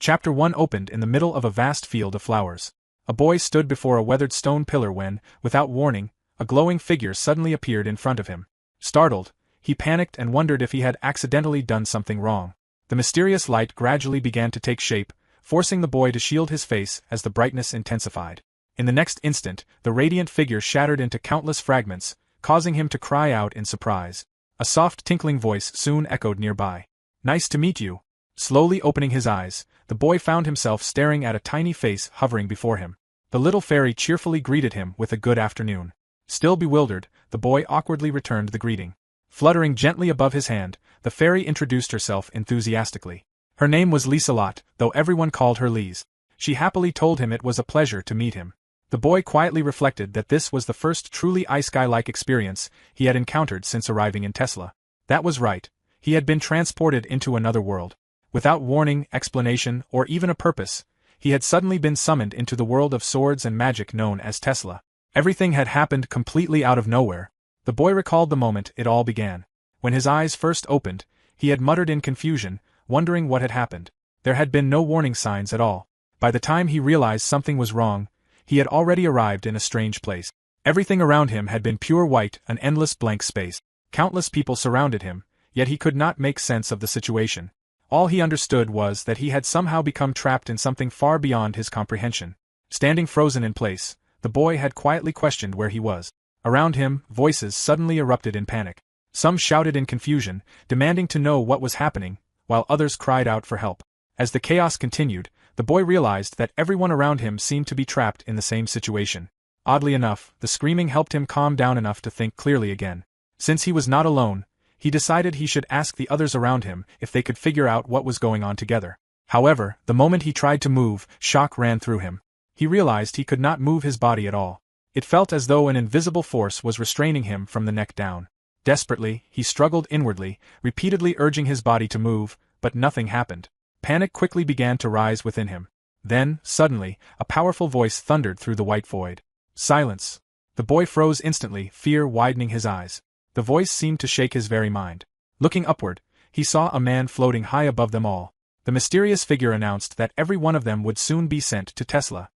Chapter 1 opened in the middle of a vast field of flowers. A boy stood before a weathered stone pillar when, without warning, a glowing figure suddenly appeared in front of him. Startled, he panicked and wondered if he had accidentally done something wrong. The mysterious light gradually began to take shape, forcing the boy to shield his face as the brightness intensified. In the next instant, the radiant figure shattered into countless fragments, causing him to cry out in surprise. A soft tinkling voice soon echoed nearby. "Nice to meet you." Slowly opening his eyes, the boy found himself staring at a tiny face hovering before him. The little fairy cheerfully greeted him with a good afternoon. Still bewildered, the boy awkwardly returned the greeting. Fluttering gently above his hand, the fairy introduced herself enthusiastically. Her name was Lieselot, though everyone called her Lise. She happily told him it was a pleasure to meet him. The boy quietly reflected that this was the first truly isekai-like experience he had encountered since arriving in Tesla. That was right, he had been transported into another world. Without warning, explanation, or even a purpose, he had suddenly been summoned into the world of swords and magic known as Tesla. Everything had happened completely out of nowhere. The boy recalled the moment it all began. When his eyes first opened, he had muttered in confusion, wondering what had happened. There had been no warning signs at all. By the time he realized something was wrong, he had already arrived in a strange place. Everything around him had been pure white, an endless blank space. Countless people surrounded him, yet he could not make sense of the situation. All he understood was that he had somehow become trapped in something far beyond his comprehension. Standing frozen in place, the boy had quietly questioned where he was. Around him, voices suddenly erupted in panic. Some shouted in confusion, demanding to know what was happening, while others cried out for help. As the chaos continued, the boy realized that everyone around him seemed to be trapped in the same situation. Oddly enough, the screaming helped him calm down enough to think clearly again. Since he was not alone, he decided he should ask the others around him if they could figure out what was going on together. However, the moment he tried to move, shock ran through him. He realized he could not move his body at all. It felt as though an invisible force was restraining him from the neck down. Desperately, he struggled inwardly, repeatedly urging his body to move, but nothing happened. Panic quickly began to rise within him. Then, suddenly, a powerful voice thundered through the white void. "Silence!" The boy froze instantly, fear widening his eyes. The voice seemed to shake his very mind. Looking upward, he saw a man floating high above them all. The mysterious figure announced that every one of them would soon be sent to Tesla.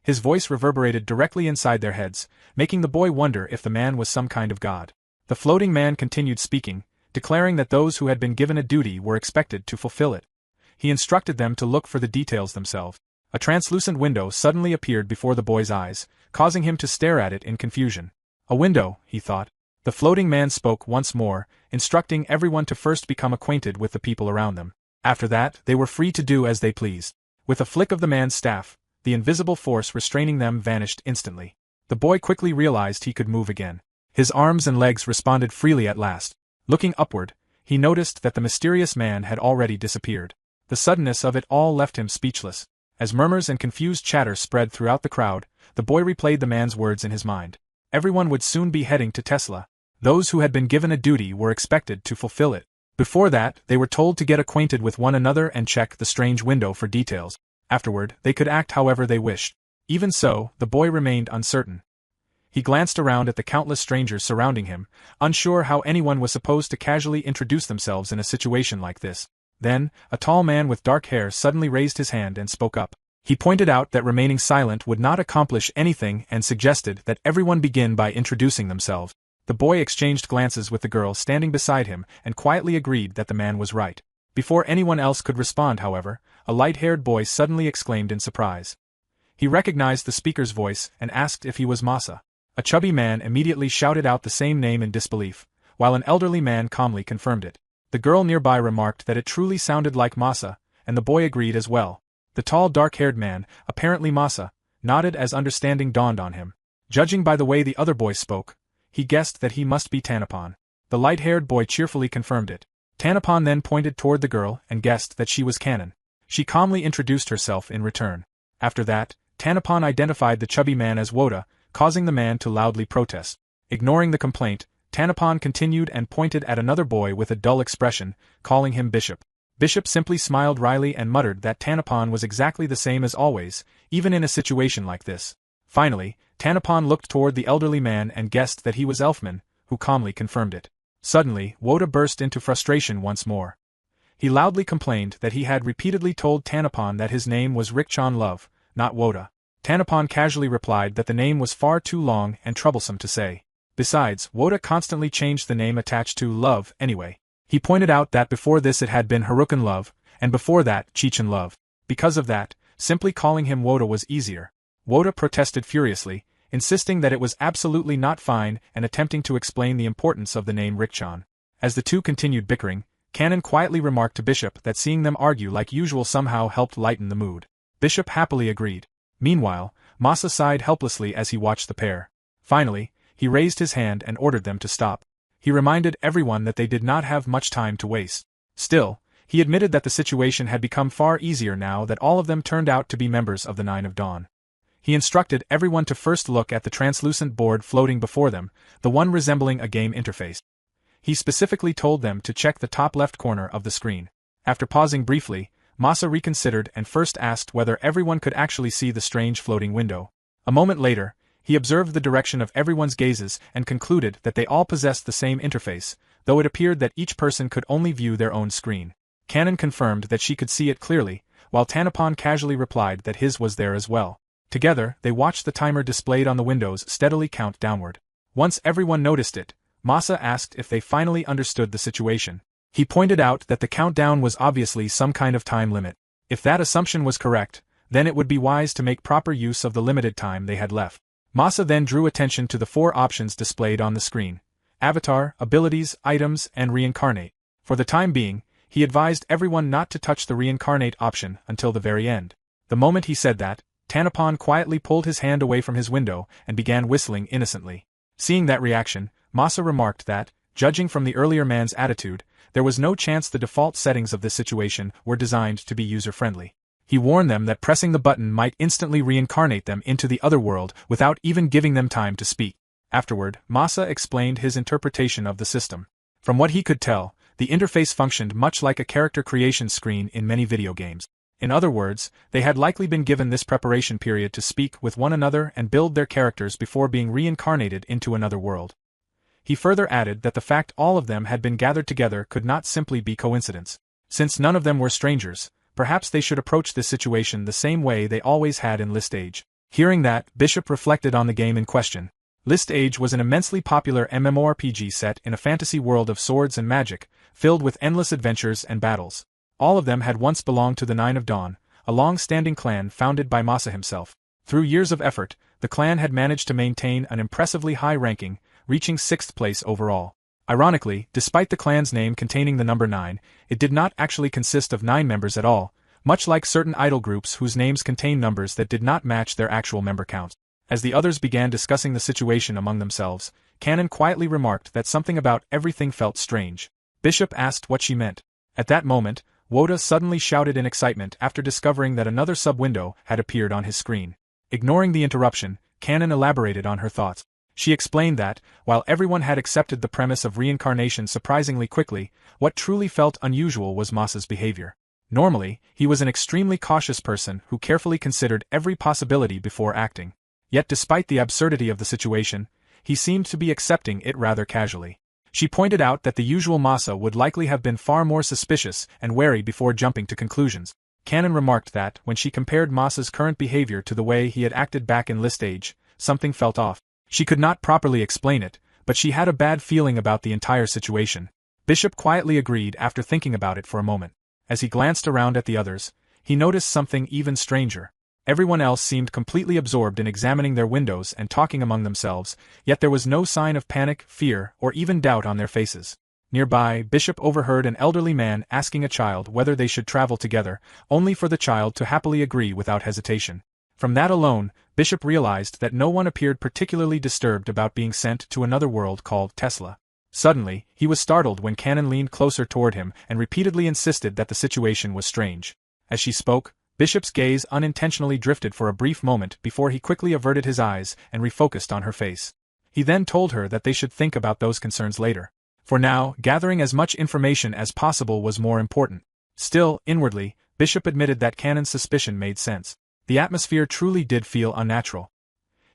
His voice reverberated directly inside their heads, making the boy wonder if the man was some kind of god. The floating man continued speaking, declaring that those who had been given a duty were expected to fulfill it. He instructed them to look for the details themselves. A translucent window suddenly appeared before the boy's eyes, causing him to stare at it in confusion. A window, he thought. The floating man spoke once more, instructing everyone to first become acquainted with the people around them. After that, they were free to do as they pleased. With a flick of the man's staff, the invisible force restraining them vanished instantly. The boy quickly realized he could move again. His arms and legs responded freely at last. Looking upward, he noticed that the mysterious man had already disappeared. The suddenness of it all left him speechless. As murmurs and confused chatter spread throughout the crowd, the boy replayed the man's words in his mind. Everyone would soon be heading to Tesla. Those who had been given a duty were expected to fulfill it. Before that, they were told to get acquainted with one another and check the strange window for details. Afterward, they could act however they wished. Even so, the boy remained uncertain. He glanced around at the countless strangers surrounding him, unsure how anyone was supposed to casually introduce themselves in a situation like this. Then, a tall man with dark hair suddenly raised his hand and spoke up. He pointed out that remaining silent would not accomplish anything and suggested that everyone begin by introducing themselves. The boy exchanged glances with the girl standing beside him and quietly agreed that the man was right. Before anyone else could respond, however, a light-haired boy suddenly exclaimed in surprise. He recognized the speaker's voice and asked if he was Masa. A chubby man immediately shouted out the same name in disbelief, while an elderly man calmly confirmed it. The girl nearby remarked that it truly sounded like Masa, and the boy agreed as well. The tall dark-haired man, apparently Masa, nodded as understanding dawned on him. Judging by the way the other boy spoke, he guessed that he must be Tanapon. The light-haired boy cheerfully confirmed it. Tanapon then pointed toward the girl and guessed that she was Kanon. She calmly introduced herself in return. After that, Tanapon identified the chubby man as Woda, causing the man to loudly protest. Ignoring the complaint, Tanapon continued and pointed at another boy with a dull expression, calling him Bishop. Bishop simply smiled wryly and muttered that Tanapon was exactly the same as always, even in a situation like this. Finally, Tanapon looked toward the elderly man and guessed that he was Elfman, who calmly confirmed it. Suddenly, Woda burst into frustration once more. He loudly complained that he had repeatedly told Tanapon that his name was Rickchan Love, not Woda. Tanapon casually replied that the name was far too long and troublesome to say. Besides, Woda constantly changed the name attached to Love anyway. He pointed out that before this it had been Harukan Love, and before that, Chichan Love. Because of that, simply calling him Woda was easier. Woda protested furiously, insisting that it was absolutely not fine and attempting to explain the importance of the name Rickchan. As the two continued bickering, Kanon quietly remarked to Bishop that seeing them argue like usual somehow helped lighten the mood. Bishop happily agreed. Meanwhile, Masa sighed helplessly as he watched the pair. Finally, he raised his hand and ordered them to stop. He reminded everyone that they did not have much time to waste. Still, he admitted that the situation had become far easier now that all of them turned out to be members of the Nine of Dawn. He instructed everyone to first look at the translucent board floating before them, the one resembling a game interface. He specifically told them to check the top left corner of the screen. After pausing briefly, Masa reconsidered and first asked whether everyone could actually see the strange floating window. A moment later, he observed the direction of everyone's gazes and concluded that they all possessed the same interface, though it appeared that each person could only view their own screen. Kanon confirmed that she could see it clearly, while Tanapon casually replied that his was there as well. Together, they watched the timer displayed on the windows steadily count downward. Once everyone noticed it, Masa asked if they finally understood the situation. He pointed out that the countdown was obviously some kind of time limit. If that assumption was correct, then it would be wise to make proper use of the limited time they had left. Masa then drew attention to the 4 options displayed on the screen: Avatar, Abilities, Items, and Reincarnate. For the time being, he advised everyone not to touch the Reincarnate option until the very end. The moment he said that, Tanapon quietly pulled his hand away from his window and began whistling innocently. Seeing that reaction, Masa remarked that, judging from the earlier man's attitude, there was no chance the default settings of this situation were designed to be user-friendly. He warned them that pressing the button might instantly reincarnate them into the other world without even giving them time to speak. Afterward, Masa explained his interpretation of the system. From what he could tell, the interface functioned much like a character creation screen in many video games. In other words, they had likely been given this preparation period to speak with one another and build their characters before being reincarnated into another world. He further added that the fact all of them had been gathered together could not simply be coincidence. Since none of them were strangers, perhaps they should approach this situation the same way they always had in List Age. Hearing that, Bishop reflected on the game in question. List Age was an immensely popular MMORPG set in a fantasy world of swords and magic, filled with endless adventures and battles. All of them had once belonged to the Nine of Dawn, a long-standing clan founded by Masa himself. Through years of effort, the clan had managed to maintain an impressively high ranking, reaching 6th place overall. Ironically, despite the clan's name containing the number 9, it did not actually consist of 9 members at all, much like certain idol groups whose names contain numbers that did not match their actual member counts. As the others began discussing the situation among themselves, Kanon quietly remarked that something about everything felt strange. Bishop asked what she meant. At that moment, Woda suddenly shouted in excitement after discovering that another sub-window had appeared on his screen. Ignoring the interruption, Kanon elaborated on her thoughts. She explained that, while everyone had accepted the premise of reincarnation surprisingly quickly, what truly felt unusual was Masa's behavior. Normally, he was an extremely cautious person who carefully considered every possibility before acting. Yet despite the absurdity of the situation, he seemed to be accepting it rather casually. She pointed out that the usual Masa would likely have been far more suspicious and wary before jumping to conclusions. Kanon remarked that, when she compared Masa's current behavior to the way he had acted back in List Age, something felt off. She could not properly explain it, but she had a bad feeling about the entire situation. Bishop quietly agreed after thinking about it for a moment. As he glanced around at the others, he noticed something even stranger. Everyone else seemed completely absorbed in examining their windows and talking among themselves, yet there was no sign of panic, fear, or even doubt on their faces. Nearby, Bishop overheard an elderly man asking a child whether they should travel together, only for the child to happily agree without hesitation. From that alone, Bishop realized that no one appeared particularly disturbed about being sent to another world called Tesla. Suddenly, he was startled when Kanon leaned closer toward him and repeatedly insisted that the situation was strange. As she spoke, Bishop's gaze unintentionally drifted for a brief moment before he quickly averted his eyes and refocused on her face. He then told her that they should think about those concerns later. For now, gathering as much information as possible was more important. Still, inwardly, Bishop admitted that Kanon's suspicion made sense. The atmosphere truly did feel unnatural.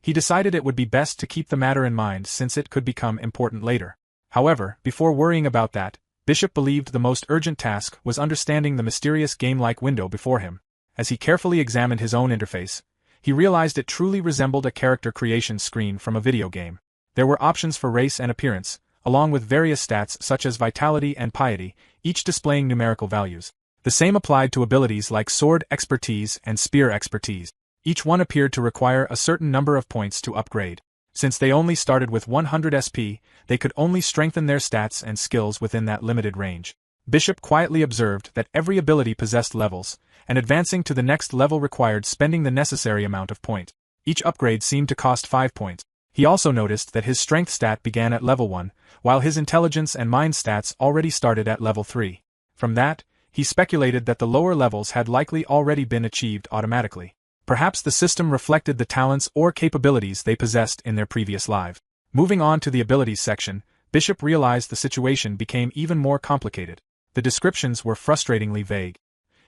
He decided it would be best to keep the matter in mind since it could become important later. However, before worrying about that, Bishop believed the most urgent task was understanding the mysterious game-like window before him. As he carefully examined his own interface, he realized it truly resembled a character creation screen from a video game. There were options for race and appearance, along with various stats such as vitality and piety, each displaying numerical values. The same applied to abilities like sword expertise and spear expertise. Each one appeared to require a certain number of points to upgrade. Since they only started with 100 SP, they could only strengthen their stats and skills within that limited range. Bishop quietly observed that every ability possessed levels, and advancing to the next level required spending the necessary amount of point. Each upgrade seemed to cost 5 points. He also noticed that his strength stat began at level 1, while his intelligence and mind stats already started at level 3. From that, he speculated that the lower levels had likely already been achieved automatically. Perhaps the system reflected the talents or capabilities they possessed in their previous life. Moving on to the abilities section, Bishop realized the situation became even more complicated. The descriptions were frustratingly vague.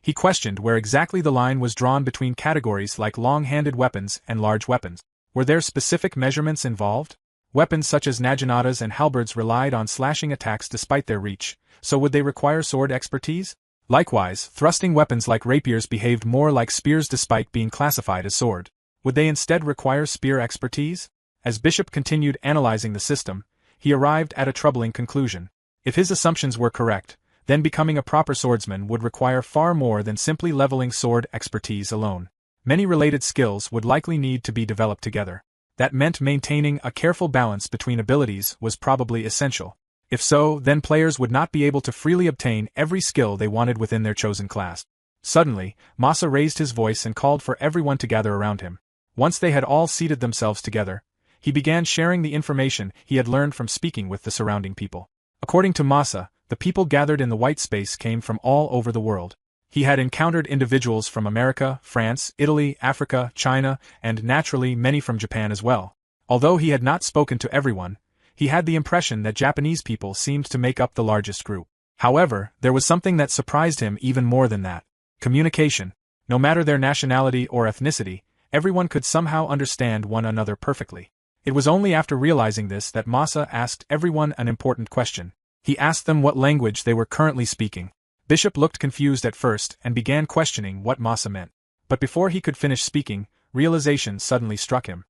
He questioned where exactly the line was drawn between categories like long-handed weapons and large weapons. Were there specific measurements involved? Weapons such as naginatas and halberds relied on slashing attacks despite their reach, so would they require sword expertise? Likewise, thrusting weapons like rapiers behaved more like spears despite being classified as sword. Would they instead require spear expertise? As Bishop continued analyzing the system, he arrived at a troubling conclusion. If his assumptions were correct, then becoming a proper swordsman would require far more than simply leveling sword expertise alone. Many related skills would likely need to be developed together. That meant maintaining a careful balance between abilities was probably essential. If so, then players would not be able to freely obtain every skill they wanted within their chosen class. Suddenly, Masa raised his voice and called for everyone to gather around him. Once they had all seated themselves together, he began sharing the information he had learned from speaking with the surrounding people. According to Masa, the people gathered in the white space came from all over the world. He had encountered individuals from America, France, Italy, Africa, China, and naturally many from Japan as well. Although he had not spoken to everyone, he had the impression that Japanese people seemed to make up the largest group. However, there was something that surprised him even more than that. Communication. No matter their nationality or ethnicity, everyone could somehow understand one another perfectly. It was only after realizing this that Masa asked everyone an important question. He asked them what language they were currently speaking. Bishop looked confused at first and began questioning what Masa meant. But before he could finish speaking, realization suddenly struck him.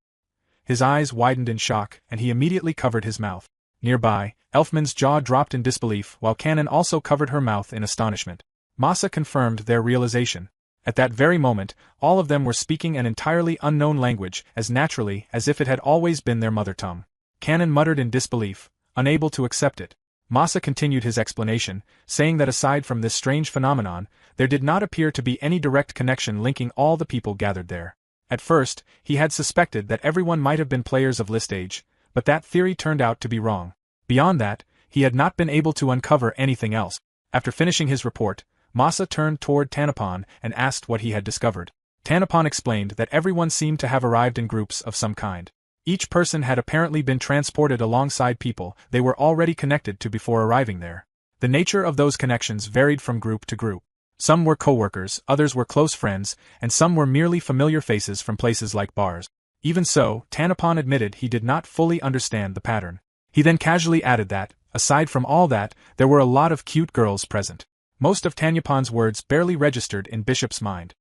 His eyes widened in shock, and he immediately covered his mouth. Nearby, Elfman's jaw dropped in disbelief, while Kanon also covered her mouth in astonishment. Masa confirmed their realization. At that very moment, all of them were speaking an entirely unknown language as naturally as if it had always been their mother tongue. Kanon muttered in disbelief, unable to accept it. Masa continued his explanation, saying that aside from this strange phenomenon, there did not appear to be any direct connection linking all the people gathered there. At first, he had suspected that everyone might have been players of list age, but that theory turned out to be wrong. Beyond that, he had not been able to uncover anything else. After finishing his report, Masa turned toward Tanapon and asked what he had discovered. Tanapon explained that everyone seemed to have arrived in groups of some kind. Each person had apparently been transported alongside people they were already connected to before arriving there. The nature of those connections varied from group to group. Some were co-workers, others were close friends, and some were merely familiar faces from places like bars. Even so, Tanapon admitted he did not fully understand the pattern. He then casually added that, aside from all that, there were a lot of cute girls present. Most of Tanyapon's words barely registered in Bishop's mind.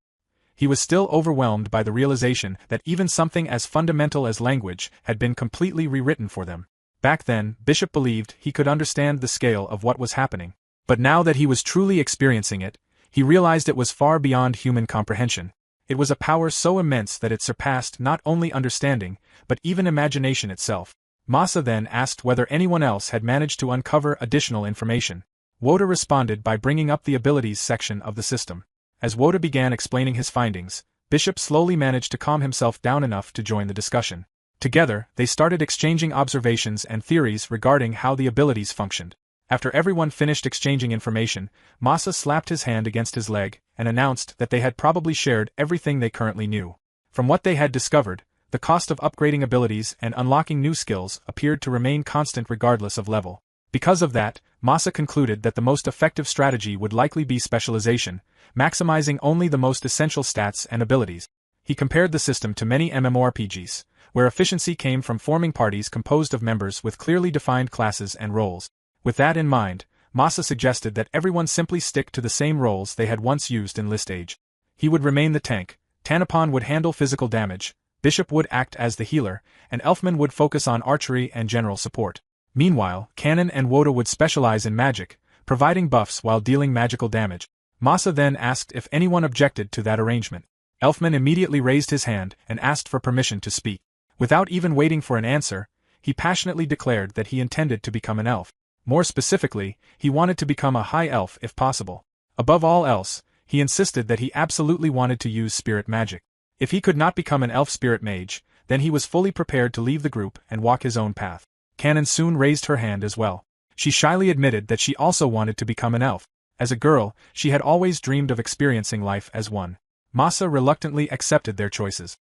He was still overwhelmed by the realization that even something as fundamental as language had been completely rewritten for them. Back then, Bishop believed he could understand the scale of what was happening. But now that he was truly experiencing it, he realized it was far beyond human comprehension. It was a power so immense that it surpassed not only understanding, but even imagination itself. Masa then asked whether anyone else had managed to uncover additional information. Woda responded by bringing up the abilities section of the system. As Woda began explaining his findings, Bishop slowly managed to calm himself down enough to join the discussion. Together, they started exchanging observations and theories regarding how the abilities functioned. After everyone finished exchanging information, Masa slapped his hand against his leg and announced that they had probably shared everything they currently knew. From what they had discovered, the cost of upgrading abilities and unlocking new skills appeared to remain constant regardless of level. Because of that, Masa concluded that the most effective strategy would likely be specialization, maximizing only the most essential stats and abilities. He compared the system to many MMORPGs, where efficiency came from forming parties composed of members with clearly defined classes and roles. With that in mind, Masa suggested that everyone simply stick to the same roles they had once used in List Age. He would remain the tank, Tanapon would handle physical damage, Bishop would act as the healer, and Elfman would focus on archery and general support. Meanwhile, Kanon and Woda would specialize in magic, providing buffs while dealing magical damage. Masa then asked if anyone objected to that arrangement. Elfman immediately raised his hand and asked for permission to speak. Without even waiting for an answer, he passionately declared that he intended to become an elf. More specifically, he wanted to become a high elf if possible. Above all else, he insisted that he absolutely wanted to use spirit magic. If he could not become an elf spirit mage, then he was fully prepared to leave the group and walk his own path. Kanon soon raised her hand as well. She shyly admitted that she also wanted to become an elf. As a girl, she had always dreamed of experiencing life as one. Masa reluctantly accepted their choices.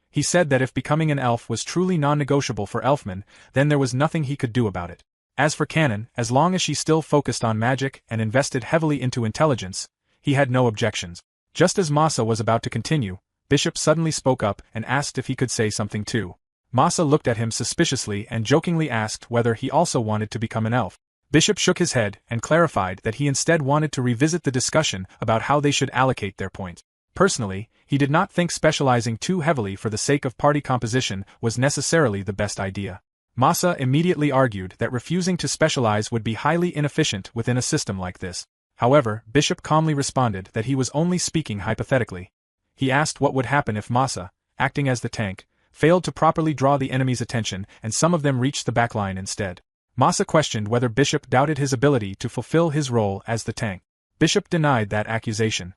He said that if becoming an elf was truly non-negotiable for Elfman, then there was nothing he could do about it. As for Kanon, as long as she still focused on magic and invested heavily into intelligence, he had no objections. Just as Masa was about to continue, Bishop suddenly spoke up and asked if he could say something too. Masa looked at him suspiciously and jokingly asked whether he also wanted to become an elf. Bishop shook his head and clarified that he instead wanted to revisit the discussion about how they should allocate their points. Personally, he did not think specializing too heavily for the sake of party composition was necessarily the best idea. Masa immediately argued that refusing to specialize would be highly inefficient within a system like this. However, Bishop calmly responded that he was only speaking hypothetically. He asked what would happen if Masa, acting as the tank, failed to properly draw the enemy's attention and some of them reached the backline instead. Masa questioned whether Bishop doubted his ability to fulfill his role as the tank. Bishop denied that accusation.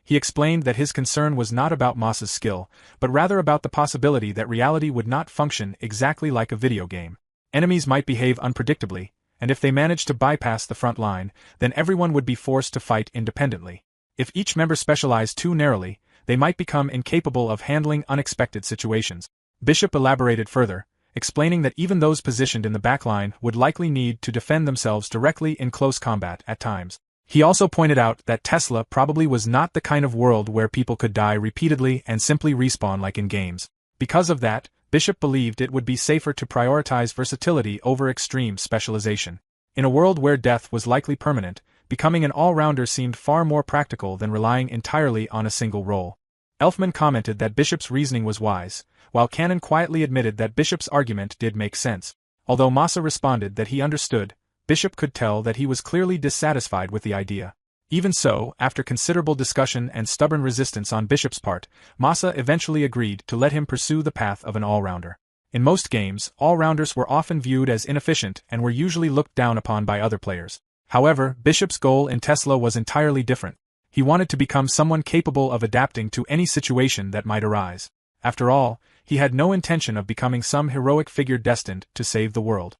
He explained that his concern was not about Masa's skill, but rather about the possibility that reality would not function exactly like a video game. Enemies might behave unpredictably, and if they managed to bypass the front line, then everyone would be forced to fight independently. If each member specialized too narrowly, they might become incapable of handling unexpected situations. Bishop elaborated further, explaining that even those positioned in the backline would likely need to defend themselves directly in close combat at times. He also pointed out that Tesla probably was not the kind of world where people could die repeatedly and simply respawn like in games. Because of that, Bishop believed it would be safer to prioritize versatility over extreme specialization. In a world where death was likely permanent, becoming an all-rounder seemed far more practical than relying entirely on a single role. Elfman commented that Bishop's reasoning was wise, while Kanon quietly admitted that Bishop's argument did make sense. Although Masa responded that he understood, Bishop could tell that he was clearly dissatisfied with the idea. Even so, after considerable discussion and stubborn resistance on Bishop's part, Masa eventually agreed to let him pursue the path of an all-rounder. In most games, all-rounders were often viewed as inefficient and were usually looked down upon by other players. However, Bishop's goal in Tesla was entirely different. He wanted to become someone capable of adapting to any situation that might arise. After all, he had no intention of becoming some heroic figure destined to save the world.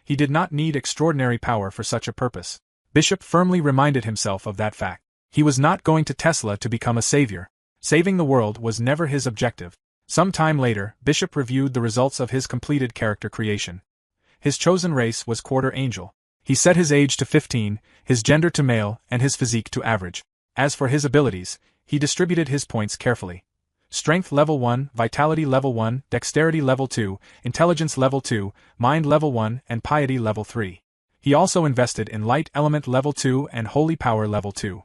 He did not need extraordinary power for such a purpose. Bishop firmly reminded himself of that fact. He was not going to Tesla to become a savior. Saving the world was never his objective. Some time later, Bishop reviewed the results of his completed character creation. His chosen race was Quarter Angel. He set his age to 15, his gender to male, and his physique to average. As for his abilities, he distributed his points carefully. Strength level 1, Vitality level 1, Dexterity level 2, Intelligence level 2, Mind level 1, and Piety level 3. He also invested in Light Element level 2 and Holy Power level 2.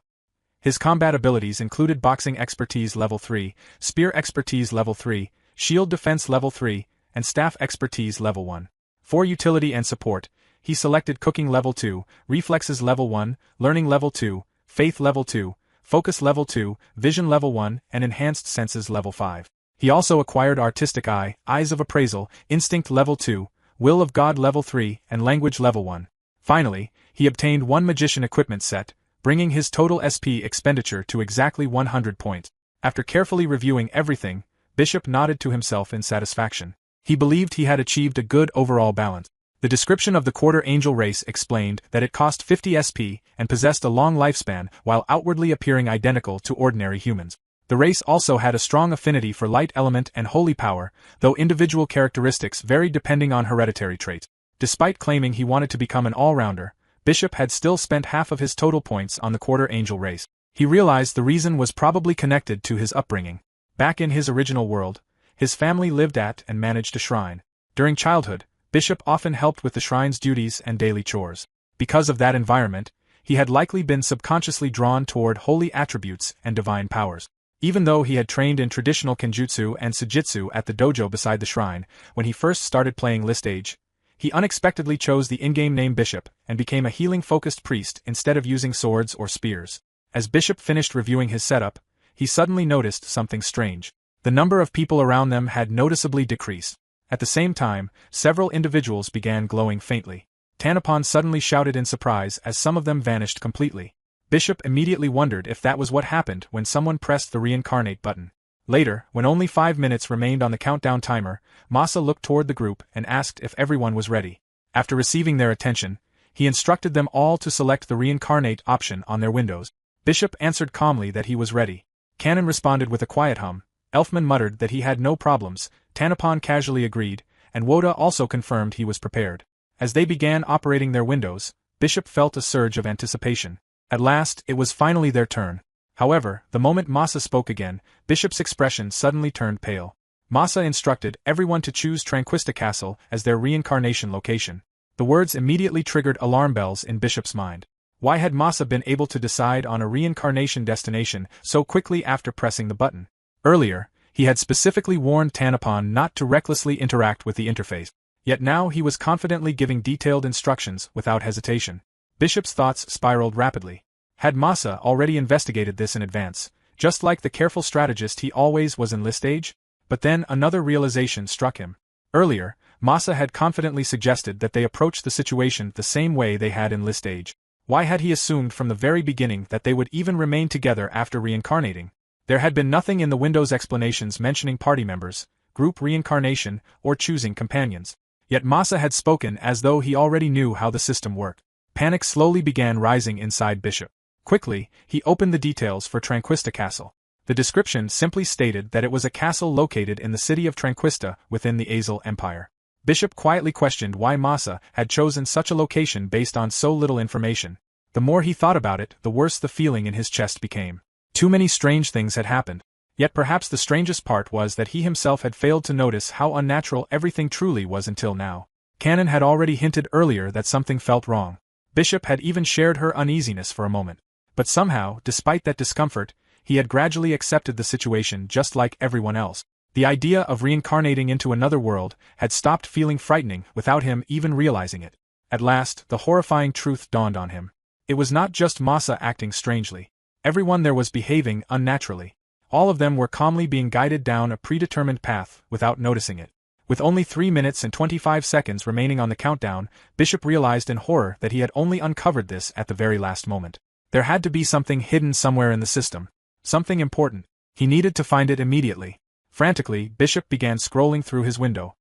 His combat abilities included Boxing Expertise level 3, Spear Expertise level 3, Shield Defense level 3, and Staff Expertise level 1. For utility and support, he selected Cooking level 2, Reflexes level 1, Learning level 2, Faith level 2, Focus level 2, Vision level 1, and Enhanced Senses level 5. He also acquired Artistic Eye, Eyes of Appraisal, Instinct level 2, Will of God level 3, and Language level 1. Finally, he obtained one Magician equipment set, bringing his total SP expenditure to exactly 100 points. After carefully reviewing everything, Bishop nodded to himself in satisfaction. He believed he had achieved a good overall balance. The description of the Quarter Angel race explained that it cost 50 SP and possessed a long lifespan while outwardly appearing identical to ordinary humans. The race also had a strong affinity for Light Element and Holy Power, though individual characteristics varied depending on hereditary traits. Despite claiming he wanted to become an all-rounder, Bishop had still spent half of his total points on the Quarter Angel race. He realized the reason was probably connected to his upbringing. Back in his original world, his family lived at and managed a shrine. During childhood, Bishop often helped with the shrine's duties and daily chores. Because of that environment, he had likely been subconsciously drawn toward holy attributes and divine powers. Even though he had trained in traditional kenjutsu and sujitsu at the dojo beside the shrine, when he first started playing List Age, he unexpectedly chose the in-game name Bishop and became a healing-focused priest instead of using swords or spears. As Bishop finished reviewing his setup, he suddenly noticed something strange. The number of people around them had noticeably decreased. At the same time, several individuals began glowing faintly. Tanapon suddenly shouted in surprise as some of them vanished completely. Bishop immediately wondered if that was what happened when someone pressed the reincarnate button. Later, when only 5 minutes remained on the countdown timer, Masa looked toward the group and asked if everyone was ready. After receiving their attention, he instructed them all to select the reincarnate option on their windows. Bishop answered calmly that he was ready. Canon responded with a quiet hum. Elfman muttered that he had no problems, Tanapon casually agreed, and Woda also confirmed he was prepared. As they began operating their windows, Bishop felt a surge of anticipation. At last, it was finally their turn. However, the moment Masa spoke again, Bishop's expression suddenly turned pale. Masa instructed everyone to choose Tranquista Castle as their reincarnation location. The words immediately triggered alarm bells in Bishop's mind. Why had Masa been able to decide on a reincarnation destination so quickly after pressing the button? Earlier, he had specifically warned Tanapon not to recklessly interact with the interface. Yet now he was confidently giving detailed instructions without hesitation. Bishop's thoughts spiraled rapidly. Had Masa already investigated this in advance, just like the careful strategist he always was in List Age? But then another realization struck him. Earlier, Masa had confidently suggested that they approach the situation the same way they had in List Age. Why had he assumed from the very beginning that they would even remain together after reincarnating? There had been nothing in the Windows explanations mentioning party members, group reincarnation, or choosing companions. Yet Masa had spoken as though he already knew how the system worked. Panic slowly began rising inside Bishop. Quickly, he opened the details for Tranquista Castle. The description simply stated that it was a castle located in the city of Tranquista within the Azel Empire. Bishop quietly questioned why Masa had chosen such a location based on so little information. The more he thought about it, the worse the feeling in his chest became. Too many strange things had happened. Yet perhaps the strangest part was that he himself had failed to notice how unnatural everything truly was until now. Canon had already hinted earlier that something felt wrong. Bishop had even shared her uneasiness for a moment. But somehow, despite that discomfort, he had gradually accepted the situation just like everyone else. The idea of reincarnating into another world had stopped feeling frightening without him even realizing it. At last, the horrifying truth dawned on him. It was not just Masa acting strangely. Everyone there was behaving unnaturally. All of them were calmly being guided down a predetermined path without noticing it. With only 3 minutes and 25 seconds remaining on the countdown, Bishop realized in horror that he had only uncovered this at the very last moment. There had to be something hidden somewhere in the system. Something important. He needed to find it immediately. Frantically, Bishop began scrolling through his window.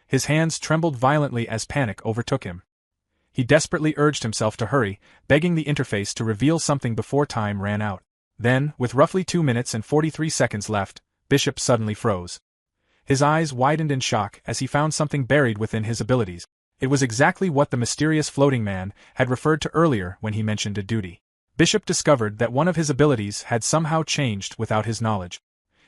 His hands trembled violently as panic overtook him. He desperately urged himself to hurry, begging the interface to reveal something before time ran out. Then, with roughly 2 minutes and 43 seconds left, Bishop suddenly froze. His eyes widened in shock as he found something buried within his abilities. It was exactly what the mysterious floating man had referred to earlier when he mentioned a duty. Bishop discovered that one of his abilities had somehow changed without his knowledge.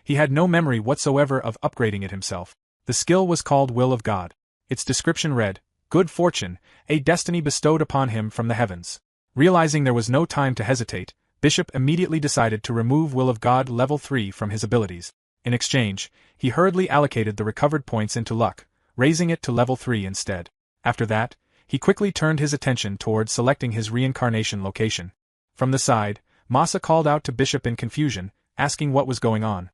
He had no memory whatsoever of upgrading it himself. The skill was called Will of God. Its description read, "Good fortune, a destiny bestowed upon him from the heavens." Realizing there was no time to hesitate, Bishop immediately decided to remove Will of God level 3 from his abilities. In exchange, he hurriedly allocated the recovered points into luck, raising it to level 3 instead. After that, he quickly turned his attention toward selecting his reincarnation location. From the side, Masa called out to Bishop in confusion, asking what was going on.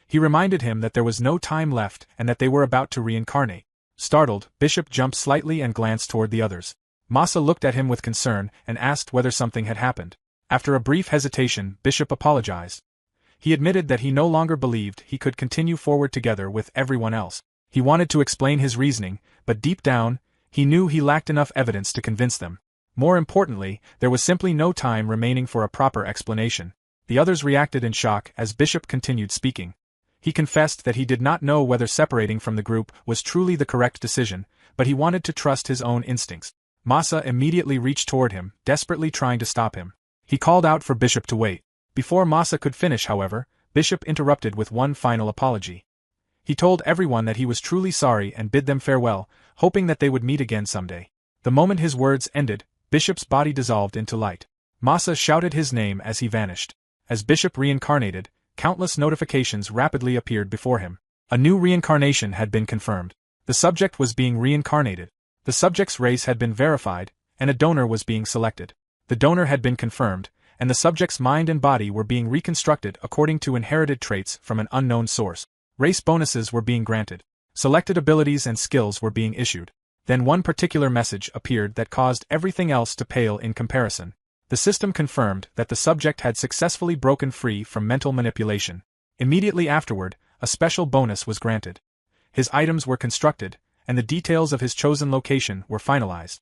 He reminded him that there was no time left and that they were about to reincarnate. Startled, Bishop jumped slightly and glanced toward the others. Masa looked at him with concern and asked whether something had happened. After a brief hesitation, Bishop apologized. He admitted that he no longer believed he could continue forward together with everyone else. He wanted to explain his reasoning, but deep down, he knew he lacked enough evidence to convince them. More importantly, there was simply no time remaining for a proper explanation. The others reacted in shock as Bishop continued speaking. He confessed that he did not know whether separating from the group was truly the correct decision, but he wanted to trust his own instincts. Masa immediately reached toward him, desperately trying to stop him. He called out for Bishop to wait. Before Masa could finish, however, Bishop interrupted with one final apology. He told everyone that he was truly sorry and bid them farewell, hoping that they would meet again someday. The moment his words ended, Bishop's body dissolved into light. Masa shouted his name as he vanished. As Bishop reincarnated, countless notifications rapidly appeared before him. A new reincarnation had been confirmed. The subject was being reincarnated. The subject's race had been verified, and a donor was being selected. The donor had been confirmed, and the subject's mind and body were being reconstructed according to inherited traits from an unknown source. Race bonuses were being granted. Selected abilities and skills were being issued. Then one particular message appeared that caused everything else to pale in comparison. The system confirmed that the subject had successfully broken free from mental manipulation. Immediately afterward, a special bonus was granted. His items were constructed, and the details of his chosen location were finalized.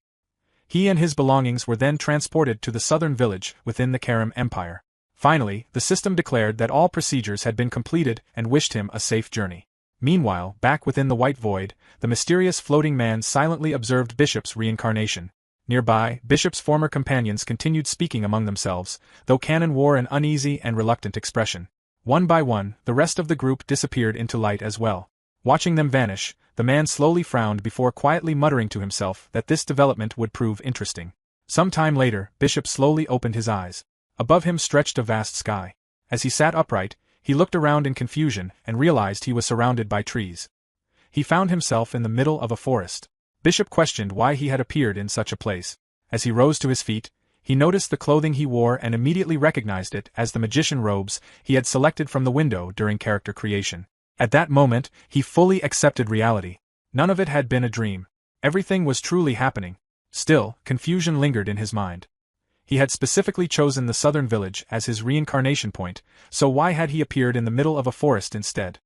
He and his belongings were then transported to the southern village within the Karam Empire. Finally, the system declared that all procedures had been completed and wished him a safe journey. Meanwhile, back within the White Void, the mysterious floating man silently observed Bishop's reincarnation. Nearby, Bishop's former companions continued speaking among themselves, though Canon wore an uneasy and reluctant expression. One by one, the rest of the group disappeared into light as well. Watching them vanish, the man slowly frowned before quietly muttering to himself that this development would prove interesting. Some time later, Bishop slowly opened his eyes. Above him stretched a vast sky. As he sat upright, he looked around in confusion and realized he was surrounded by trees. He found himself in the middle of a forest. Bishop questioned why he had appeared in such a place. As he rose to his feet, he noticed the clothing he wore and immediately recognized it as the magician robes he had selected from the window during character creation. At that moment, he fully accepted reality. None of it had been a dream. Everything was truly happening. Still, confusion lingered in his mind. He had specifically chosen the southern village as his reincarnation point, so why had he appeared in the middle of a forest instead?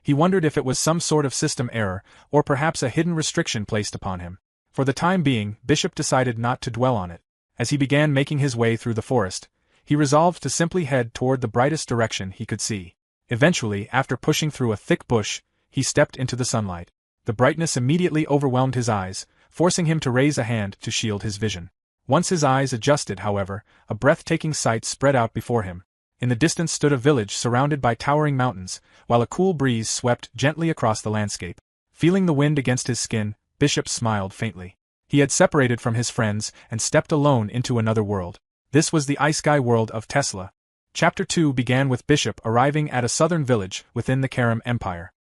He wondered if it was some sort of system error, or perhaps a hidden restriction placed upon him. For the time being, Bishop decided not to dwell on it. As he began making his way through the forest, he resolved to simply head toward the brightest direction he could see. Eventually, after pushing through a thick bush, he stepped into the sunlight. The brightness immediately overwhelmed his eyes, forcing him to raise a hand to shield his vision. Once his eyes adjusted, however, a breathtaking sight spread out before him. In the distance stood a village surrounded by towering mountains, while a cool breeze swept gently across the landscape. Feeling the wind against his skin, Bishop smiled faintly. He had separated from his friends and stepped alone into another world. This was the isekai world of Tesla. Chapter 2 began with Bishop arriving at a southern village within the Karam Empire.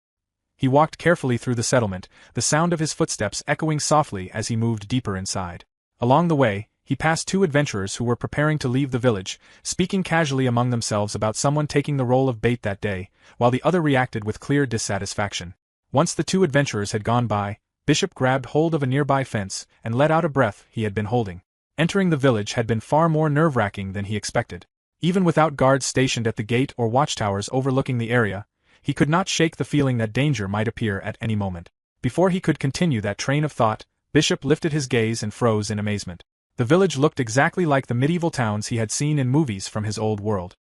He walked carefully through the settlement, the sound of his footsteps echoing softly as he moved deeper inside. Along the way, he passed two adventurers who were preparing to leave the village, speaking casually among themselves about someone taking the role of bait that day, while the other reacted with clear dissatisfaction. Once the two adventurers had gone by, Bishop grabbed hold of a nearby fence and let out a breath he had been holding. Entering the village had been far more nerve-wracking than he expected. Even without guards stationed at the gate or watchtowers overlooking the area, he could not shake the feeling that danger might appear at any moment. Before he could continue that train of thought, Bishop lifted his gaze and froze in amazement. The village looked exactly like the medieval towns he had seen in movies from his old world.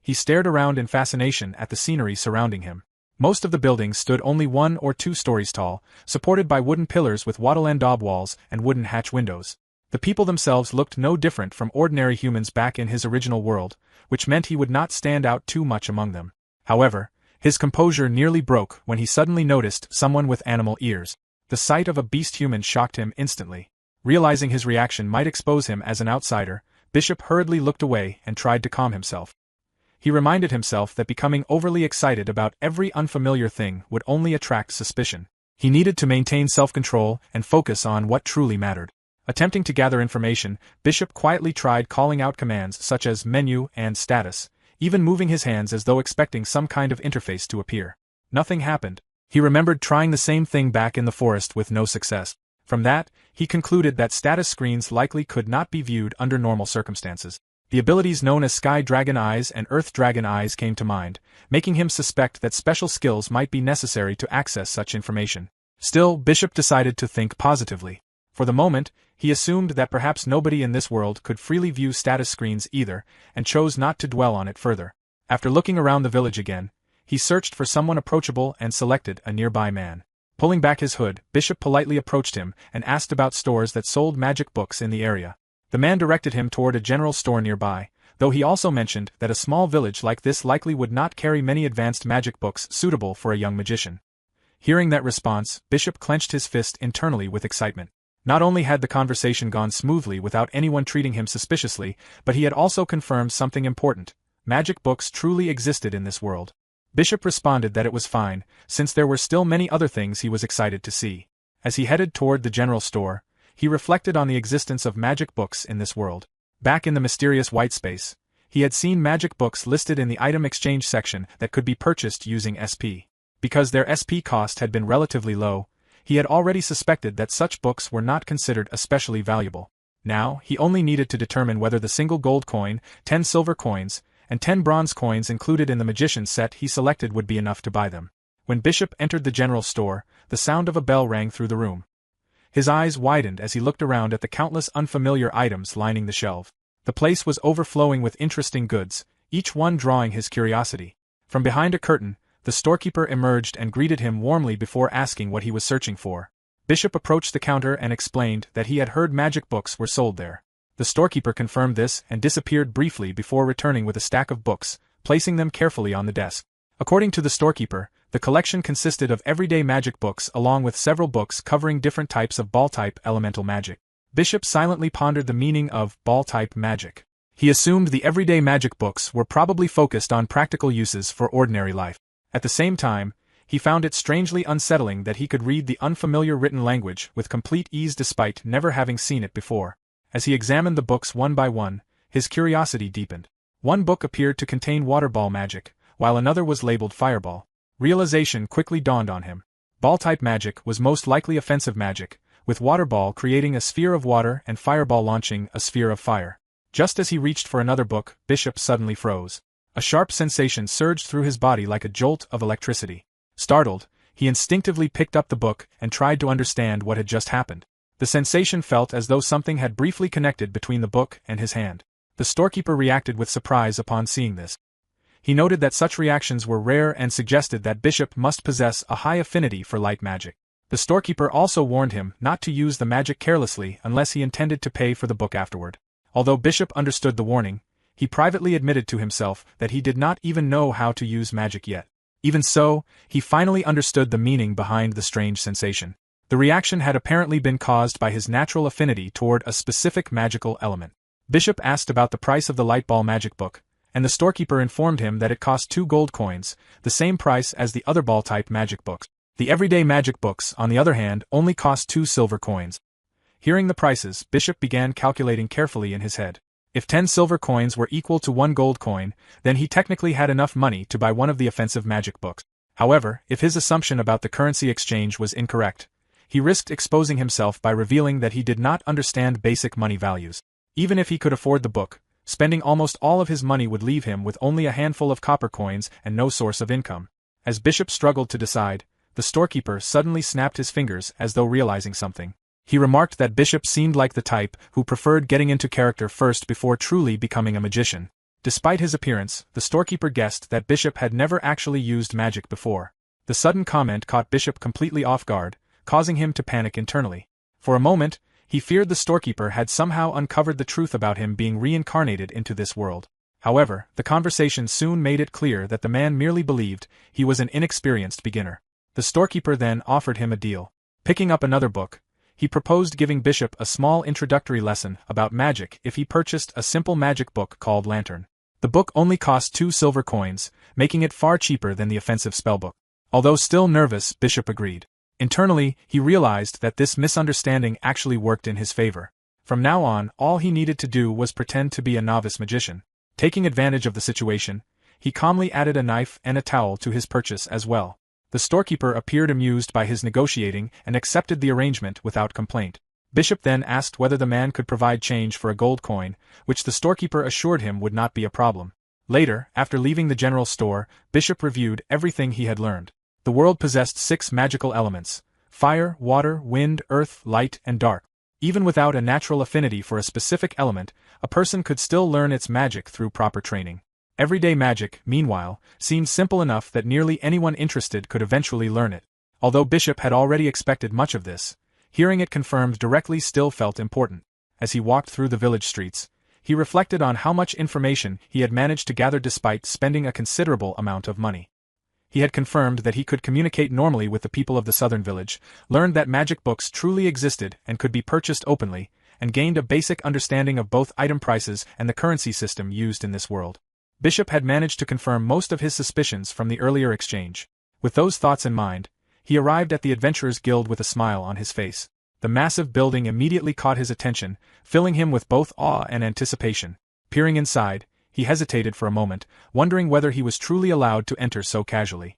He stared around in fascination at the scenery surrounding him. Most of the buildings stood only 1 or 2 stories tall, supported by wooden pillars with wattle and daub walls and wooden hatch windows. The people themselves looked no different from ordinary humans back in his original world, which meant he would not stand out too much among them. However, his composure nearly broke when he suddenly noticed someone with animal ears. The sight of a beast human shocked him instantly. Realizing his reaction might expose him as an outsider, Bishop hurriedly looked away and tried to calm himself. He reminded himself that becoming overly excited about every unfamiliar thing would only attract suspicion. He needed to maintain self-control and focus on what truly mattered. Attempting to gather information, Bishop quietly tried calling out commands such as menu and status, even moving his hands as though expecting some kind of interface to appear. Nothing happened. He remembered trying the same thing back in the forest with no success. From that, he concluded that status screens likely could not be viewed under normal circumstances. The abilities known as Sky Dragon Eyes and Earth Dragon Eyes came to mind, making him suspect that special skills might be necessary to access such information. Still, Bishop decided to think positively. For the moment, he assumed that perhaps nobody in this world could freely view status screens either, and chose not to dwell on it further. After looking around the village again, he searched for someone approachable and selected a nearby man. Pulling back his hood, Bishop politely approached him and asked about stores that sold magic books in the area. The man directed him toward a general store nearby, though he also mentioned that a small village like this likely would not carry many advanced magic books suitable for a young magician. Hearing that response, Bishop clenched his fist internally with excitement. Not only had the conversation gone smoothly without anyone treating him suspiciously, but he had also confirmed something important: magic books truly existed in this world. Bishop responded that it was fine, since there were still many other things he was excited to see. As he headed toward the general store, he reflected on the existence of magic books in this world. Back in the mysterious white space, he had seen magic books listed in the item exchange section that could be purchased using SP. Because their SP cost had been relatively low, he had already suspected that such books were not considered especially valuable. Now, he only needed to determine whether the single gold coin, 10 silver coins, and 10 bronze coins included in the magician's set he selected would be enough to buy them. When Bishop entered the general store, the sound of a bell rang through the room. His eyes widened as he looked around at the countless unfamiliar items lining the shelf. The place was overflowing with interesting goods, each one drawing his curiosity. From behind a curtain, the storekeeper emerged and greeted him warmly before asking what he was searching for. Bishop approached the counter and explained that he had heard magic books were sold there. The storekeeper confirmed this and disappeared briefly before returning with a stack of books, placing them carefully on the desk. According to the storekeeper, the collection consisted of everyday magic books along with several books covering different types of ball-type elemental magic. Bishop silently pondered the meaning of ball-type magic. He assumed the everyday magic books were probably focused on practical uses for ordinary life. At the same time, he found it strangely unsettling that he could read the unfamiliar written language with complete ease despite never having seen it before. As he examined the books one by one, his curiosity deepened. One book appeared to contain water ball magic, while another was labeled fireball. Realization quickly dawned on him. Ball-type magic was most likely offensive magic, with water ball creating a sphere of water and fireball launching a sphere of fire. Just as he reached for another book, Bishop suddenly froze. A sharp sensation surged through his body like a jolt of electricity. Startled, he instinctively picked up the book and tried to understand what had just happened. The sensation felt as though something had briefly connected between the book and his hand. The storekeeper reacted with surprise upon seeing this. He noted that such reactions were rare and suggested that Bishop must possess a high affinity for light magic. The storekeeper also warned him not to use the magic carelessly unless he intended to pay for the book afterward. Although Bishop understood the warning, he privately admitted to himself that he did not even know how to use magic yet. Even so, he finally understood the meaning behind the strange sensation. The reaction had apparently been caused by his natural affinity toward a specific magical element. Bishop asked about the price of the light ball magic book, and the storekeeper informed him that it cost 2 gold coins, the same price as the other ball-type magic books. The everyday magic books, on the other hand, only cost 2 silver coins. Hearing the prices, Bishop began calculating carefully in his head. If 10 silver coins were equal to 1 gold coin, then he technically had enough money to buy one of the offensive magic books. However, if his assumption about the currency exchange was incorrect, he risked exposing himself by revealing that he did not understand basic money values. Even if he could afford the book, spending almost all of his money would leave him with only a handful of copper coins and no source of income. As Bishop struggled to decide, the storekeeper suddenly snapped his fingers as though realizing something. He remarked that Bishop seemed like the type who preferred getting into character first before truly becoming a magician. Despite his appearance, the storekeeper guessed that Bishop had never actually used magic before. The sudden comment caught Bishop completely off guard, causing him to panic internally. For a moment, he feared the storekeeper had somehow uncovered the truth about him being reincarnated into this world. However, the conversation soon made it clear that the man merely believed he was an inexperienced beginner. The storekeeper then offered him a deal. Picking up another book, he proposed giving Bishop a small introductory lesson about magic if he purchased a simple magic book called Lantern. The book only cost 2 silver coins, making it far cheaper than the offensive spellbook. Although still nervous, Bishop agreed. Internally, he realized that this misunderstanding actually worked in his favor. From now on, all he needed to do was pretend to be a novice magician. Taking advantage of the situation, he calmly added a knife and a towel to his purchase as well. The storekeeper appeared amused by his negotiating and accepted the arrangement without complaint. Bishop then asked whether the man could provide change for a gold coin, which the storekeeper assured him would not be a problem. Later, after leaving the general store, Bishop reviewed everything he had learned. The world possessed 6 magical elements: fire, water, wind, earth, light, and dark. Even without a natural affinity for a specific element, a person could still learn its magic through proper training. Everyday magic, meanwhile, seemed simple enough that nearly anyone interested could eventually learn it. Although Bishop had already expected much of this, hearing it confirmed directly still felt important. As he walked through the village streets, he reflected on how much information he had managed to gather despite spending a considerable amount of money. He had confirmed that he could communicate normally with the people of the southern village, learned that magic books truly existed and could be purchased openly, and gained a basic understanding of both item prices and the currency system used in this world. Bishop had managed to confirm most of his suspicions from the earlier exchange. With those thoughts in mind, he arrived at the Adventurers Guild with a smile on his face. The massive building immediately caught his attention, filling him with both awe and anticipation. Peering inside, he hesitated for a moment, wondering whether he was truly allowed to enter so casually.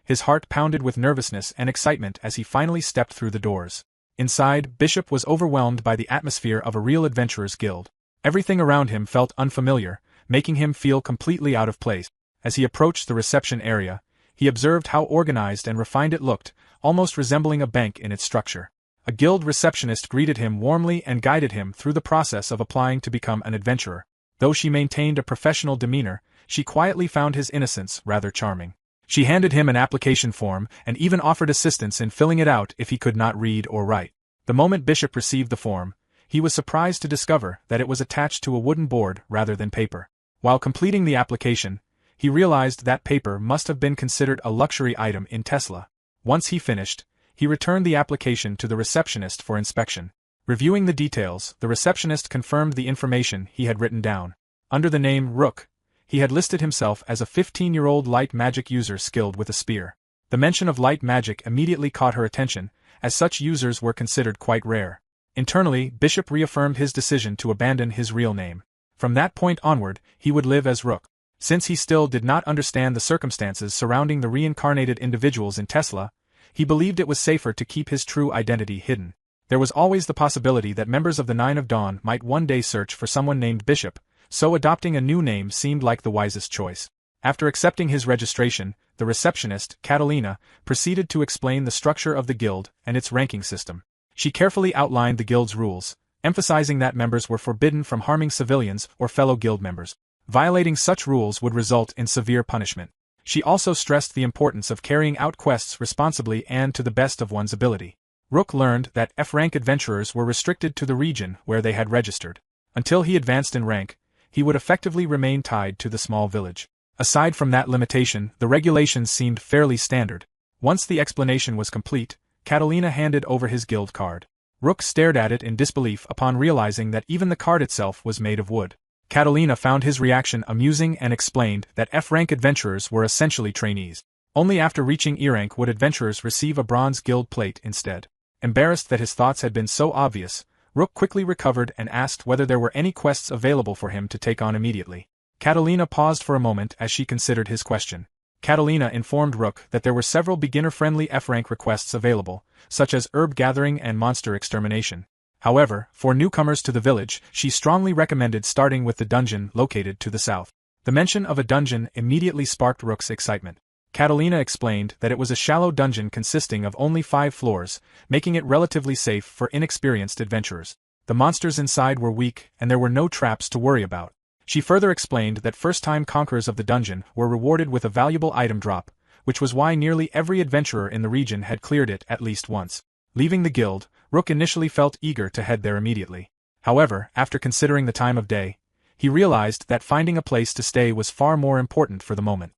His heart pounded with nervousness and excitement as he finally stepped through the doors. Inside, Bishop was overwhelmed by the atmosphere of a real Adventurers Guild. Everything around him felt unfamiliar, making him feel completely out of place. As he approached the reception area, he observed how organized and refined it looked, almost resembling a bank in its structure. A guild receptionist greeted him warmly and guided him through the process of applying to become an adventurer. Though she maintained a professional demeanor, she quietly found his innocence rather charming. She handed him an application form and even offered assistance in filling it out if he could not read or write. The moment Bishop received the form, he was surprised to discover that it was attached to a wooden board rather than paper. While completing the application, he realized that paper must have been considered a luxury item in Tesla. Once he finished, he returned the application to the receptionist for inspection. Reviewing the details, the receptionist confirmed the information he had written down. Under the name Rook, he had listed himself as a 15-year-old light magic user skilled with a spear. The mention of light magic immediately caught her attention, as such users were considered quite rare. Internally, Bishop reaffirmed his decision to abandon his real name. From that point onward, he would live as Rook. Since he still did not understand the circumstances surrounding the reincarnated individuals in Tesla, he believed it was safer to keep his true identity hidden. There was always the possibility that members of the Nine of Dawn might one day search for someone named Bishop, so adopting a new name seemed like the wisest choice. After accepting his registration, the receptionist, Catalina, proceeded to explain the structure of the guild and its ranking system. She carefully outlined the guild's rules, emphasizing that members were forbidden from harming civilians or fellow guild members. Violating such rules would result in severe punishment. She also stressed the importance of carrying out quests responsibly and to the best of one's ability. Rook learned that F-rank adventurers were restricted to the region where they had registered. Until he advanced in rank, he would effectively remain tied to the small village. Aside from that limitation, the regulations seemed fairly standard. Once the explanation was complete, Catalina handed over his guild card. Rook stared at it in disbelief upon realizing that even the card itself was made of wood. Catalina found his reaction amusing and explained that F-rank adventurers were essentially trainees. Only after reaching E-rank would adventurers receive a bronze guild plate instead. Embarrassed that his thoughts had been so obvious, Rook quickly recovered and asked whether there were any quests available for him to take on immediately. Catalina paused for a moment as she considered his question. Catalina informed Rook that there were several beginner-friendly F-rank requests available, such as herb gathering and monster extermination. However, for newcomers to the village, she strongly recommended starting with the dungeon located to the south. The mention of a dungeon immediately sparked Rook's excitement. Catalina explained that it was a shallow dungeon consisting of only 5 floors, making it relatively safe for inexperienced adventurers. The monsters inside were weak, and there were no traps to worry about. She further explained that first-time conquerors of the dungeon were rewarded with a valuable item drop, which was why nearly every adventurer in the region had cleared it at least once. Leaving the guild, Rook initially felt eager to head there immediately. However, after considering the time of day, he realized that finding a place to stay was far more important for the moment.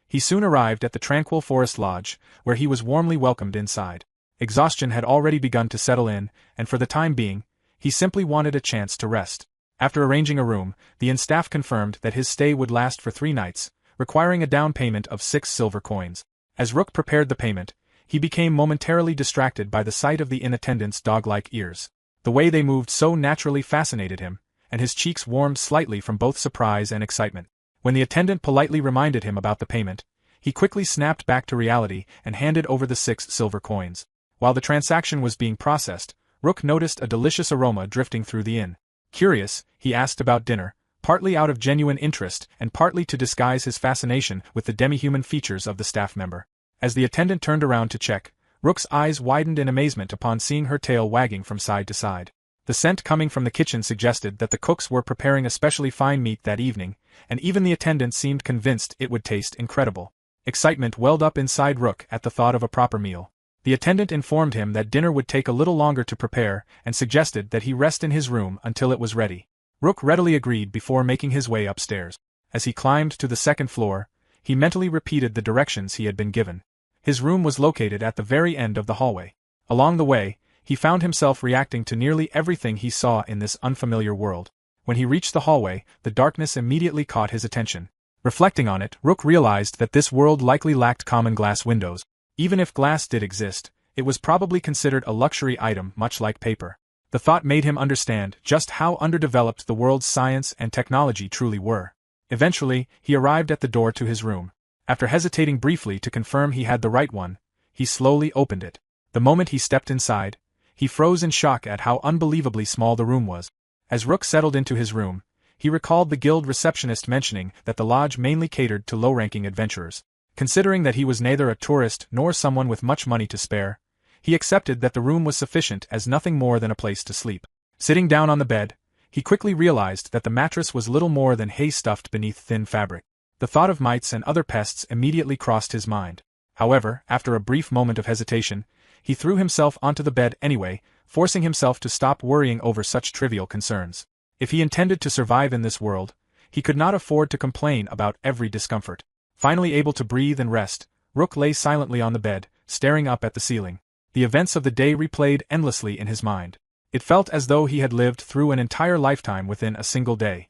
He soon arrived at the tranquil forest lodge, where he was warmly welcomed inside. Exhaustion had already begun to settle in, and for the time being, he simply wanted a chance to rest. After arranging a room, the inn staff confirmed that his stay would last for 3 nights, requiring a down payment of 6 silver coins. As Rook prepared the payment, he became momentarily distracted by the sight of the inn attendants' dog-like ears. The way they moved so naturally fascinated him, and his cheeks warmed slightly from both surprise and excitement. When the attendant politely reminded him about the payment, he quickly snapped back to reality and handed over the 6 silver coins. While the transaction was being processed, Rook noticed a delicious aroma drifting through the inn. Curious, he asked about dinner, partly out of genuine interest and partly to disguise his fascination with the demi-human features of the staff member. As the attendant turned around to check, Rook's eyes widened in amazement upon seeing her tail wagging from side to side. The scent coming from the kitchen suggested that the cooks were preparing especially fine meat that evening, and even the attendant seemed convinced it would taste incredible. Excitement welled up inside Rook at the thought of a proper meal. The attendant informed him that dinner would take a little longer to prepare and suggested that he rest in his room until it was ready. Rook readily agreed before making his way upstairs. As he climbed to the 2nd floor, he mentally repeated the directions he had been given. His room was located at the very end of the hallway. Along the way, he found himself reacting to nearly everything he saw in this unfamiliar world. When he reached the hallway, the darkness immediately caught his attention. Reflecting on it, Rook realized that this world likely lacked common glass windows. Even if glass did exist, it was probably considered a luxury item much like paper. The thought made him understand just how underdeveloped the world's science and technology truly were. Eventually, he arrived at the door to his room. After hesitating briefly to confirm he had the right one, he slowly opened it. The moment he stepped inside, he froze in shock at how unbelievably small the room was. As Rook settled into his room, he recalled the guild receptionist mentioning that the lodge mainly catered to low-ranking adventurers. Considering that he was neither a tourist nor someone with much money to spare, he accepted that the room was sufficient as nothing more than a place to sleep. Sitting down on the bed, he quickly realized that the mattress was little more than hay stuffed beneath thin fabric. The thought of mites and other pests immediately crossed his mind. However, after a brief moment of hesitation, he threw himself onto the bed anyway, forcing himself to stop worrying over such trivial concerns. If he intended to survive in this world, he could not afford to complain about every discomfort. Finally able to breathe and rest, Rook lay silently on the bed, staring up at the ceiling. The events of the day replayed endlessly in his mind. It felt as though he had lived through an entire lifetime within a single day.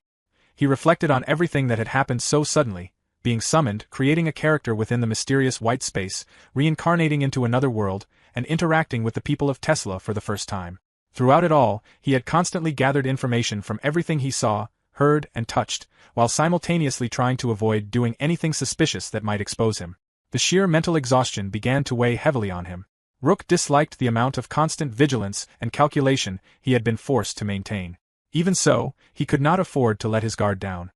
He reflected on everything that had happened so suddenly, being summoned, creating a character within the mysterious white space, reincarnating into another world, and interacting with the people of Tesla for the first time. Throughout it all, he had constantly gathered information from everything he saw, heard, and touched, while simultaneously trying to avoid doing anything suspicious that might expose him. The sheer mental exhaustion began to weigh heavily on him. Rook disliked the amount of constant vigilance and calculation he had been forced to maintain. Even so, he could not afford to let his guard down.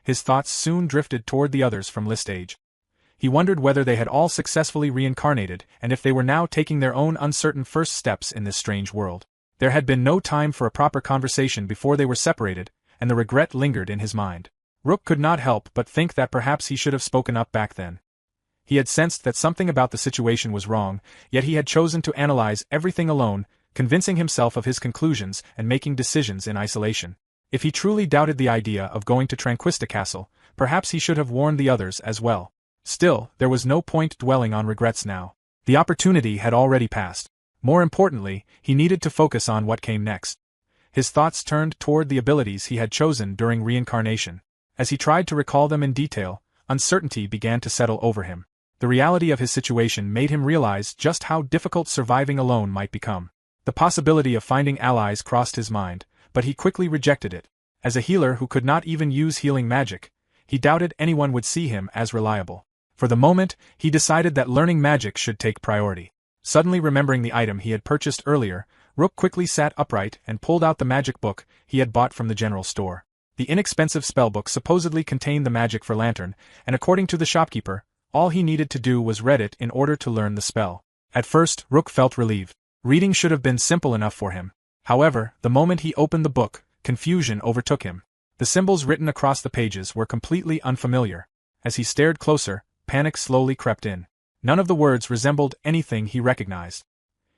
His thoughts soon drifted toward the others from List Age. He wondered whether they had all successfully reincarnated and if they were now taking their own uncertain first steps in this strange world. There had been no time for a proper conversation before they were separated, and the regret lingered in his mind. Rook could not help but think that perhaps he should have spoken up back then. He had sensed that something about the situation was wrong, yet he had chosen to analyze everything alone, convincing himself of his conclusions and making decisions in isolation. If he truly doubted the idea of going to Tranquista Castle, perhaps he should have warned the others as well. Still, there was no point dwelling on regrets now. The opportunity had already passed. More importantly, he needed to focus on what came next. His thoughts turned toward the abilities he had chosen during reincarnation. As he tried to recall them in detail, uncertainty began to settle over him. The reality of his situation made him realize just how difficult surviving alone might become. The possibility of finding allies crossed his mind, but he quickly rejected it. As a healer who could not even use healing magic, he doubted anyone would see him as reliable. For the moment, he decided that learning magic should take priority. Suddenly remembering the item he had purchased earlier, Rook quickly sat upright and pulled out the magic book he had bought from the general store. The inexpensive spellbook supposedly contained the magic for lantern, and according to the shopkeeper, all he needed to do was read it in order to learn the spell. At first, Rook felt relieved. Reading should have been simple enough for him. However, the moment he opened the book, confusion overtook him. The symbols written across the pages were completely unfamiliar. As he stared closer, panic slowly crept in. None of the words resembled anything he recognized.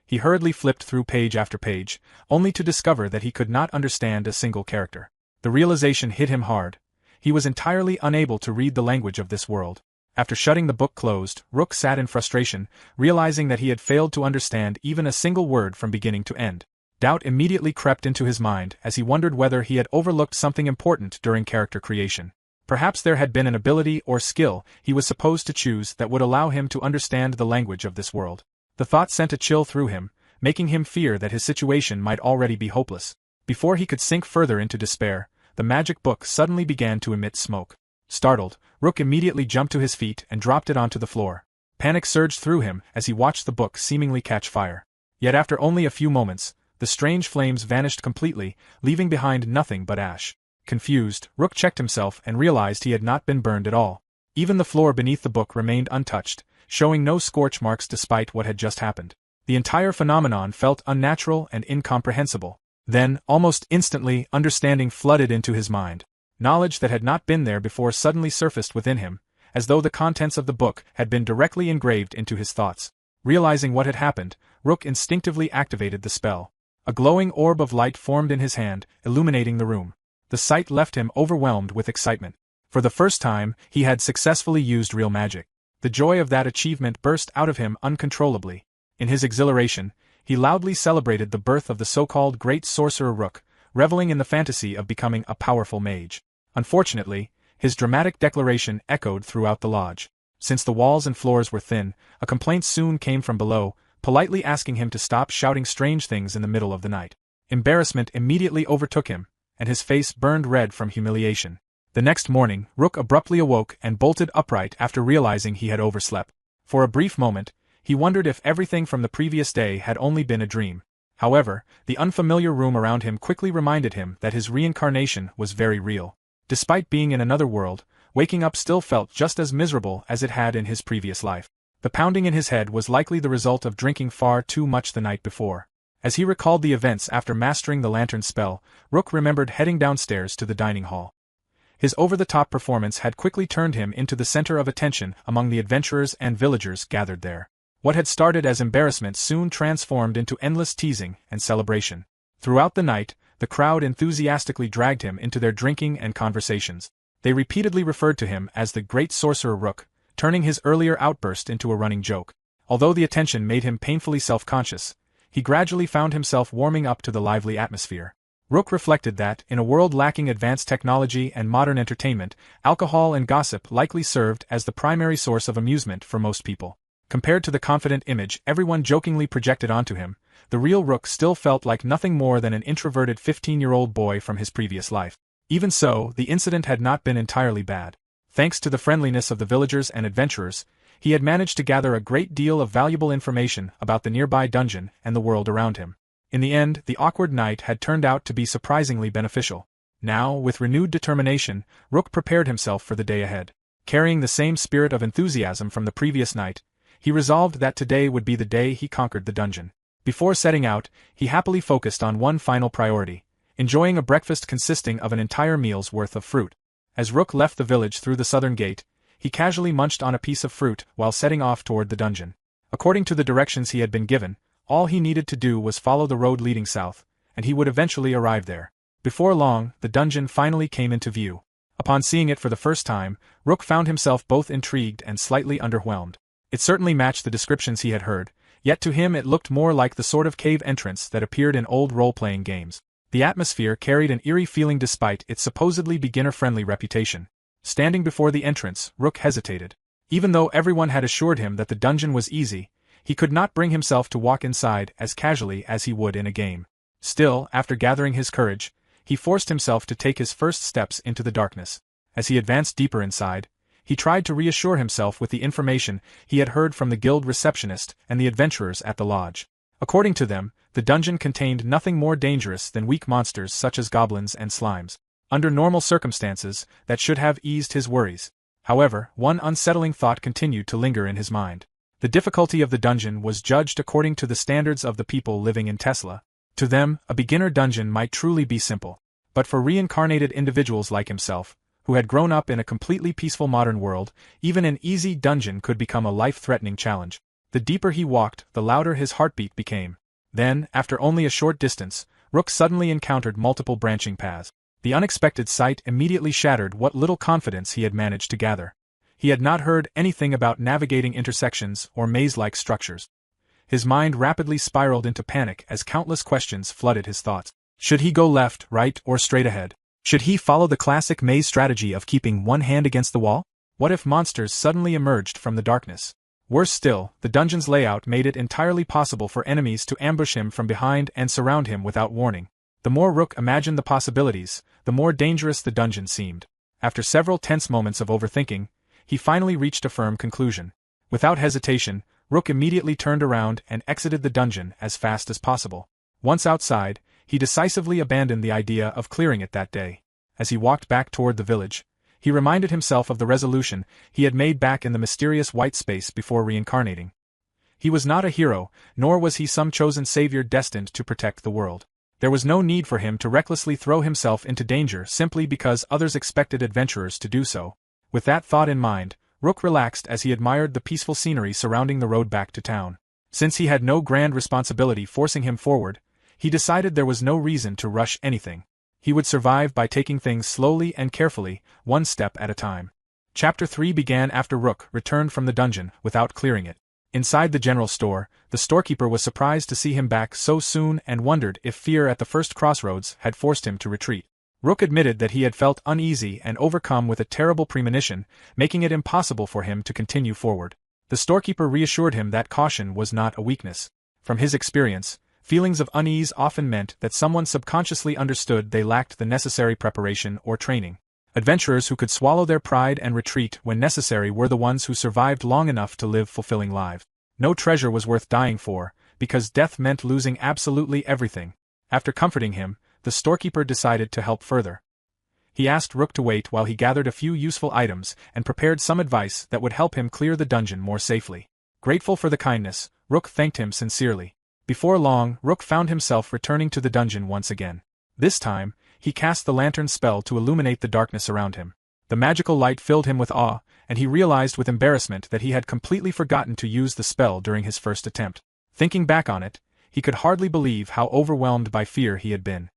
He hurriedly flipped through page after page, only to discover that he could not understand a single character. The realization hit him hard. He was entirely unable to read the language of this world. After shutting the book closed, Rook sat in frustration, realizing that he had failed to understand even a single word from beginning to end. Doubt immediately crept into his mind as he wondered whether he had overlooked something important during character creation. Perhaps there had been an ability or skill he was supposed to choose that would allow him to understand the language of this world. The thought sent a chill through him, making him fear that his situation might already be hopeless. Before he could sink further into despair, the magic book suddenly began to emit smoke. Startled, Rook immediately jumped to his feet and dropped it onto the floor. Panic surged through him as he watched the book seemingly catch fire. Yet after only a few moments, the strange flames vanished completely, leaving behind nothing but ash. Confused, Rook checked himself and realized he had not been burned at all. Even the floor beneath the book remained untouched, showing no scorch marks despite what had just happened. The entire phenomenon felt unnatural and incomprehensible. Then, almost instantly, understanding flooded into his mind. Knowledge that had not been there before suddenly surfaced within him, as though the contents of the book had been directly engraved into his thoughts. Realizing what had happened, Rook instinctively activated the spell. A glowing orb of light formed in his hand, illuminating the room. The sight left him overwhelmed with excitement. For the first time, he had successfully used real magic. The joy of that achievement burst out of him uncontrollably. In his exhilaration, he loudly celebrated the birth of the so-called Great Sorcerer Rook, reveling in the fantasy of becoming a powerful mage. Unfortunately, his dramatic declaration echoed throughout the lodge. Since the walls and floors were thin, a complaint soon came from below, politely asking him to stop shouting strange things in the middle of the night. Embarrassment immediately overtook him, and his face burned red from humiliation. The next morning, Rook abruptly awoke and bolted upright after realizing he had overslept. For a brief moment, he wondered if everything from the previous day had only been a dream. However, the unfamiliar room around him quickly reminded him that his reincarnation was very real. Despite being in another world, waking up still felt just as miserable as it had in his previous life. The pounding in his head was likely the result of drinking far too much the night before. As he recalled the events after mastering the lantern spell, Rook remembered heading downstairs to the dining hall. His over-the-top performance had quickly turned him into the center of attention among the adventurers and villagers gathered there. What had started as embarrassment soon transformed into endless teasing and celebration. Throughout the night, the crowd enthusiastically dragged him into their drinking and conversations. They repeatedly referred to him as the Great Sorcerer Rook, turning his earlier outburst into a running joke. Although the attention made him painfully self-conscious, he gradually found himself warming up to the lively atmosphere. Rook reflected that, in a world lacking advanced technology and modern entertainment, alcohol and gossip likely served as the primary source of amusement for most people. Compared to the confident image everyone jokingly projected onto him, the real Rook still felt like nothing more than an introverted 15-year-old boy from his previous life. Even so, the incident had not been entirely bad. Thanks to the friendliness of the villagers and adventurers, he had managed to gather a great deal of valuable information about the nearby dungeon and the world around him. In the end, the awkward night had turned out to be surprisingly beneficial. Now, with renewed determination, Rook prepared himself for the day ahead. Carrying the same spirit of enthusiasm from the previous night, he resolved that today would be the day he conquered the dungeon. Before setting out, he happily focused on one final priority: enjoying a breakfast consisting of an entire meal's worth of fruit. As Rook left the village through the southern gate, he casually munched on a piece of fruit while setting off toward the dungeon. According to the directions he had been given, all he needed to do was follow the road leading south, and he would eventually arrive there. Before long, the dungeon finally came into view. Upon seeing it for the first time, Rook found himself both intrigued and slightly underwhelmed. It certainly matched the descriptions he had heard, yet to him it looked more like the sort of cave entrance that appeared in old role-playing games. The atmosphere carried an eerie feeling despite its supposedly beginner-friendly reputation. Standing before the entrance, Rook hesitated. Even though everyone had assured him that the dungeon was easy, he could not bring himself to walk inside as casually as he would in a game. Still, after gathering his courage, he forced himself to take his first steps into the darkness. As he advanced deeper inside, he tried to reassure himself with the information he had heard from the guild receptionist and the adventurers at the lodge. According to them, the dungeon contained nothing more dangerous than weak monsters such as goblins and slimes. Under normal circumstances, that should have eased his worries. However, one unsettling thought continued to linger in his mind. The difficulty of the dungeon was judged according to the standards of the people living in Tesla. To them, a beginner dungeon might truly be simple. But for reincarnated individuals like himself, who had grown up in a completely peaceful modern world, even an easy dungeon could become a life-threatening challenge. The deeper he walked, the louder his heartbeat became. Then, after only a short distance, Rook suddenly encountered multiple branching paths. The unexpected sight immediately shattered what little confidence he had managed to gather. He had not heard anything about navigating intersections or maze-like structures. His mind rapidly spiraled into panic as countless questions flooded his thoughts. Should he go left, right, or straight ahead? Should he follow the classic maze strategy of keeping one hand against the wall? What if monsters suddenly emerged from the darkness? Worse still, the dungeon's layout made it entirely possible for enemies to ambush him from behind and surround him without warning. The more Rook imagined the possibilities, the more dangerous the dungeon seemed. After several tense moments of overthinking, he finally reached a firm conclusion. Without hesitation, Rook immediately turned around and exited the dungeon as fast as possible. Once outside, he decisively abandoned the idea of clearing it that day. As he walked back toward the village, he reminded himself of the resolution he had made back in the mysterious white space before reincarnating. He was not a hero, nor was he some chosen savior destined to protect the world. There was no need for him to recklessly throw himself into danger simply because others expected adventurers to do so. With that thought in mind, Rook relaxed as he admired the peaceful scenery surrounding the road back to town. Since he had no grand responsibility forcing him forward, he decided there was no reason to rush anything. He would survive by taking things slowly and carefully, one step at a time. Chapter 3 began after Rook returned from the dungeon without clearing it. Inside the general store, the storekeeper was surprised to see him back so soon and wondered if fear at the first crossroads had forced him to retreat. Rook admitted that he had felt uneasy and overcome with a terrible premonition, making it impossible for him to continue forward. The storekeeper reassured him that caution was not a weakness. From his experience, feelings of unease often meant that someone subconsciously understood they lacked the necessary preparation or training. Adventurers who could swallow their pride and retreat when necessary were the ones who survived long enough to live fulfilling lives. No treasure was worth dying for, because death meant losing absolutely everything. After comforting him, the storekeeper decided to help further. He asked Rook to wait while he gathered a few useful items and prepared some advice that would help him clear the dungeon more safely. Grateful for the kindness, Rook thanked him sincerely. Before long, Rook found himself returning to the dungeon once again. This time, he cast the lantern spell to illuminate the darkness around him. The magical light filled him with awe, and he realized with embarrassment that he had completely forgotten to use the spell during his first attempt. Thinking back on it, he could hardly believe how overwhelmed by fear he had been.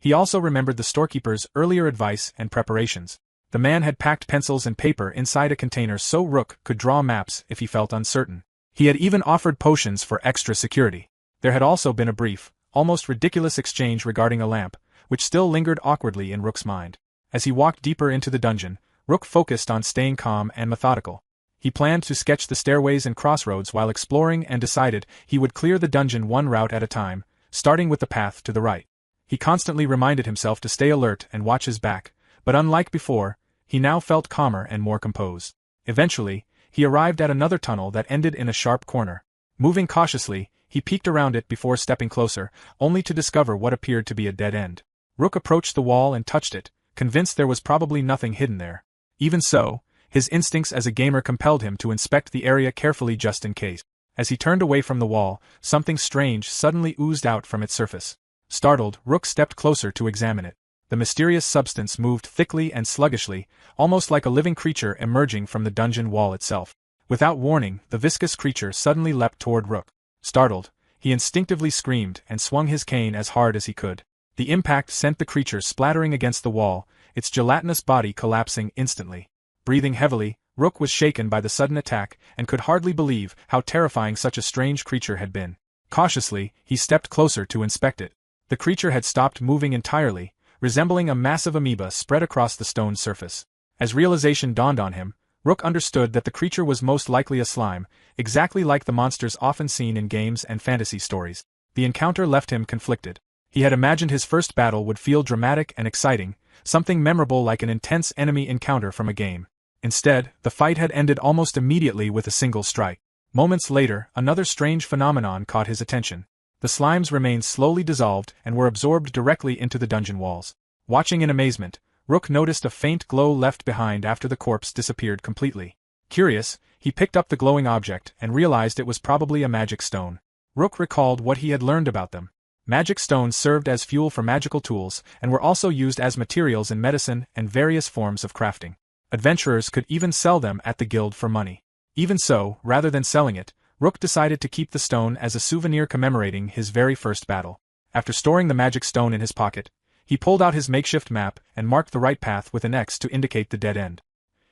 He also remembered the storekeeper's earlier advice and preparations. The man had packed pencils and paper inside a container so Rook could draw maps if he felt uncertain. He had even offered potions for extra security. There had also been a brief, almost ridiculous exchange regarding a lamp, which still lingered awkwardly in Rook's mind. As he walked deeper into the dungeon, Rook focused on staying calm and methodical. He planned to sketch the stairways and crossroads while exploring and decided he would clear the dungeon one route at a time, starting with the path to the right. He constantly reminded himself to stay alert and watch his back, but unlike before, he now felt calmer and more composed. Eventually, he arrived at another tunnel that ended in a sharp corner. Moving cautiously, he peeked around it before stepping closer, only to discover what appeared to be a dead end. Rook approached the wall and touched it, convinced there was probably nothing hidden there. Even so, his instincts as a gamer compelled him to inspect the area carefully just in case. As he turned away from the wall, something strange suddenly oozed out from its surface. Startled, Rook stepped closer to examine it. The mysterious substance moved thickly and sluggishly, almost like a living creature emerging from the dungeon wall itself. Without warning, the viscous creature suddenly leapt toward Rook. Startled, he instinctively screamed and swung his cane as hard as he could. The impact sent the creature splattering against the wall, its gelatinous body collapsing instantly. Breathing heavily, Rook was shaken by the sudden attack and could hardly believe how terrifying such a strange creature had been. Cautiously, he stepped closer to inspect it. The creature had stopped moving entirely, resembling a massive amoeba spread across the stone surface. As realization dawned on him, Rook understood that the creature was most likely a slime, exactly like the monsters often seen in games and fantasy stories. The encounter left him conflicted. He had imagined his first battle would feel dramatic and exciting, something memorable like an intense enemy encounter from a game. Instead, the fight had ended almost immediately with a single strike. Moments later, another strange phenomenon caught his attention. The slimes remained slowly dissolved and were absorbed directly into the dungeon walls. Watching in amazement, Rook noticed a faint glow left behind after the corpse disappeared completely. Curious, he picked up the glowing object and realized it was probably a magic stone. Rook recalled what he had learned about them. Magic stones served as fuel for magical tools and were also used as materials in medicine and various forms of crafting. Adventurers could even sell them at the guild for money. Even so, rather than selling it, Rook decided to keep the stone as a souvenir commemorating his very first battle. After storing the magic stone in his pocket, he pulled out his makeshift map and marked the right path with an X to indicate the dead end.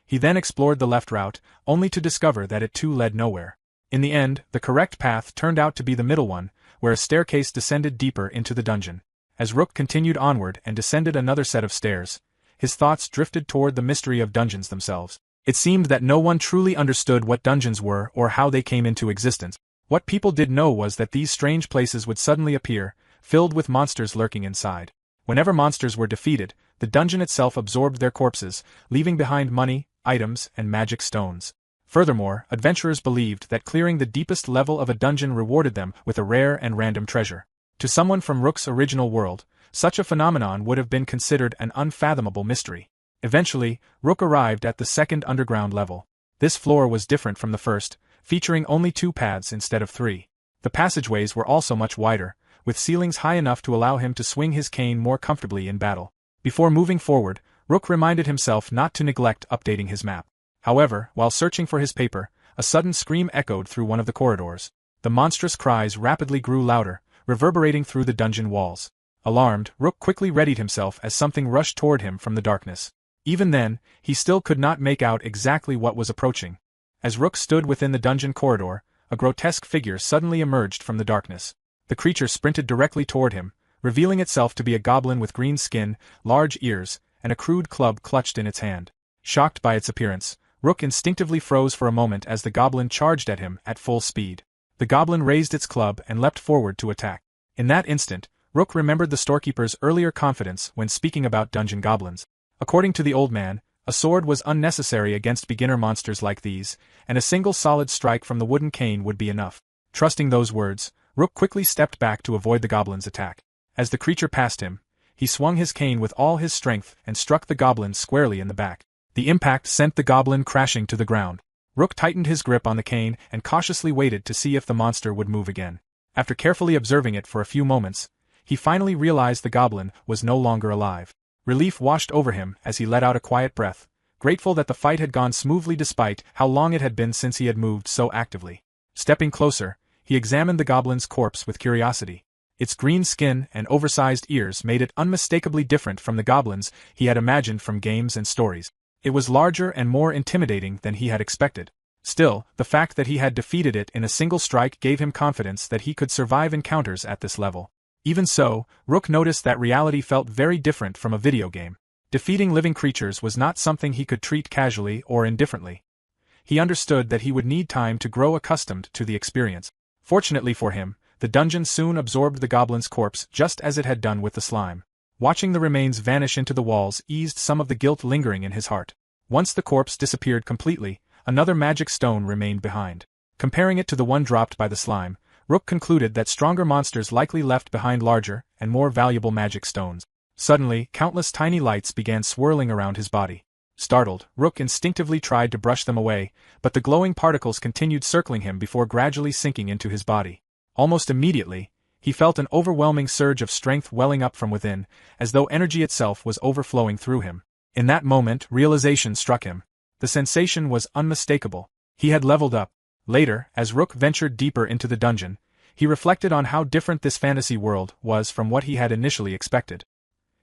He then explored the left route, only to discover that it too led nowhere. In the end, the correct path turned out to be the middle one, where a staircase descended deeper into the dungeon. As Rook continued onward and descended another set of stairs, his thoughts drifted toward the mystery of dungeons themselves. It seemed that no one truly understood what dungeons were or how they came into existence. What people did know was that these strange places would suddenly appear, filled with monsters lurking inside. Whenever monsters were defeated, the dungeon itself absorbed their corpses, leaving behind money, items, and magic stones. Furthermore, adventurers believed that clearing the deepest level of a dungeon rewarded them with a rare and random treasure. To someone from Rook's original world, such a phenomenon would have been considered an unfathomable mystery. Eventually, Rook arrived at the second underground level. This floor was different from the first, featuring only 2 paths instead of 3. The passageways were also much wider, with ceilings high enough to allow him to swing his cane more comfortably in battle. Before moving forward, Rook reminded himself not to neglect updating his map. However, while searching for his paper, a sudden scream echoed through one of the corridors. The monstrous cries rapidly grew louder, reverberating through the dungeon walls. Alarmed, Rook quickly readied himself as something rushed toward him from the darkness. Even then, he still could not make out exactly what was approaching. As Rook stood within the dungeon corridor, a grotesque figure suddenly emerged from the darkness. The creature sprinted directly toward him, revealing itself to be a goblin with green skin, large ears, and a crude club clutched in its hand. Shocked by its appearance, Rook instinctively froze for a moment as the goblin charged at him at full speed. The goblin raised its club and leapt forward to attack. In that instant, Rook remembered the storekeeper's earlier confidence when speaking about dungeon goblins. According to the old man, a sword was unnecessary against beginner monsters like these, and a single solid strike from the wooden cane would be enough. Trusting those words, Rook quickly stepped back to avoid the goblin's attack. As the creature passed him, he swung his cane with all his strength and struck the goblin squarely in the back. The impact sent the goblin crashing to the ground. Rook tightened his grip on the cane and cautiously waited to see if the monster would move again. After carefully observing it for a few moments, he finally realized the goblin was no longer alive. Relief washed over him as he let out a quiet breath, grateful that the fight had gone smoothly despite how long it had been since he had moved so actively. Stepping closer, he examined the goblin's corpse with curiosity. Its green skin and oversized ears made it unmistakably different from the goblins he had imagined from games and stories. It was larger and more intimidating than he had expected. Still, the fact that he had defeated it in a single strike gave him confidence that he could survive encounters at this level. Even so, Rook noticed that reality felt very different from a video game. Defeating living creatures was not something he could treat casually or indifferently. He understood that he would need time to grow accustomed to the experience. Fortunately for him, the dungeon soon absorbed the goblin's corpse just as it had done with the slime. Watching the remains vanish into the walls eased some of the guilt lingering in his heart. Once the corpse disappeared completely, another magic stone remained behind. Comparing it to the one dropped by the slime, Rook concluded that stronger monsters likely left behind larger and more valuable magic stones. Suddenly, countless tiny lights began swirling around his body. Startled, Rook instinctively tried to brush them away, but the glowing particles continued circling him before gradually sinking into his body. Almost immediately, he felt an overwhelming surge of strength welling up from within, as though energy itself was overflowing through him. In that moment, realization struck him. The sensation was unmistakable. He had leveled up. Later, as Rook ventured deeper into the dungeon, he reflected on how different this fantasy world was from what he had initially expected.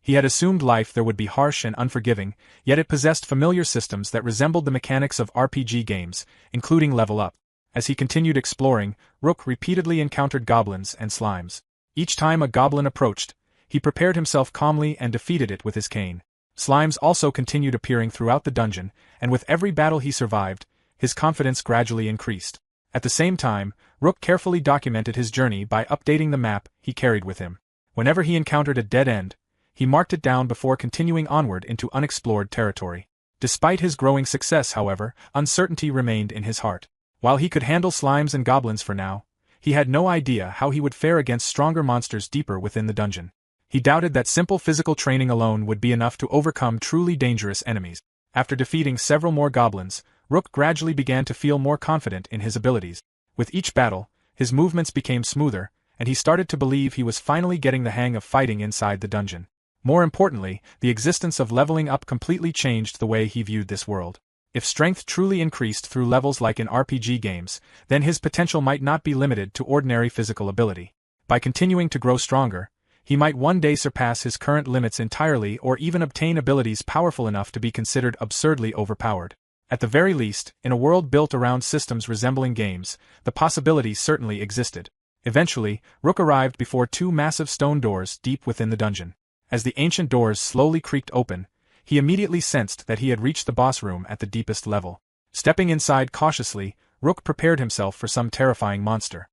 He had assumed life there would be harsh and unforgiving, yet it possessed familiar systems that resembled the mechanics of RPG games, including level up. As he continued exploring, Rook repeatedly encountered goblins and slimes. Each time a goblin approached, he prepared himself calmly and defeated it with his cane. Slimes also continued appearing throughout the dungeon, and with every battle he survived, his confidence gradually increased. At the same time, Rook carefully documented his journey by updating the map he carried with him. Whenever he encountered a dead end, he marked it down before continuing onward into unexplored territory. Despite his growing success, however, uncertainty remained in his heart. While he could handle slimes and goblins for now, he had no idea how he would fare against stronger monsters deeper within the dungeon. He doubted that simple physical training alone would be enough to overcome truly dangerous enemies. After defeating several more goblins, Rook gradually began to feel more confident in his abilities. With each battle, his movements became smoother, and he started to believe he was finally getting the hang of fighting inside the dungeon. More importantly, the existence of leveling up completely changed the way he viewed this world. If strength truly increased through levels like in RPG games, then his potential might not be limited to ordinary physical ability. By continuing to grow stronger, he might one day surpass his current limits entirely or even obtain abilities powerful enough to be considered absurdly overpowered. At the very least, in a world built around systems resembling games, the possibility certainly existed. Eventually, Rook arrived before two massive stone doors deep within the dungeon. As the ancient doors slowly creaked open, he immediately sensed that he had reached the boss room at the deepest level. Stepping inside cautiously, Rook prepared himself for some terrifying monster.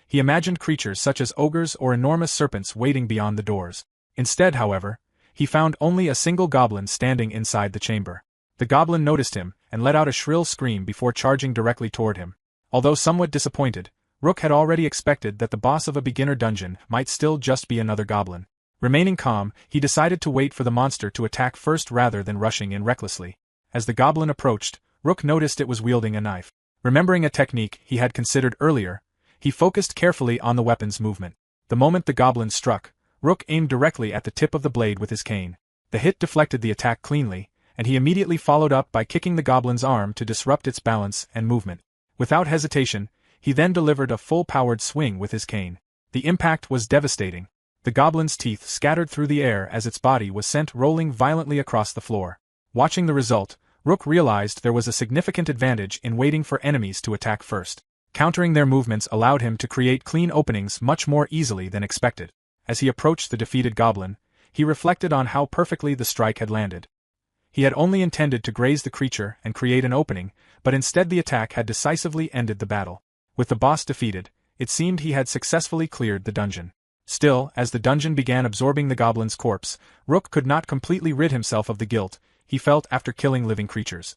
He imagined creatures such as ogres or enormous serpents waiting beyond the doors. Instead, however, he found only a single goblin standing inside the chamber. The goblin noticed him and let out a shrill scream before charging directly toward him. Although somewhat disappointed, Rook had already expected that the boss of a beginner dungeon might still just be another goblin. Remaining calm, he decided to wait for the monster to attack first rather than rushing in recklessly. As the goblin approached, Rook noticed it was wielding a knife. Remembering a technique he had considered earlier, he focused carefully on the weapon's movement. The moment the goblin struck, Rook aimed directly at the tip of the blade with his cane. The hit deflected the attack cleanly, and he immediately followed up by kicking the goblin's arm to disrupt its balance and movement. Without hesitation, he then delivered a full-powered swing with his cane. The impact was devastating. The goblin's teeth scattered through the air as its body was sent rolling violently across the floor. Watching the result, Rook realized there was a significant advantage in waiting for enemies to attack first. Countering their movements allowed him to create clean openings much more easily than expected. As he approached the defeated goblin, he reflected on how perfectly the strike had landed. He had only intended to graze the creature and create an opening, but instead the attack had decisively ended the battle. With the boss defeated, it seemed he had successfully cleared the dungeon. Still, as the dungeon began absorbing the goblin's corpse, Rook could not completely rid himself of the guilt he felt after killing living creatures.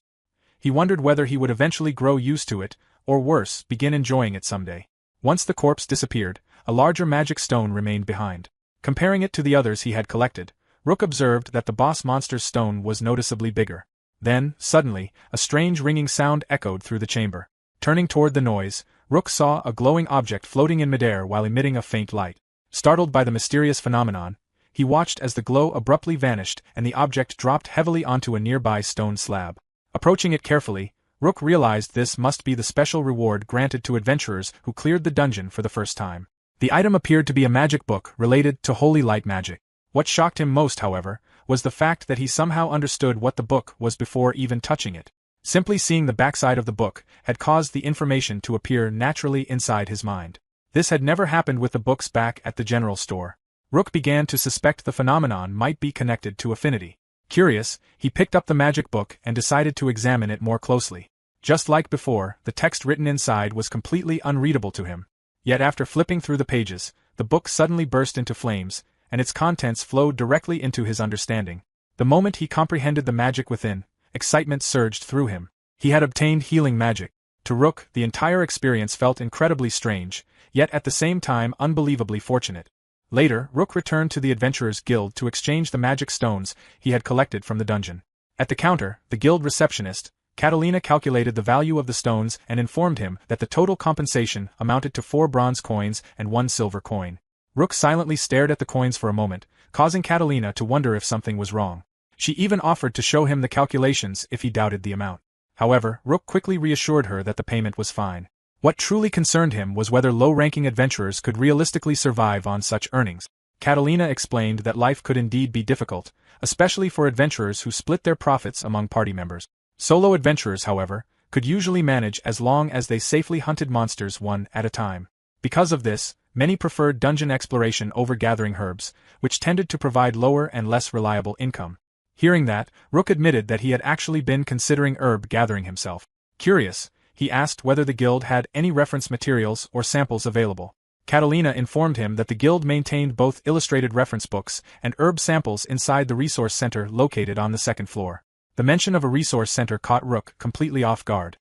He wondered whether he would eventually grow used to it, or worse, begin enjoying it someday. Once the corpse disappeared, a larger magic stone remained behind. Comparing it to the others he had collected, Rook observed that the boss monster's stone was noticeably bigger. Then, suddenly, a strange ringing sound echoed through the chamber. Turning toward the noise, Rook saw a glowing object floating in midair while emitting a faint light. Startled by the mysterious phenomenon, he watched as the glow abruptly vanished and the object dropped heavily onto a nearby stone slab. Approaching it carefully, Rook realized this must be the special reward granted to adventurers who cleared the dungeon for the first time. The item appeared to be a magic book related to holy light magic. What shocked him most, however, was the fact that he somehow understood what the book was before even touching it. Simply seeing the backside of the book had caused the information to appear naturally inside his mind. This had never happened with the books back at the general store. Rook began to suspect the phenomenon might be connected to affinity. Curious, he picked up the magic book and decided to examine it more closely. Just like before, the text written inside was completely unreadable to him. Yet after flipping through the pages, the book suddenly burst into flames, and its contents flowed directly into his understanding. The moment he comprehended the magic within, excitement surged through him. He had obtained healing magic. To Rook, the entire experience felt incredibly strange, yet at the same time unbelievably fortunate. Later, Rook returned to the Adventurers Guild to exchange the magic stones he had collected from the dungeon. At the counter, the guild receptionist, Catalina, calculated the value of the stones and informed him that the total compensation amounted to 4 bronze coins and 1 silver coin. Rook silently stared at the coins for a moment, causing Catalina to wonder if something was wrong. She even offered to show him the calculations if he doubted the amount. However, Rook quickly reassured her that the payment was fine. What truly concerned him was whether low-ranking adventurers could realistically survive on such earnings. Catalina explained that life could indeed be difficult, especially for adventurers who split their profits among party members. Solo adventurers, however, could usually manage as long as they safely hunted monsters one at a time. Because of this, many preferred dungeon exploration over gathering herbs, which tended to provide lower and less reliable income. Hearing that, Rook admitted that he had actually been considering herb gathering himself. Curious, he asked whether the guild had any reference materials or samples available. Catalina informed him that the guild maintained both illustrated reference books and herb samples inside the resource center located on the second floor. The mention of a resource center caught Rook completely off guard.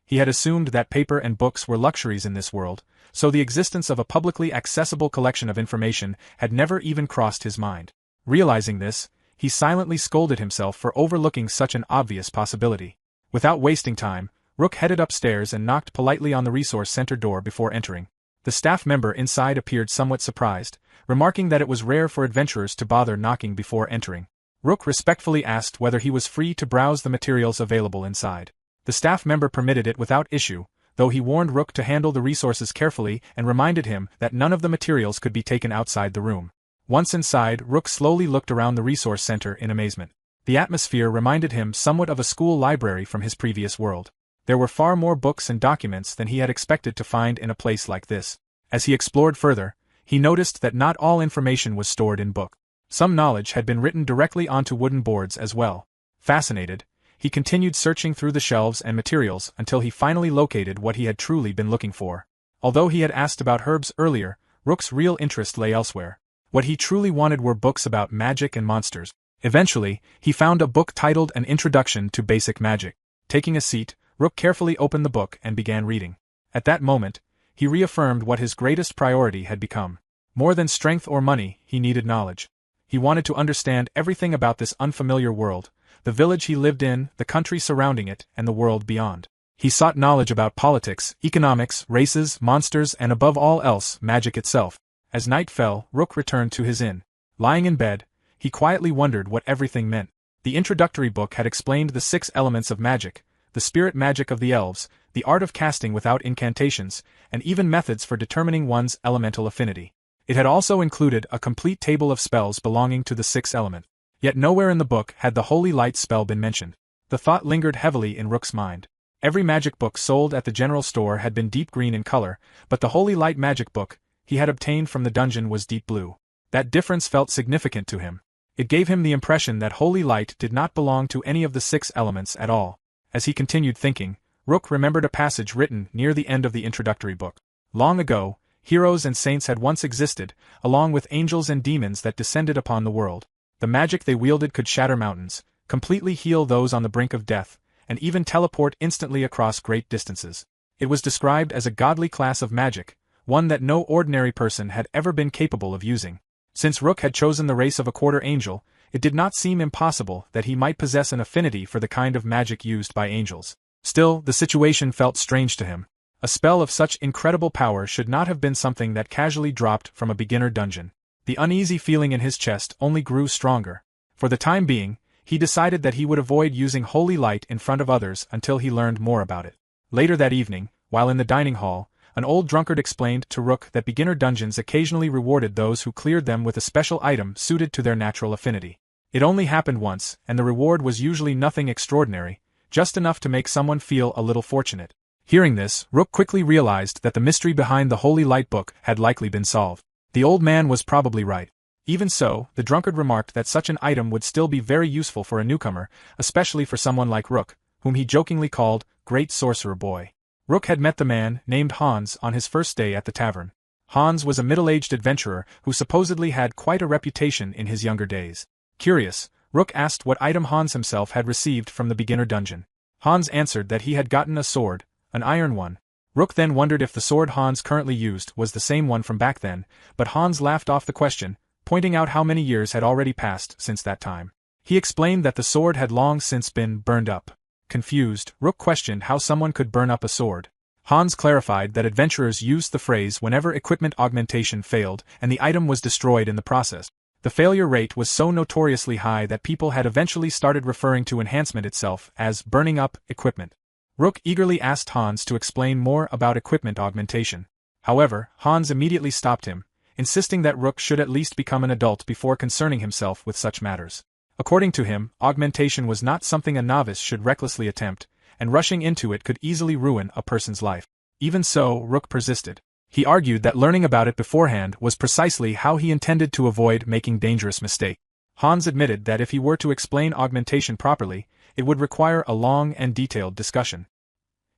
He had assumed that paper and books were luxuries in this world, so the existence of a publicly accessible collection of information had never even crossed his mind. Realizing this, he silently scolded himself for overlooking such an obvious possibility. Without wasting time, Rook headed upstairs and knocked politely on the resource center door before entering. The staff member inside appeared somewhat surprised, remarking that it was rare for adventurers to bother knocking before entering. Rook respectfully asked whether he was free to browse the materials available inside. The staff member permitted it without issue, though he warned Rook to handle the resources carefully and reminded him that none of the materials could be taken outside the room. Once inside, Rook slowly looked around the resource center in amazement. The atmosphere reminded him somewhat of a school library from his previous world. There were far more books and documents than he had expected to find in a place like this. As he explored further, he noticed that not all information was stored in book. Some knowledge had been written directly onto wooden boards as well. Fascinated, he continued searching through the shelves and materials until he finally located what he had truly been looking for. Although he had asked about herbs earlier, Rook's real interest lay elsewhere. What he truly wanted were books about magic and monsters. Eventually, he found a book titled An Introduction to Basic Magic. Taking a seat, Rook carefully opened the book and began reading. At that moment, he reaffirmed what his greatest priority had become. More than strength or money, he needed knowledge. He wanted to understand everything about this unfamiliar world, the village he lived in, the country surrounding it, and the world beyond. He sought knowledge about politics, economics, races, monsters, and above all else, magic itself. As night fell, Rook returned to his inn. Lying in bed, he quietly wondered what everything meant. The introductory book had explained the 6 elements of magic, the spirit magic of the elves, the art of casting without incantations, and even methods for determining one's elemental affinity. It had also included a complete table of spells belonging to the sixth element. Yet nowhere in the book had the Holy Light spell been mentioned. The thought lingered heavily in Rook's mind. Every magic book sold at the general store had been deep green in color, but the Holy Light magic book he had obtained from the dungeon was deep blue. That difference felt significant to him. It gave him the impression that Holy Light did not belong to any of the six elements at all. As he continued thinking, Rook remembered a passage written near the end of the introductory book. Long ago, heroes and saints had once existed, along with angels and demons that descended upon the world. The magic they wielded could shatter mountains, completely heal those on the brink of death, and even teleport instantly across great distances. It was described as a godly class of magic, one that no ordinary person had ever been capable of using. Since Rook had chosen the race of a quarter angel, it did not seem impossible that he might possess an affinity for the kind of magic used by angels. Still, the situation felt strange to him. A spell of such incredible power should not have been something that casually dropped from a beginner dungeon. The uneasy feeling in his chest only grew stronger. For the time being, he decided that he would avoid using Holy Light in front of others until he learned more about it. Later that evening, while in the dining hall, an old drunkard explained to Rook that beginner dungeons occasionally rewarded those who cleared them with a special item suited to their natural affinity. It only happened once, and the reward was usually nothing extraordinary, just enough to make someone feel a little fortunate. Hearing this, Rook quickly realized that the mystery behind the Holy Light book had likely been solved. The old man was probably right. Even so, the drunkard remarked that such an item would still be very useful for a newcomer, especially for someone like Rook, whom he jokingly called Great Sorcerer Boy. Rook had met the man, named Hans, on his first day at the tavern. Hans was a middle-aged adventurer who supposedly had quite a reputation in his younger days. Curious, Rook asked what item Hans himself had received from the beginner dungeon. Hans answered that he had gotten a sword, an iron one. Rook then wondered if the sword Hans currently used was the same one from back then, but Hans laughed off the question, pointing out how many years had already passed since that time. He explained that the sword had long since been burned up. Confused, Rook questioned how someone could burn up a sword. Hans clarified that adventurers used the phrase whenever equipment augmentation failed and the item was destroyed in the process. The failure rate was so notoriously high that people had eventually started referring to enhancement itself as burning up equipment. Rook eagerly asked Hans to explain more about equipment augmentation. However, Hans immediately stopped him, insisting that Rook should at least become an adult before concerning himself with such matters. According to him, augmentation was not something a novice should recklessly attempt, and rushing into it could easily ruin a person's life. Even so, Rook persisted. He argued that learning about it beforehand was precisely how he intended to avoid making dangerous mistakes. Hans admitted that if he were to explain augmentation properly, it would require a long and detailed discussion.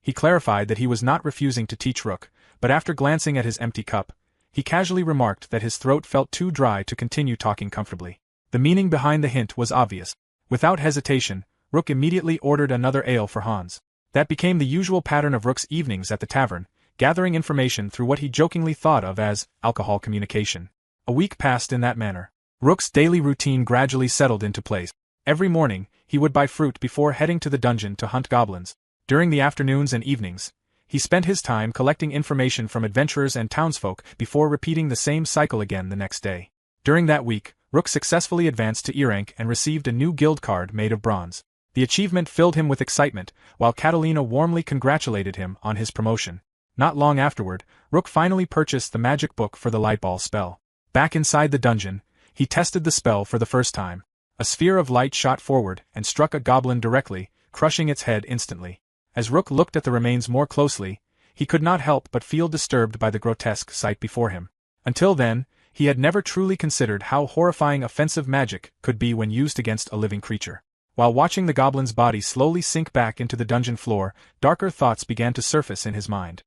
He clarified that he was not refusing to teach Rook, but after glancing at his empty cup, he casually remarked that his throat felt too dry to continue talking comfortably. The meaning behind the hint was obvious. Without hesitation, Rook immediately ordered another ale for Hans. That became the usual pattern of Rook's evenings at the tavern, gathering information through what he jokingly thought of as alcohol communication. A week passed in that manner. Rook's daily routine gradually settled into place. Every morning, he would buy fruit before heading to the dungeon to hunt goblins. During the afternoons and evenings, he spent his time collecting information from adventurers and townsfolk before repeating the same cycle again the next day. During that week, Rook successfully advanced to E rank and received a new guild card made of bronze. The achievement filled him with excitement, while Catalina warmly congratulated him on his promotion. Not long afterward, Rook finally purchased the magic book for the Lightball spell. Back inside the dungeon, he tested the spell for the first time. A sphere of light shot forward and struck a goblin directly, crushing its head instantly. As Rook looked at the remains more closely, he could not help but feel disturbed by the grotesque sight before him. Until then, he had never truly considered how horrifying offensive magic could be when used against a living creature. While watching the goblin's body slowly sink back into the dungeon floor, darker thoughts began to surface in his mind.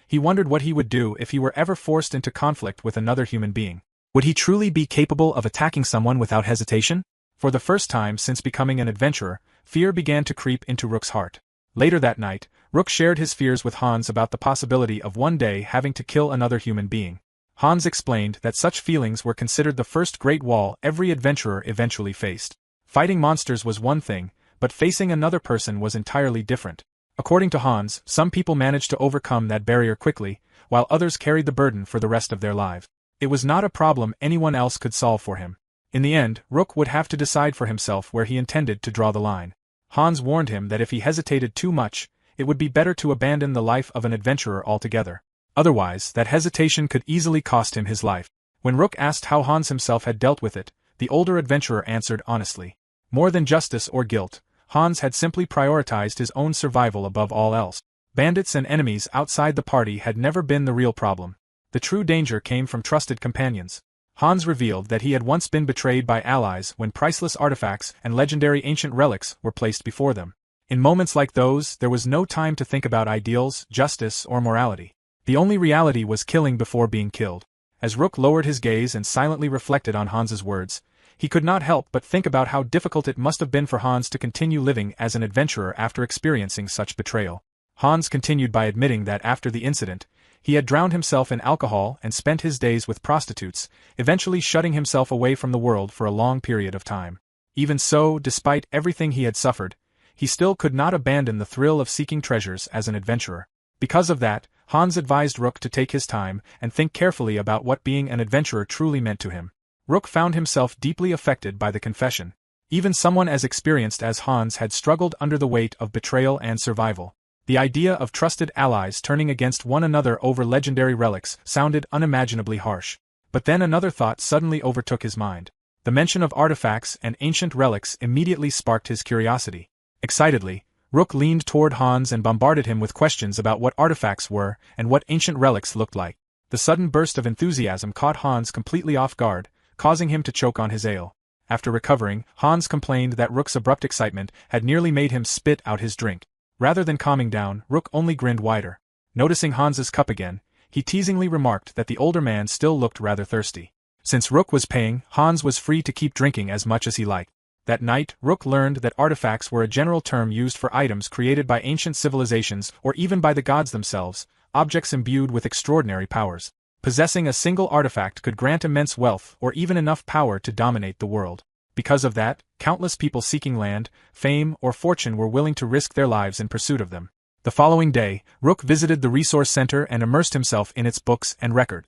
He wondered what he would do if he were ever forced into conflict with another human being. Would he truly be capable of attacking someone without hesitation? For the first time since becoming an adventurer, fear began to creep into Rook's heart. Later that night, Rook shared his fears with Hans about the possibility of one day having to kill another human being. Hans explained that such feelings were considered the first great wall every adventurer eventually faced. Fighting monsters was one thing, but facing another person was entirely different. According to Hans, some people managed to overcome that barrier quickly, while others carried the burden for the rest of their lives. It was not a problem anyone else could solve for him. In the end, Rook would have to decide for himself where he intended to draw the line. Hans warned him that if he hesitated too much, it would be better to abandon the life of an adventurer altogether. Otherwise, that hesitation could easily cost him his life. When Rook asked how Hans himself had dealt with it, the older adventurer answered honestly. More than justice or guilt, Hans had simply prioritized his own survival above all else. Bandits and enemies outside the party had never been the real problem. The true danger came from trusted companions. Hans revealed that he had once been betrayed by allies when priceless artifacts and legendary ancient relics were placed before them. In moments like those, there was no time to think about ideals, justice, or morality. The only reality was killing before being killed. As Rook lowered his gaze and silently reflected on Hans's words, he could not help but think about how difficult it must have been for Hans to continue living as an adventurer after experiencing such betrayal. Hans continued by admitting that after the incident, he had drowned himself in alcohol and spent his days with prostitutes, eventually shutting himself away from the world for a long period of time. Even so, despite everything he had suffered, he still could not abandon the thrill of seeking treasures as an adventurer. Because of that, Hans advised Rook to take his time and think carefully about what being an adventurer truly meant to him. Rook found himself deeply affected by the confession. Even someone as experienced as Hans had struggled under the weight of betrayal and survival. The idea of trusted allies turning against one another over legendary relics sounded unimaginably harsh. But then another thought suddenly overtook his mind. The mention of artifacts and ancient relics immediately sparked his curiosity. Excitedly, Rook leaned toward Hans and bombarded him with questions about what artifacts were and what ancient relics looked like. The sudden burst of enthusiasm caught Hans completely off guard, causing him to choke on his ale. After recovering, Hans complained that Rook's abrupt excitement had nearly made him spit out his drink. Rather than calming down, Rook only grinned wider. Noticing Hans's cup again, he teasingly remarked that the older man still looked rather thirsty. Since Rook was paying, Hans was free to keep drinking as much as he liked. That night, Rook learned that artifacts were a general term used for items created by ancient civilizations or even by the gods themselves, objects imbued with extraordinary powers. Possessing a single artifact could grant immense wealth or even enough power to dominate the world. Because of that, countless people seeking land, fame, or fortune were willing to risk their lives in pursuit of them. The following day, Rook visited the resource center and immersed himself in its books and record.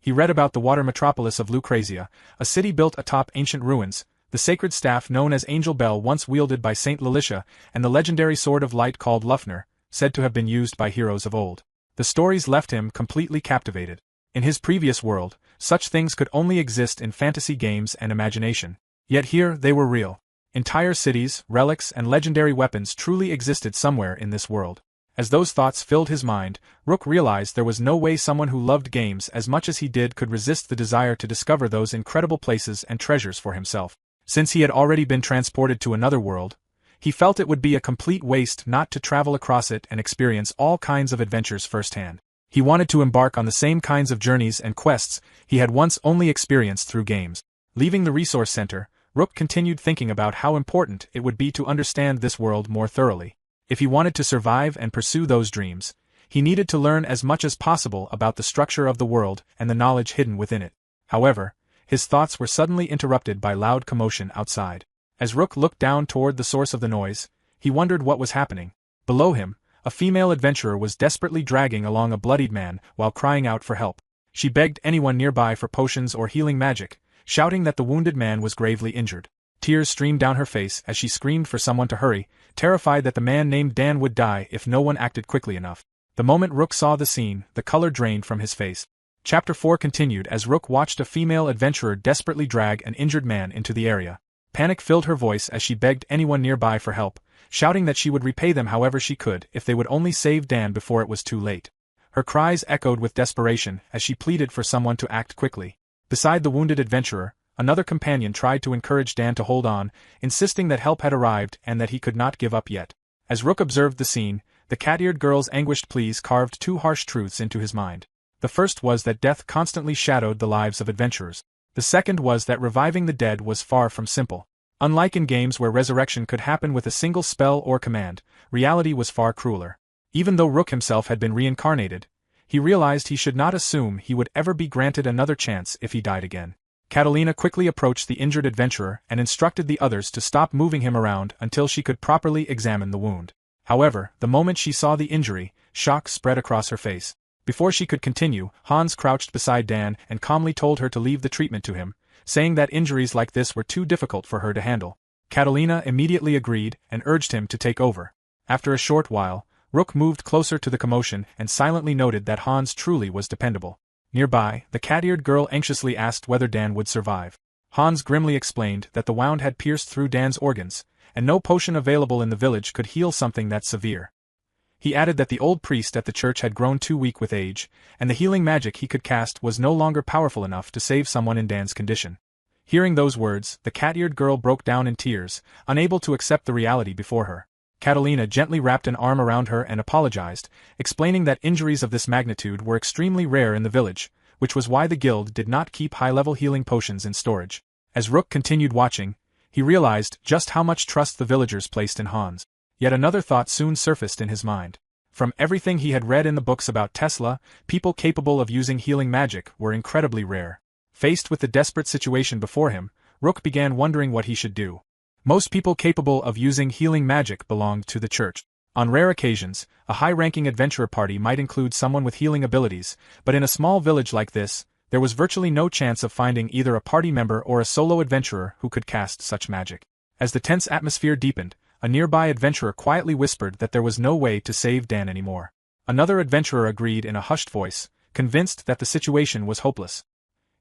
He read about the water metropolis of Lucrezia, a city built atop ancient ruins, the sacred staff known as Angel Bell once wielded by Saint Lilicia, and the legendary sword of light called Lufner, said to have been used by heroes of old. The stories left him completely captivated. In his previous world, such things could only exist in fantasy games and imagination. Yet here they were real. Entire cities, relics, and legendary weapons truly existed somewhere in this world. As those thoughts filled his mind, Rook realized there was no way someone who loved games as much as he did could resist the desire to discover those incredible places and treasures for himself. Since he had already been transported to another world, he felt it would be a complete waste not to travel across it and experience all kinds of adventures firsthand. He wanted to embark on the same kinds of journeys and quests he had once only experienced through games. Leaving the resource center, Rook continued thinking about how important it would be to understand this world more thoroughly. If he wanted to survive and pursue those dreams, he needed to learn as much as possible about the structure of the world and the knowledge hidden within it. However, his thoughts were suddenly interrupted by loud commotion outside. As Rook looked down toward the source of the noise, he wondered what was happening. Below him, a female adventurer was desperately dragging along a bloodied man while crying out for help. She begged anyone nearby for potions or healing magic, shouting that the wounded man was gravely injured. Tears streamed down her face as she screamed for someone to hurry, terrified that the man named Dan would die if no one acted quickly enough. The moment Rook saw the scene, the color drained from his face. Chapter 4 continued as Rook watched a female adventurer desperately drag an injured man into the area. Panic filled her voice as she begged anyone nearby for help, shouting that she would repay them however she could if they would only save Dan before it was too late. Her cries echoed with desperation as she pleaded for someone to act quickly. Beside the wounded adventurer, another companion tried to encourage Dan to hold on, insisting that help had arrived and that he could not give up yet. As Rook observed the scene, the cat-eared girl's anguished pleas carved two harsh truths into his mind. The first was that death constantly shadowed the lives of adventurers. The second was that reviving the dead was far from simple. Unlike in games where resurrection could happen with a single spell or command, reality was far crueler. Even though Rook himself had been reincarnated, he realized he should not assume he would ever be granted another chance if he died again. Catalina quickly approached the injured adventurer and instructed the others to stop moving him around until she could properly examine the wound. However, the moment she saw the injury, shock spread across her face. Before she could continue, Hans crouched beside Dan and calmly told her to leave the treatment to him, saying that injuries like this were too difficult for her to handle. Catalina immediately agreed and urged him to take over. After a short while, Rook moved closer to the commotion and silently noted that Hans truly was dependable. Nearby, the cat-eared girl anxiously asked whether Dan would survive. Hans grimly explained that the wound had pierced through Dan's organs, and no potion available in the village could heal something that severe. He added that the old priest at the church had grown too weak with age, and the healing magic he could cast was no longer powerful enough to save someone in Dan's condition. Hearing those words, the cat-eared girl broke down in tears, unable to accept the reality before her. Catalina gently wrapped an arm around her and apologized, explaining that injuries of this magnitude were extremely rare in the village, which was why the guild did not keep high-level healing potions in storage. As Rook continued watching, he realized just how much trust the villagers placed in Hans. Yet another thought soon surfaced in his mind. From everything he had read in the books about Tesla, people capable of using healing magic were incredibly rare. Faced with the desperate situation before him, Rook began wondering what he should do. Most people capable of using healing magic belonged to the church. On rare occasions, a high-ranking adventurer party might include someone with healing abilities, but in a small village like this, there was virtually no chance of finding either a party member or a solo adventurer who could cast such magic. As the tense atmosphere deepened, a nearby adventurer quietly whispered that there was no way to save Dan anymore. Another adventurer agreed in a hushed voice, convinced that the situation was hopeless.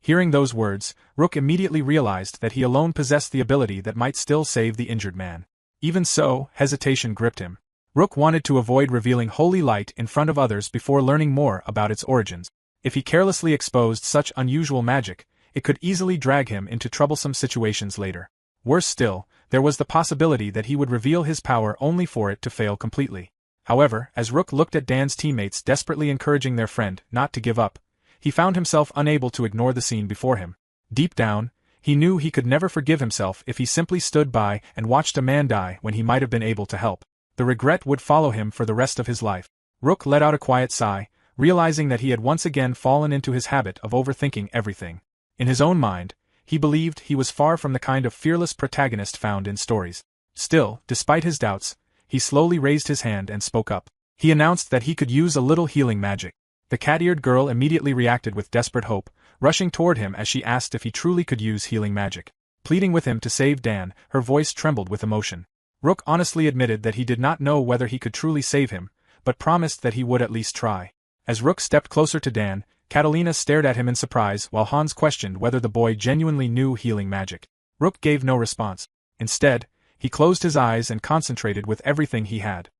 Hearing those words, Rook immediately realized that he alone possessed the ability that might still save the injured man. Even so, hesitation gripped him. Rook wanted to avoid revealing holy light in front of others before learning more about its origins. If he carelessly exposed such unusual magic, it could easily drag him into troublesome situations later. Worse still, there was the possibility that he would reveal his power only for it to fail completely. However, as Rook looked at Dan's teammates desperately encouraging their friend not to give up, he found himself unable to ignore the scene before him. Deep down, he knew he could never forgive himself if he simply stood by and watched a man die when he might have been able to help. The regret would follow him for the rest of his life. Rook let out a quiet sigh, realizing that he had once again fallen into his habit of overthinking everything. In his own mind, he believed he was far from the kind of fearless protagonist found in stories. Still, despite his doubts, he slowly raised his hand and spoke up. He announced that he could use a little healing magic. The cat-eared girl immediately reacted with desperate hope, rushing toward him as she asked if he truly could use healing magic. Pleading with him to save Dan, her voice trembled with emotion. Rook honestly admitted that he did not know whether he could truly save him, but promised that he would at least try. As Rook stepped closer to Dan, Catalina stared at him in surprise while Hans questioned whether the boy genuinely knew healing magic. Rook gave no response. Instead, he closed his eyes and concentrated with everything he had.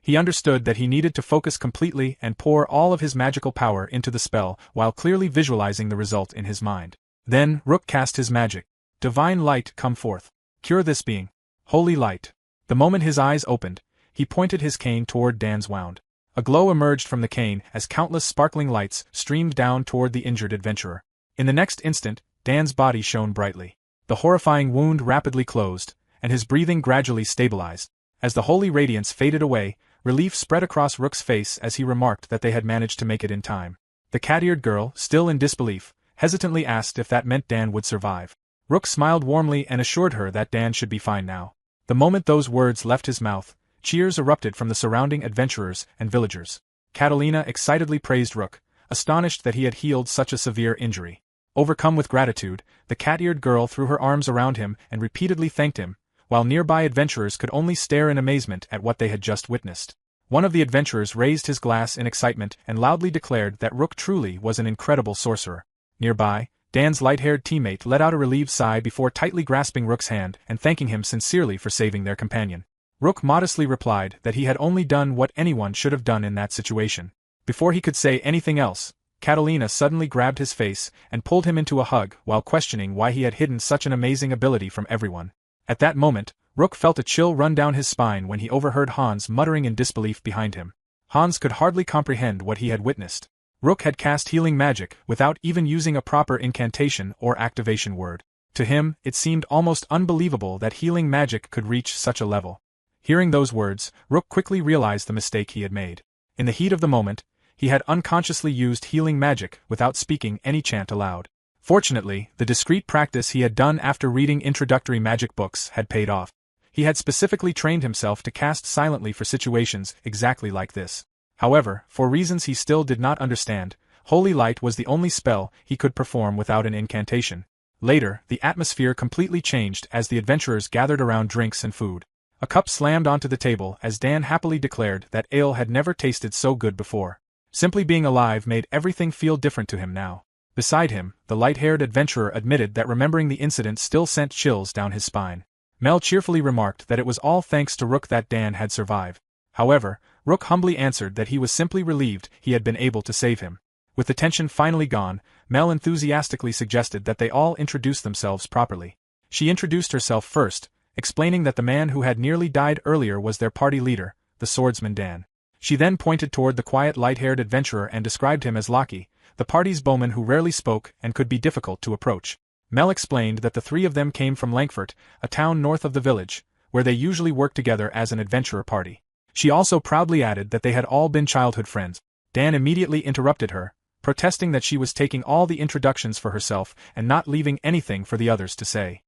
He understood that he needed to focus completely and pour all of his magical power into the spell while clearly visualizing the result in his mind. Then, Rook cast his magic. Divine light, come forth. Cure this being. Holy light. The moment his eyes opened, he pointed his cane toward Dan's wound. A glow emerged from the cane as countless sparkling lights streamed down toward the injured adventurer. In the next instant, Dan's body shone brightly. The horrifying wound rapidly closed, and his breathing gradually stabilized. As the holy radiance faded away, relief spread across Rook's face as he remarked that they had managed to make it in time. The cat-eared girl, still in disbelief, hesitantly asked if that meant Dan would survive. Rook smiled warmly and assured her that Dan should be fine now. The moment those words left his mouth, cheers erupted from the surrounding adventurers and villagers. Catalina excitedly praised Rook, astonished that he had healed such a severe injury. Overcome with gratitude, the cat-eared girl threw her arms around him and repeatedly thanked him, while nearby adventurers could only stare in amazement at what they had just witnessed. One of the adventurers raised his glass in excitement and loudly declared that Rook truly was an incredible sorcerer. Nearby, Dan's light-haired teammate let out a relieved sigh before tightly grasping Rook's hand and thanking him sincerely for saving their companion. Rook modestly replied that he had only done what anyone should have done in that situation. Before he could say anything else, Catalina suddenly grabbed his face and pulled him into a hug while questioning why he had hidden such an amazing ability from everyone. At that moment, Rook felt a chill run down his spine when he overheard Hans muttering in disbelief behind him. Hans could hardly comprehend what he had witnessed. Rook had cast healing magic without even using a proper incantation or activation word. To him, it seemed almost unbelievable that healing magic could reach such a level. Hearing those words, Rook quickly realized the mistake he had made. In the heat of the moment, he had unconsciously used healing magic without speaking any chant aloud. Fortunately, the discreet practice he had done after reading introductory magic books had paid off. He had specifically trained himself to cast silently for situations exactly like this. However, for reasons he still did not understand, Holy Light was the only spell he could perform without an incantation. Later, the atmosphere completely changed as the adventurers gathered around drinks and food. A cup slammed onto the table as Dan happily declared that ale had never tasted so good before. Simply being alive made everything feel different to him now. Beside him, the light-haired adventurer admitted that remembering the incident still sent chills down his spine. Mel cheerfully remarked that it was all thanks to Rook that Dan had survived. However, Rook humbly answered that he was simply relieved he had been able to save him. With the tension finally gone, Mel enthusiastically suggested that they all introduce themselves properly. She introduced herself first, explaining that the man who had nearly died earlier was their party leader, the swordsman Dan. She then pointed toward the quiet light-haired adventurer and described him as Loki, the party's bowman who rarely spoke and could be difficult to approach. Mel explained that the three of them came from Langford, a town north of the village, where they usually worked together as an adventurer party. She also proudly added that they had all been childhood friends. Dan immediately interrupted her, protesting that she was taking all the introductions for herself and not leaving anything for the others to say.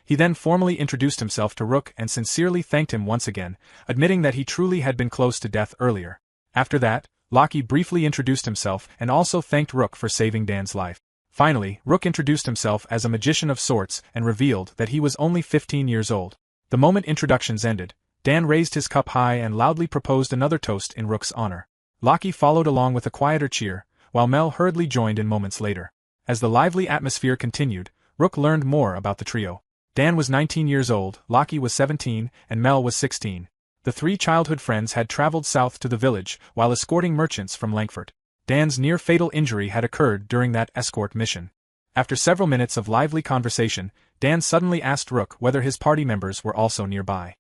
He then formally introduced himself to Rook and sincerely thanked him once again, admitting that he truly had been close to death earlier. After that, Loki briefly introduced himself and also thanked Rook for saving Dan's life. Finally, Rook introduced himself as a magician of sorts and revealed that he was only 15 years old. The moment introductions ended, Dan raised his cup high and loudly proposed another toast in Rook's honor. Loki followed along with a quieter cheer, while Mel hurriedly joined in moments later. As the lively atmosphere continued, Rook learned more about the trio. Dan was 19 years old, Loki was 17, and Mel was 16. The three childhood friends had traveled south to the village while escorting merchants from Langford. Dan's near-fatal injury had occurred during that escort mission. After several minutes of lively conversation, Dan suddenly asked Rook whether his party members were also nearby.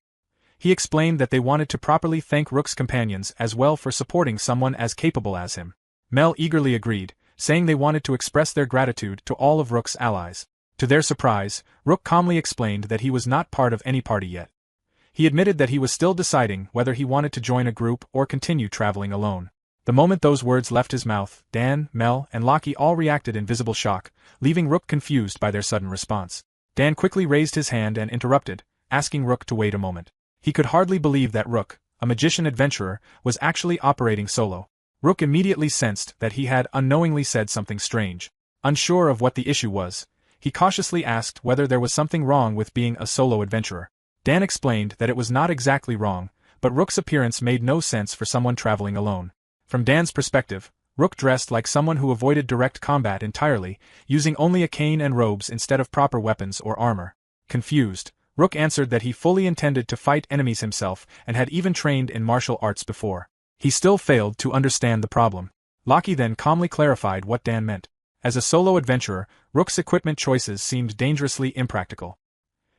He explained that they wanted to properly thank Rook's companions as well for supporting someone as capable as him. Mel eagerly agreed, saying they wanted to express their gratitude to all of Rook's allies. To their surprise, Rook calmly explained that he was not part of any party yet. He admitted that he was still deciding whether he wanted to join a group or continue traveling alone. The moment those words left his mouth, Dan, Mel, and Loki all reacted in visible shock, leaving Rook confused by their sudden response. Dan quickly raised his hand and interrupted, asking Rook to wait a moment. He could hardly believe that Rook, a magician-adventurer, was actually operating solo. Rook immediately sensed that he had unknowingly said something strange. Unsure of what the issue was, he cautiously asked whether there was something wrong with being a solo adventurer. Dan explained that it was not exactly wrong, but Rook's appearance made no sense for someone traveling alone. From Dan's perspective, Rook dressed like someone who avoided direct combat entirely, using only a cane and robes instead of proper weapons or armor. Confused, Rook answered that he fully intended to fight enemies himself and had even trained in martial arts before. He still failed to understand the problem. Loki then calmly clarified what Dan meant. As a solo adventurer, Rook's equipment choices seemed dangerously impractical.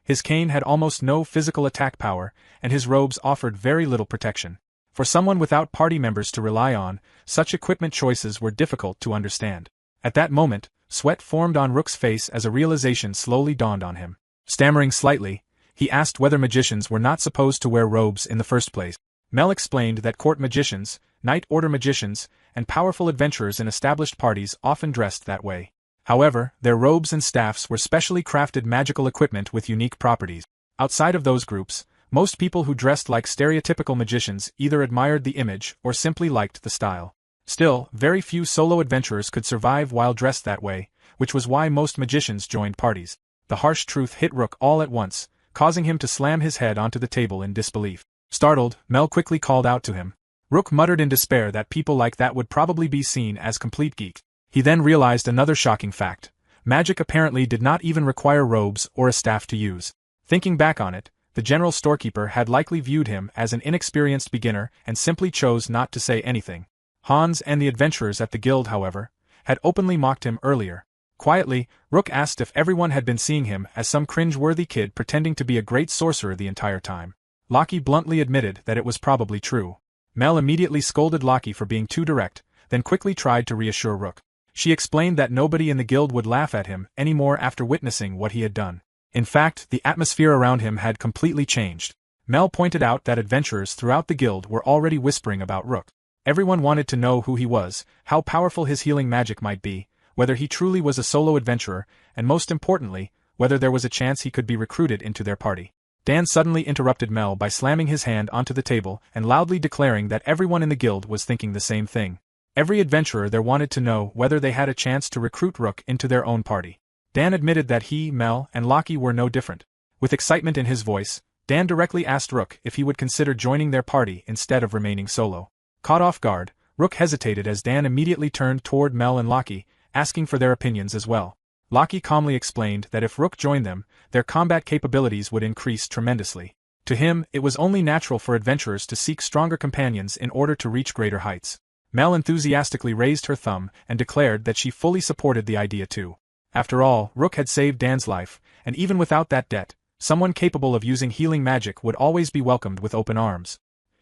His cane had almost no physical attack power, and his robes offered very little protection. For someone without party members to rely on, such equipment choices were difficult to understand. At that moment, sweat formed on Rook's face as a realization slowly dawned on him. Stammering slightly, he asked whether magicians were not supposed to wear robes in the first place. Mel explained that court magicians, night order magicians, and powerful adventurers in established parties often dressed that way. However, their robes and staffs were specially crafted magical equipment with unique properties. Outside of those groups, most people who dressed like stereotypical magicians either admired the image or simply liked the style. Still, very few solo adventurers could survive while dressed that way, which was why most magicians joined parties. The harsh truth hit Rook all at once, causing him to slam his head onto the table in disbelief. Startled, Mel quickly called out to him. Rook muttered in despair that people like that would probably be seen as complete geeks. He then realized another shocking fact. Magic apparently did not even require robes or a staff to use. Thinking back on it, the general storekeeper had likely viewed him as an inexperienced beginner and simply chose not to say anything. Hans and the adventurers at the guild, however, had openly mocked him earlier. Quietly, Rook asked if everyone had been seeing him as some cringe-worthy kid pretending to be a great sorcerer the entire time. Loki bluntly admitted that it was probably true. Mel immediately scolded Loki for being too direct, then quickly tried to reassure Rook. She explained that nobody in the guild would laugh at him anymore after witnessing what he had done. In fact, the atmosphere around him had completely changed. Mel pointed out that adventurers throughout the guild were already whispering about Rook. Everyone wanted to know who he was, how powerful his healing magic might be, whether he truly was a solo adventurer, and most importantly, whether there was a chance he could be recruited into their party. Dan suddenly interrupted Mel by slamming his hand onto the table and loudly declaring that everyone in the guild was thinking the same thing. Every adventurer there wanted to know whether they had a chance to recruit Rook into their own party. Dan admitted that he, Mel, and Loki were no different. With excitement in his voice, Dan directly asked Rook if he would consider joining their party instead of remaining solo. Caught off guard, Rook hesitated as Dan immediately turned toward Mel and Lockie, asking for their opinions as well. Lockie calmly explained that if Rook joined them, their combat capabilities would increase tremendously. To him, it was only natural for adventurers to seek stronger companions in order to reach greater heights. Mel enthusiastically raised her thumb and declared that she fully supported the idea too. After all, Rook had saved Dan's life, and even without that debt, someone capable of using healing magic would always be welcomed with open arms.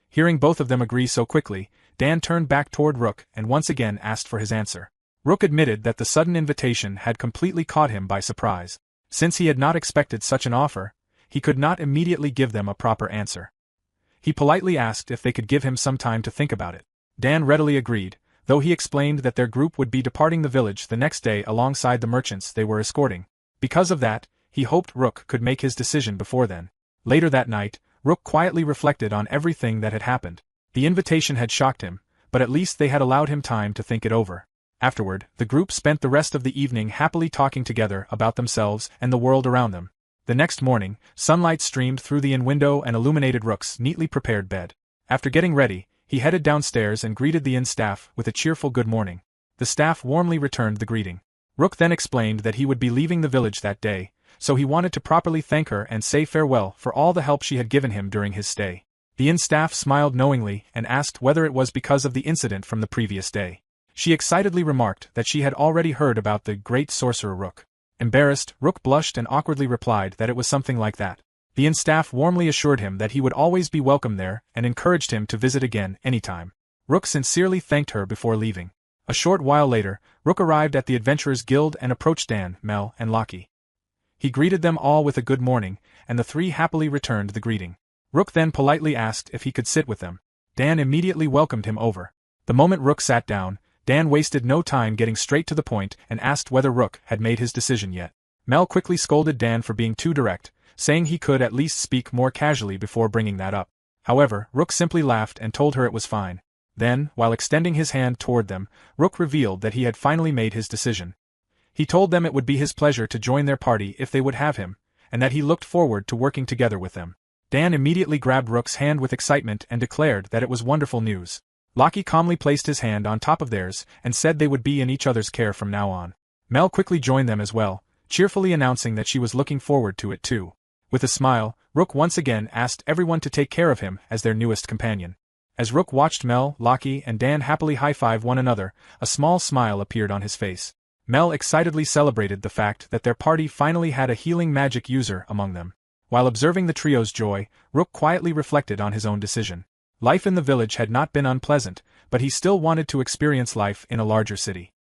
Hearing both of them agree so quickly, Dan turned back toward Rook and once again asked for his answer. Rook admitted that the sudden invitation had completely caught him by surprise. Since he had not expected such an offer, he could not immediately give them a proper answer. He politely asked if they could give him some time to think about it. Dan readily agreed, though he explained that their group would be departing the village the next day alongside the merchants they were escorting. Because of that, he hoped Rook could make his decision before then. Later that night, Rook quietly reflected on everything that had happened. The invitation had shocked him, but at least they had allowed him time to think it over. Afterward, the group spent the rest of the evening happily talking together about themselves and the world around them. The next morning, sunlight streamed through the inn window and illuminated Rook's neatly prepared bed. After getting ready, he headed downstairs and greeted the inn staff with a cheerful good morning. The staff warmly returned the greeting. Rook then explained that he would be leaving the village that day, so he wanted to properly thank her and say farewell for all the help she had given him during his stay. The inn staff smiled knowingly and asked whether it was because of the incident from the previous day. She excitedly remarked that she had already heard about the great sorcerer Rook. Embarrassed, Rook blushed and awkwardly replied that it was something like that. The inn staff warmly assured him that he would always be welcome there and encouraged him to visit again anytime. Rook sincerely thanked her before leaving. A short while later, Rook arrived at the Adventurers Guild and approached Dan, Mel, and Lockie. He greeted them all with a good morning, and the three happily returned the greeting. Rook then politely asked if he could sit with them. Dan immediately welcomed him over. The moment Rook sat down, Dan wasted no time getting straight to the point and asked whether Rook had made his decision yet. Mel quickly scolded Dan for being too direct, saying he could at least speak more casually before bringing that up. However, Rook simply laughed and told her it was fine. Then, while extending his hand toward them, Rook revealed that he had finally made his decision. He told them it would be his pleasure to join their party if they would have him, and that he looked forward to working together with them. Dan immediately grabbed Rook's hand with excitement and declared that it was wonderful news. Lockie calmly placed his hand on top of theirs and said they would be in each other's care from now on. Mel quickly joined them as well, cheerfully announcing that she was looking forward to it too. With a smile, Rook once again asked everyone to take care of him as their newest companion. As Rook watched Mel, Lockie, and Dan happily high-five one another, a small smile appeared on his face. Mel excitedly celebrated the fact that their party finally had a healing magic user among them. While observing the trio's joy, Rook quietly reflected on his own decision. Life in the village had not been unpleasant, but he still wanted to experience life in a larger city.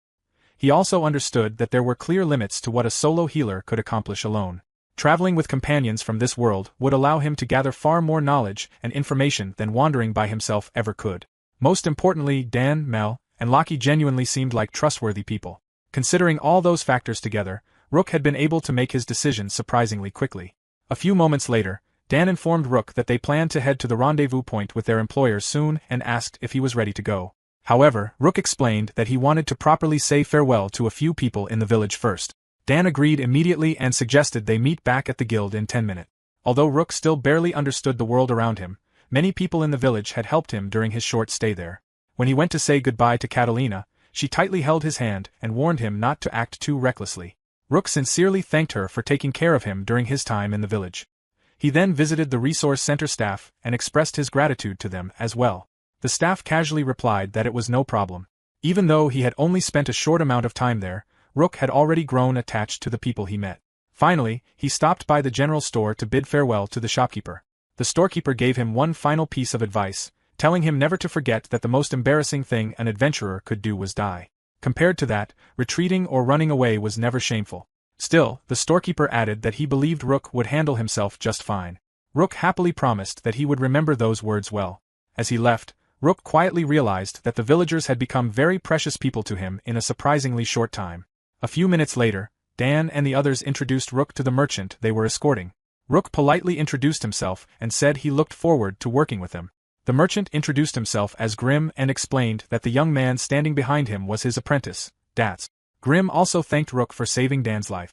He also understood that there were clear limits to what a solo healer could accomplish alone. Traveling with companions from this world would allow him to gather far more knowledge and information than wandering by himself ever could. Most importantly, Dan, Mel, and Lockie genuinely seemed like trustworthy people. Considering all those factors together, Rook had been able to make his decision surprisingly quickly. A few moments later, Dan informed Rook that they planned to head to the rendezvous point with their employers soon and asked if he was ready to go. However, Rook explained that he wanted to properly say farewell to a few people in the village first. Dan agreed immediately and suggested they meet back at the guild in 10 minutes. Although Rook still barely understood the world around him, many people in the village had helped him during his short stay there. When he went to say goodbye to Catalina, she tightly held his hand and warned him not to act too recklessly. Rook sincerely thanked her for taking care of him during his time in the village. He then visited the resource center staff and expressed his gratitude to them as well. The staff casually replied that it was no problem. Even though he had only spent a short amount of time there, Rook had already grown attached to the people he met. Finally, he stopped by the general store to bid farewell to the shopkeeper. The storekeeper gave him one final piece of advice, telling him never to forget that the most embarrassing thing an adventurer could do was die. Compared to that, retreating or running away was never shameful. Still, the storekeeper added that he believed Rook would handle himself just fine. Rook happily promised that he would remember those words well. As he left, Rook quietly realized that the villagers had become very precious people to him in a surprisingly short time. A few minutes later, Dan and the others introduced Rook to the merchant they were escorting. Rook politely introduced himself and said he looked forward to working with him. The merchant introduced himself as Grim and explained that the young man standing behind him was his apprentice, Dats. Grim also thanked Rook for saving Dan's life.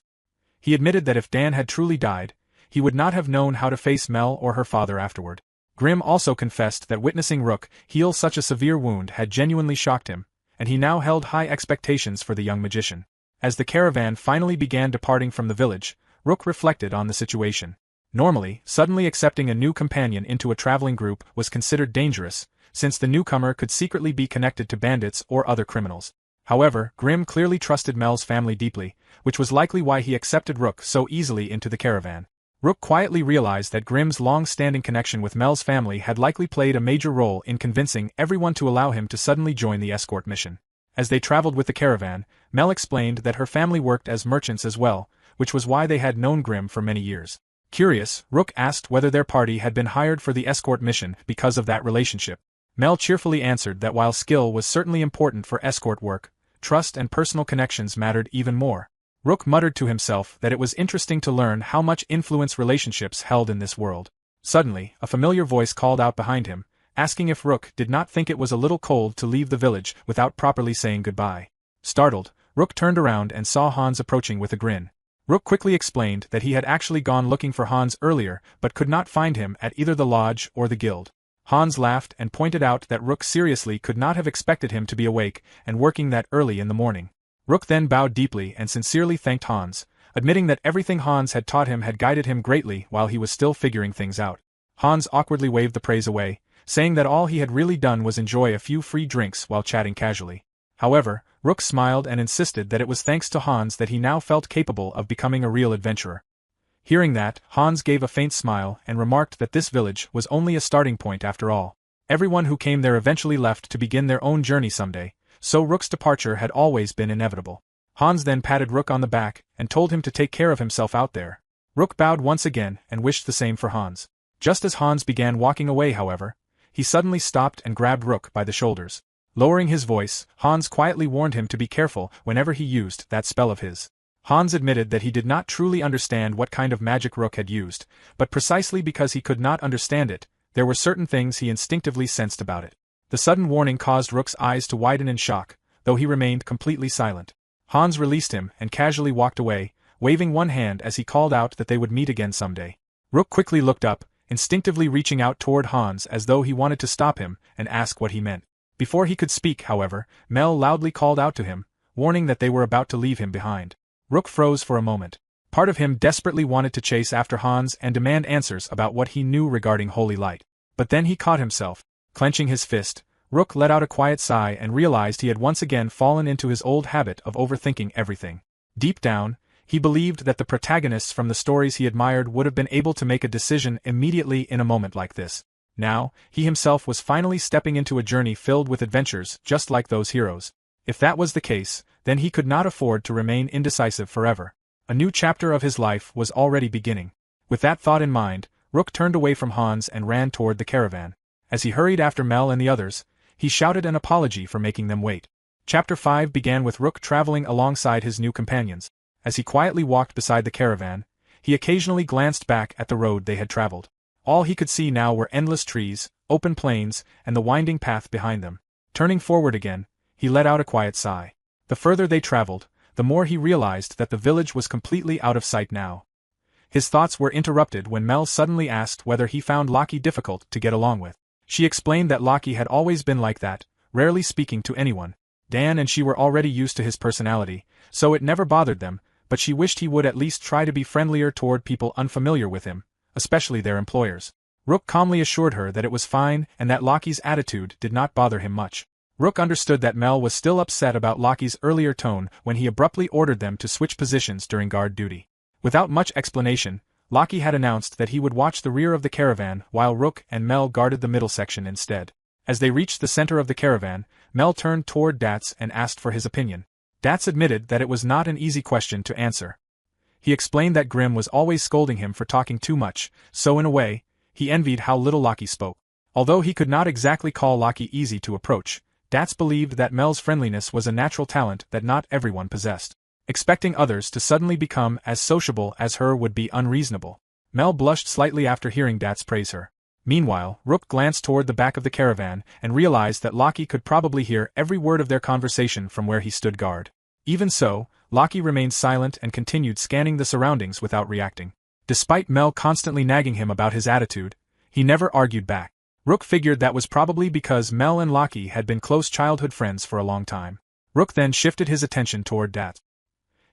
He admitted that if Dan had truly died, he would not have known how to face Mel or her father afterward. Grim also confessed that witnessing Rook heal such a severe wound had genuinely shocked him, and he now held high expectations for the young magician. As the caravan finally began departing from the village, Rook reflected on the situation. Normally, suddenly accepting a new companion into a traveling group was considered dangerous, since the newcomer could secretly be connected to bandits or other criminals. However, Grim clearly trusted Mel's family deeply, which was likely why he accepted Rook so easily into the caravan. Rook quietly realized that Grim's long-standing connection with Mel's family had likely played a major role in convincing everyone to allow him to suddenly join the escort mission. As they traveled with the caravan, Mel explained that her family worked as merchants as well, which was why they had known Grim for many years. Curious, Rook asked whether their party had been hired for the escort mission because of that relationship. Mel cheerfully answered that while skill was certainly important for escort work, trust and personal connections mattered even more. Rook muttered to himself that it was interesting to learn how much influence relationships held in this world. Suddenly, a familiar voice called out behind him, asking if Rook did not think it was a little cold to leave the village without properly saying goodbye. Startled, Rook turned around and saw Hans approaching with a grin. Rook quickly explained that he had actually gone looking for Hans earlier but could not find him at either the lodge or the guild. Hans laughed and pointed out that Rook seriously could not have expected him to be awake and working that early in the morning. Rook then bowed deeply and sincerely thanked Hans, admitting that everything Hans had taught him had guided him greatly while he was still figuring things out. Hans awkwardly waved the praise away, saying that all he had really done was enjoy a few free drinks while chatting casually. However, Rook smiled and insisted that it was thanks to Hans that he now felt capable of becoming a real adventurer. Hearing that, Hans gave a faint smile and remarked that this village was only a starting point after all. Everyone who came there eventually left to begin their own journey someday, so Rook's departure had always been inevitable. Hans then patted Rook on the back and told him to take care of himself out there. Rook bowed once again and wished the same for Hans. Just as Hans began walking away, however, he suddenly stopped and grabbed Rook by the shoulders. Lowering his voice, Hans quietly warned him to be careful whenever he used that spell of his. Hans admitted that he did not truly understand what kind of magic Rook had used, but precisely because he could not understand it, there were certain things he instinctively sensed about it. The sudden warning caused Rook's eyes to widen in shock, though he remained completely silent. Hans released him and casually walked away, waving one hand as he called out that they would meet again someday. Rook quickly looked up, instinctively reaching out toward Hans as though he wanted to stop him and ask what he meant. Before he could speak, however, Mel loudly called out to him, warning that they were about to leave him behind. Rook froze for a moment. Part of him desperately wanted to chase after Hans and demand answers about what he knew regarding Holy Light. But then he caught himself. Clenching his fist, Rook let out a quiet sigh and realized he had once again fallen into his old habit of overthinking everything. Deep down, he believed that the protagonists from the stories he admired would have been able to make a decision immediately in a moment like this. Now, he himself was finally stepping into a journey filled with adventures just like those heroes. If that was the case, then he could not afford to remain indecisive forever. A new chapter of his life was already beginning. With that thought in mind, Rook turned away from Hans and ran toward the caravan. As he hurried after Mel and the others, he shouted an apology for making them wait. Chapter 5 began with Rook traveling alongside his new companions. As he quietly walked beside the caravan, he occasionally glanced back at the road they had traveled. All he could see now were endless trees, open plains, and the winding path behind them. Turning forward again, he let out a quiet sigh. The further they traveled, the more he realized that the village was completely out of sight now. His thoughts were interrupted when Mel suddenly asked whether he found Lockie difficult to get along with. She explained that Lockie had always been like that, rarely speaking to anyone. Dan and she were already used to his personality, so it never bothered them, but she wished he would at least try to be friendlier toward people unfamiliar with him, especially their employers. Rook calmly assured her that it was fine and that Lockie's attitude did not bother him much. Rook understood that Mel was still upset about Lockie's earlier tone when he abruptly ordered them to switch positions during guard duty. Without much explanation, Lockie had announced that he would watch the rear of the caravan while Rook and Mel guarded the middle section instead. As they reached the center of the caravan, Mel turned toward Dats and asked for his opinion. Dats admitted that it was not an easy question to answer. He explained that Grim was always scolding him for talking too much, so in a way, he envied how little Lockie spoke. Although he could not exactly call Lockie easy to approach, Dats believed that Mel's friendliness was a natural talent that not everyone possessed. Expecting others to suddenly become as sociable as her would be unreasonable. Mel blushed slightly after hearing Dats praise her. Meanwhile, Rook glanced toward the back of the caravan and realized that Lockie could probably hear every word of their conversation from where he stood guard. Even so, Lockie remained silent and continued scanning the surroundings without reacting. Despite Mel constantly nagging him about his attitude, He never argued back. Rook figured that was probably because Mel and Lockie had been close childhood friends for a long time. Rook then shifted his attention toward Dat.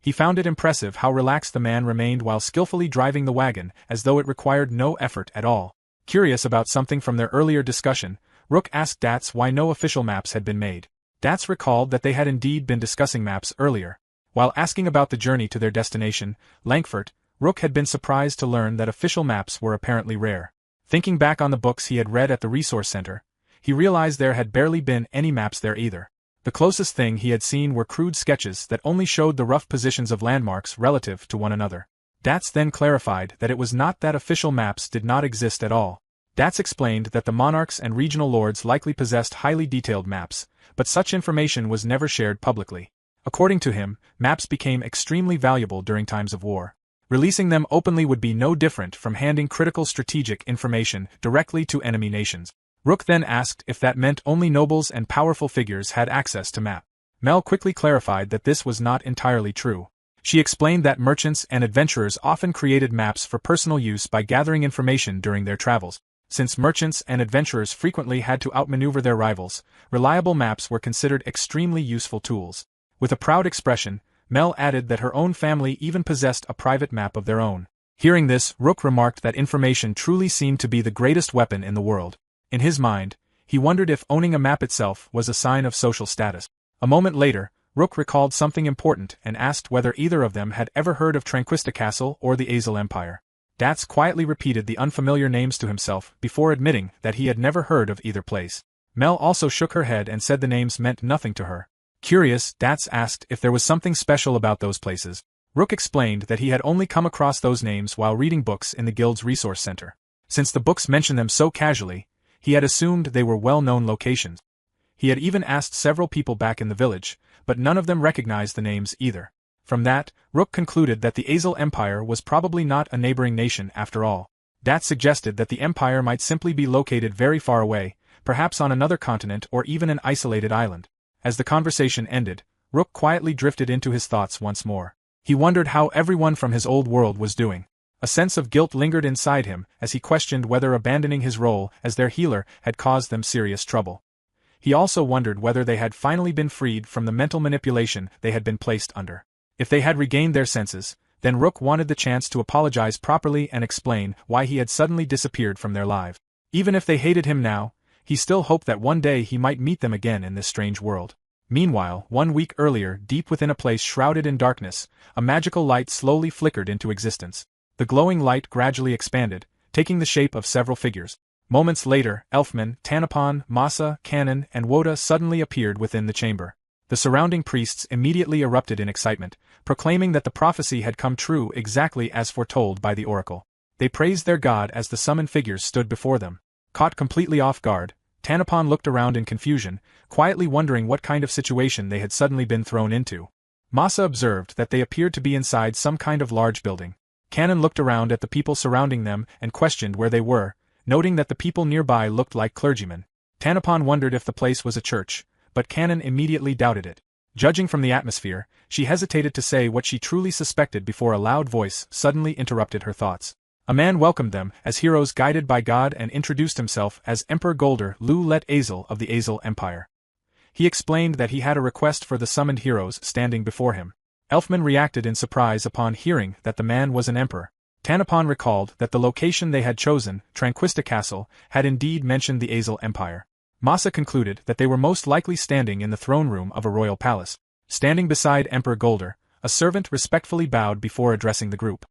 He found it impressive how relaxed the man remained while skillfully driving the wagon, as though it required no effort at all. Curious about something from their earlier discussion, Rook asked Dats why no official maps had been made. Dats recalled that they had indeed been discussing maps earlier. While asking about the journey to their destination, Langford, Rook had been surprised to learn that official maps were apparently rare. Thinking back on the books he had read at the resource center, he realized there had barely been any maps there either. The closest thing he had seen were crude sketches that only showed the rough positions of landmarks relative to one another. Dats then clarified that it was not that official maps did not exist at all. Dats explained that the monarchs and regional lords likely possessed highly detailed maps, but such information was never shared publicly. According to him, maps became extremely valuable during times of war. Releasing them openly would be no different from handing critical strategic information directly to enemy nations. Rook then asked if that meant only nobles and powerful figures had access to map. Mel quickly clarified that this was not entirely true. She explained that merchants and adventurers often created maps for personal use by gathering information during their travels. Since merchants and adventurers frequently had to outmaneuver their rivals, reliable maps were considered extremely useful tools. With a proud expression, Mel added that her own family even possessed a private map of their own. Hearing this, Rook remarked that information truly seemed to be the greatest weapon in the world. In his mind, he wondered if owning a map itself was a sign of social status. A moment later, Rook recalled something important and asked whether either of them had ever heard of Tranquista Castle or the Azel Empire. Dats quietly repeated the unfamiliar names to himself before admitting that he had never heard of either place. Mel also shook her head and said the names meant nothing to her. Curious, Dats asked if there was something special about those places. Rook explained that he had only come across those names while reading books in the guild's resource center. Since the books mentioned them so casually, he had assumed they were well-known locations. He had even asked several people back in the village, but none of them recognized the names either. From that, Rook concluded that the Azel Empire was probably not a neighboring nation after all. Dat suggested that the empire might simply be located very far away, perhaps on another continent or even an isolated island. As the conversation ended, Rook quietly drifted into his thoughts once more. He wondered how everyone from his old world was doing. A sense of guilt lingered inside him as he questioned whether abandoning his role as their healer had caused them serious trouble. He also wondered whether they had finally been freed from the mental manipulation they had been placed under. If they had regained their senses, then Rook wanted the chance to apologize properly and explain why he had suddenly disappeared from their lives. Even if they hated him now, he still hoped that one day he might meet them again in this strange world. Meanwhile, 1 week earlier, deep within a place shrouded in darkness, a magical light slowly flickered into existence. The glowing light gradually expanded, taking the shape of several figures. Moments later, Elfman, Tanapon, Masa, Canon, and Woda suddenly appeared within the chamber. The surrounding priests immediately erupted in excitement, proclaiming that the prophecy had come true exactly as foretold by the oracle. They praised their god as the summoned figures stood before them. Caught completely off guard, Tanapon looked around in confusion, quietly wondering what kind of situation they had suddenly been thrown into. Masa observed that they appeared to be inside some kind of large building. Canon looked around at the people surrounding them and questioned where they were, noting that the people nearby looked like clergymen. Tanapon wondered if the place was a church, but Canon immediately doubted it. Judging from the atmosphere, she hesitated to say what she truly suspected before a loud voice suddenly interrupted her thoughts. A man welcomed them as heroes guided by God and introduced himself as Emperor Golder Lu Let Azel of the Azel Empire. He explained that he had a request for the summoned heroes standing before him. Elfman reacted in surprise upon hearing that the man was an emperor. Tanapon recalled that the location they had chosen, Tranquista Castle, had indeed mentioned the Azel Empire. Masa concluded that they were most likely standing in the throne room of a royal palace. Standing beside Emperor Golder, a servant respectfully bowed before addressing the group.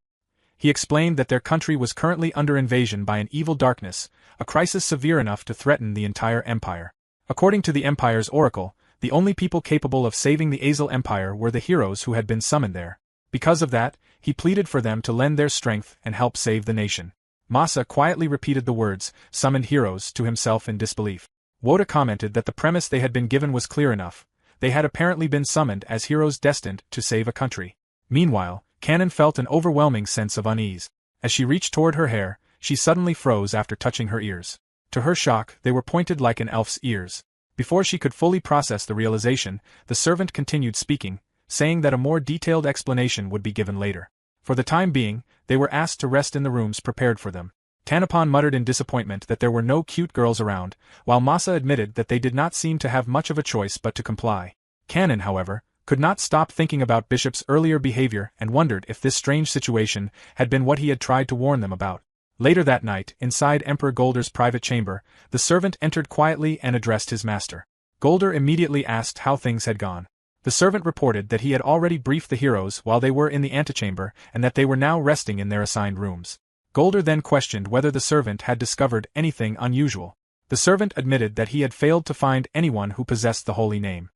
He explained that their country was currently under invasion by an evil darkness, a crisis severe enough to threaten the entire empire. According to the empire's oracle, the only people capable of saving the Azel Empire were the heroes who had been summoned there. Because of that, he pleaded for them to lend their strength and help save the nation. Masa quietly repeated the words, "summoned heroes," to himself in disbelief. Woda commented that the premise they had been given was clear enough. They had apparently been summoned as heroes destined to save a country. Meanwhile, Canon felt an overwhelming sense of unease. As she reached toward her hair, she suddenly froze after touching her ears. To her shock, they were pointed like an elf's ears. Before she could fully process the realization, the servant continued speaking, saying that a more detailed explanation would be given later. For the time being, they were asked to rest in the rooms prepared for them. Tanapon muttered in disappointment that there were no cute girls around, while Masa admitted that they did not seem to have much of a choice but to comply. Kanon, however, could not stop thinking about Bishop's earlier behavior and wondered if this strange situation had been what he had tried to warn them about. Later that night, inside Emperor Golder's private chamber, the servant entered quietly and addressed his master. Golder immediately asked how things had gone. The servant reported that he had already briefed the heroes while they were in the antechamber and that they were now resting in their assigned rooms. Golder then questioned whether the servant had discovered anything unusual. The servant admitted that he had failed to find anyone who possessed the holy name.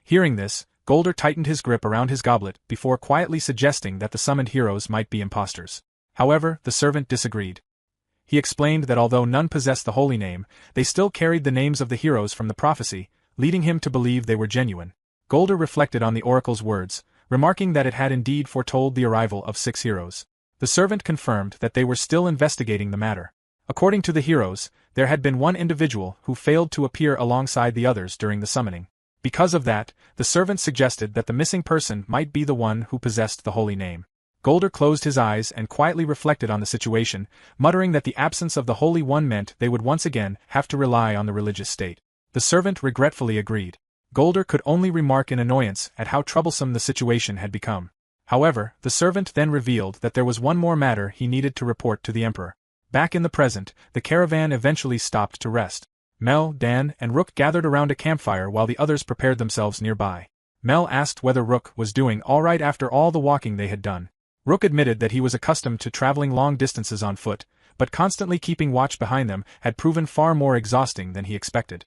Hearing this, Golder tightened his grip around his goblet before quietly suggesting that the summoned heroes might be impostors. However, the servant disagreed. He explained that although none possessed the holy name, they still carried the names of the heroes from the prophecy, leading him to believe they were genuine. Golder reflected on the oracle's words, remarking that it had indeed foretold the arrival of 6 heroes. The servant confirmed that they were still investigating the matter. According to the heroes, there had been one individual who failed to appear alongside the others during the summoning. Because of that, the servant suggested that the missing person might be the one who possessed the holy name. Golder closed his eyes and quietly reflected on the situation, muttering that the absence of the Holy One meant they would once again have to rely on the religious state. The servant regretfully agreed. Golder could only remark in annoyance at how troublesome the situation had become. However, the servant then revealed that there was one more matter he needed to report to the Emperor. Back in the present, the caravan eventually stopped to rest. Mel, Dan, and Rook gathered around a campfire while the others prepared themselves nearby. Mel asked whether Rook was doing all right after all the walking they had done. Rook admitted that he was accustomed to traveling long distances on foot, but constantly keeping watch behind them had proven far more exhausting than he expected.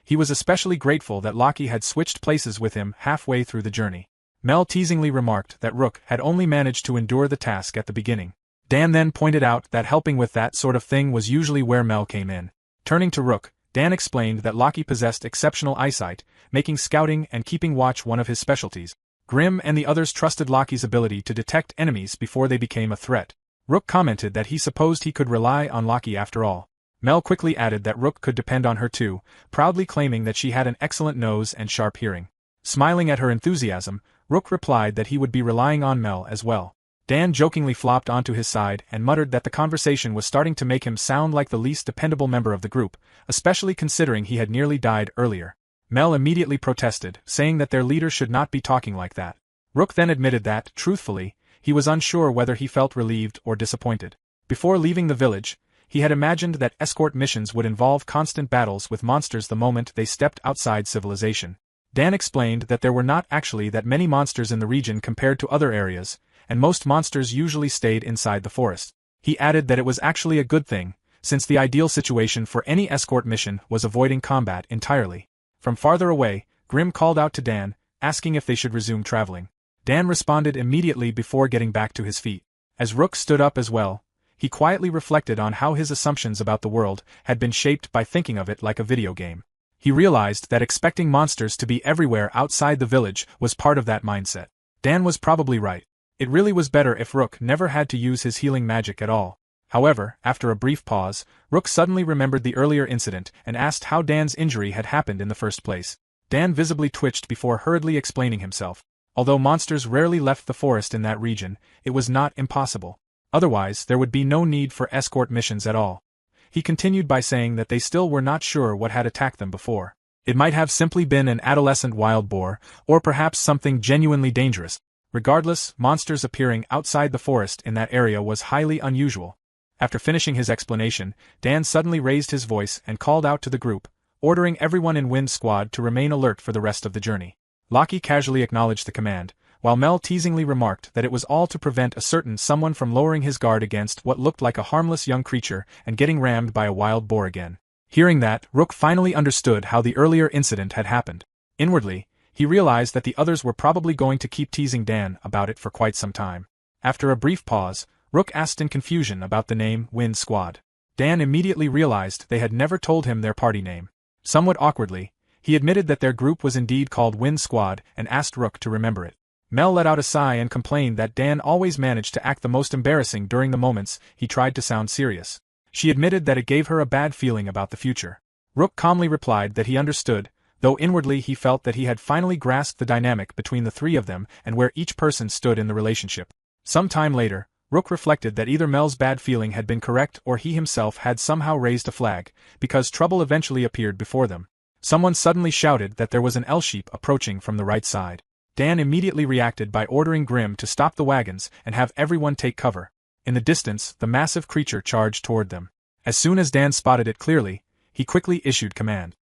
He was especially grateful that Loki had switched places with him halfway through the journey. Mel teasingly remarked that Rook had only managed to endure the task at the beginning. Dan then pointed out that helping with that sort of thing was usually where Mel came in. Turning to Rook, Dan explained that Loki possessed exceptional eyesight, making scouting and keeping watch one of his specialties. Grim and the others trusted Loki's ability to detect enemies before they became a threat. Rook commented that he supposed he could rely on Loki after all. Mel quickly added that Rook could depend on her too, proudly claiming that she had an excellent nose and sharp hearing. Smiling at her enthusiasm, Rook replied that he would be relying on Mel as well. Dan jokingly flopped onto his side and muttered that the conversation was starting to make him sound like the least dependable member of the group, especially considering he had nearly died earlier. Mel immediately protested, saying that their leader should not be talking like that. Rook then admitted that, truthfully, he was unsure whether he felt relieved or disappointed. Before leaving the village, he had imagined that escort missions would involve constant battles with monsters the moment they stepped outside civilization. Dan explained that there were not actually that many monsters in the region compared to other areas, and most monsters usually stayed inside the forest. He added that it was actually a good thing, since the ideal situation for any escort mission was avoiding combat entirely. From farther away, Grim called out to Dan, asking if they should resume traveling. Dan responded immediately before getting back to his feet. As Rook stood up as well, he quietly reflected on how his assumptions about the world had been shaped by thinking of it like a video game. He realized that expecting monsters to be everywhere outside the village was part of that mindset. Dan was probably right. It really was better if Rook never had to use his healing magic at all. However, after a brief pause, Rook suddenly remembered the earlier incident and asked how Dan's injury had happened in the first place. Dan visibly twitched before hurriedly explaining himself. Although monsters rarely left the forest in that region, it was not impossible. Otherwise, there would be no need for escort missions at all. He continued by saying that they still were not sure what had attacked them before. It might have simply been an adolescent wild boar, or perhaps something genuinely dangerous. Regardless, monsters appearing outside the forest in that area was highly unusual. After finishing his explanation, Dan suddenly raised his voice and called out to the group, ordering everyone in Wind Squad to remain alert for the rest of the journey. Loki casually acknowledged the command, while Mel teasingly remarked that it was all to prevent a certain someone from lowering his guard against what looked like a harmless young creature and getting rammed by a wild boar again. Hearing that, Rook finally understood how the earlier incident had happened. Inwardly, he realized that the others were probably going to keep teasing Dan about it for quite some time. After a brief pause, Rook asked in confusion about the name Wind Squad. Dan immediately realized they had never told him their party name. Somewhat awkwardly, he admitted that their group was indeed called Wind Squad and asked Rook to remember it. Mel let out a sigh and complained that Dan always managed to act the most embarrassing during the moments he tried to sound serious. She admitted that it gave her a bad feeling about the future. Rook calmly replied that he understood, though inwardly he felt that he had finally grasped the dynamic between the three of them and where each person stood in the relationship. Some time later, Rook reflected that either Mel's bad feeling had been correct or he himself had somehow raised a flag, because trouble eventually appeared before them. Someone suddenly shouted that there was an L-sheep approaching from the right side. Dan immediately reacted by ordering Grim to stop the wagons and have everyone take cover. In the distance, the massive creature charged toward them. As soon as Dan spotted it clearly, he quickly issued command.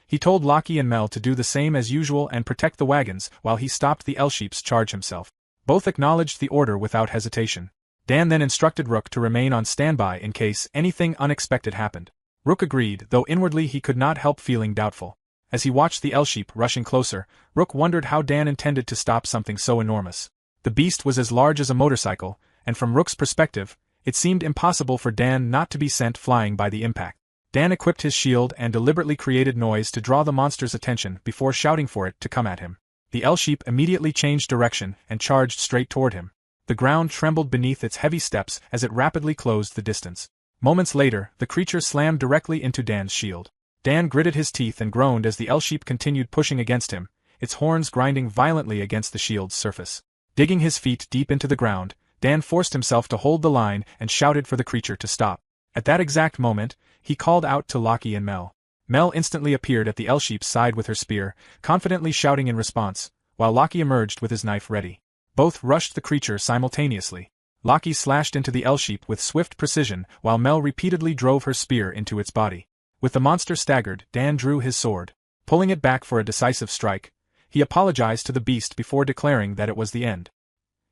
He told Lockie and Mel to do the same as usual and protect the wagons while he stopped the L-sheep's charge himself. Both acknowledged the order without hesitation. Dan then instructed Rook to remain on standby in case anything unexpected happened. Rook agreed, though inwardly he could not help feeling doubtful. As he watched the L-sheep rushing closer, Rook wondered how Dan intended to stop something so enormous. The beast was as large as a motorcycle, and from Rook's perspective, it seemed impossible for Dan not to be sent flying by the impact. Dan equipped his shield and deliberately created noise to draw the monster's attention before shouting for it to come at him. The L-sheep immediately changed direction and charged straight toward him. The ground trembled beneath its heavy steps as it rapidly closed the distance. Moments later, the creature slammed directly into Dan's shield. Dan gritted his teeth and groaned as the L-sheep continued pushing against him, its horns grinding violently against the shield's surface. Digging his feet deep into the ground, Dan forced himself to hold the line and shouted for the creature to stop. At that exact moment, he called out to Lockie and Mel. Mel instantly appeared at the L-sheep's side with her spear, confidently shouting in response, while Lockie emerged with his knife ready. Both rushed the creature simultaneously. Lockie slashed into the L-sheep with swift precision while Mel repeatedly drove her spear into its body. With the monster staggered, Dan drew his sword. Pulling it back for a decisive strike, he apologized to the beast before declaring that it was the end.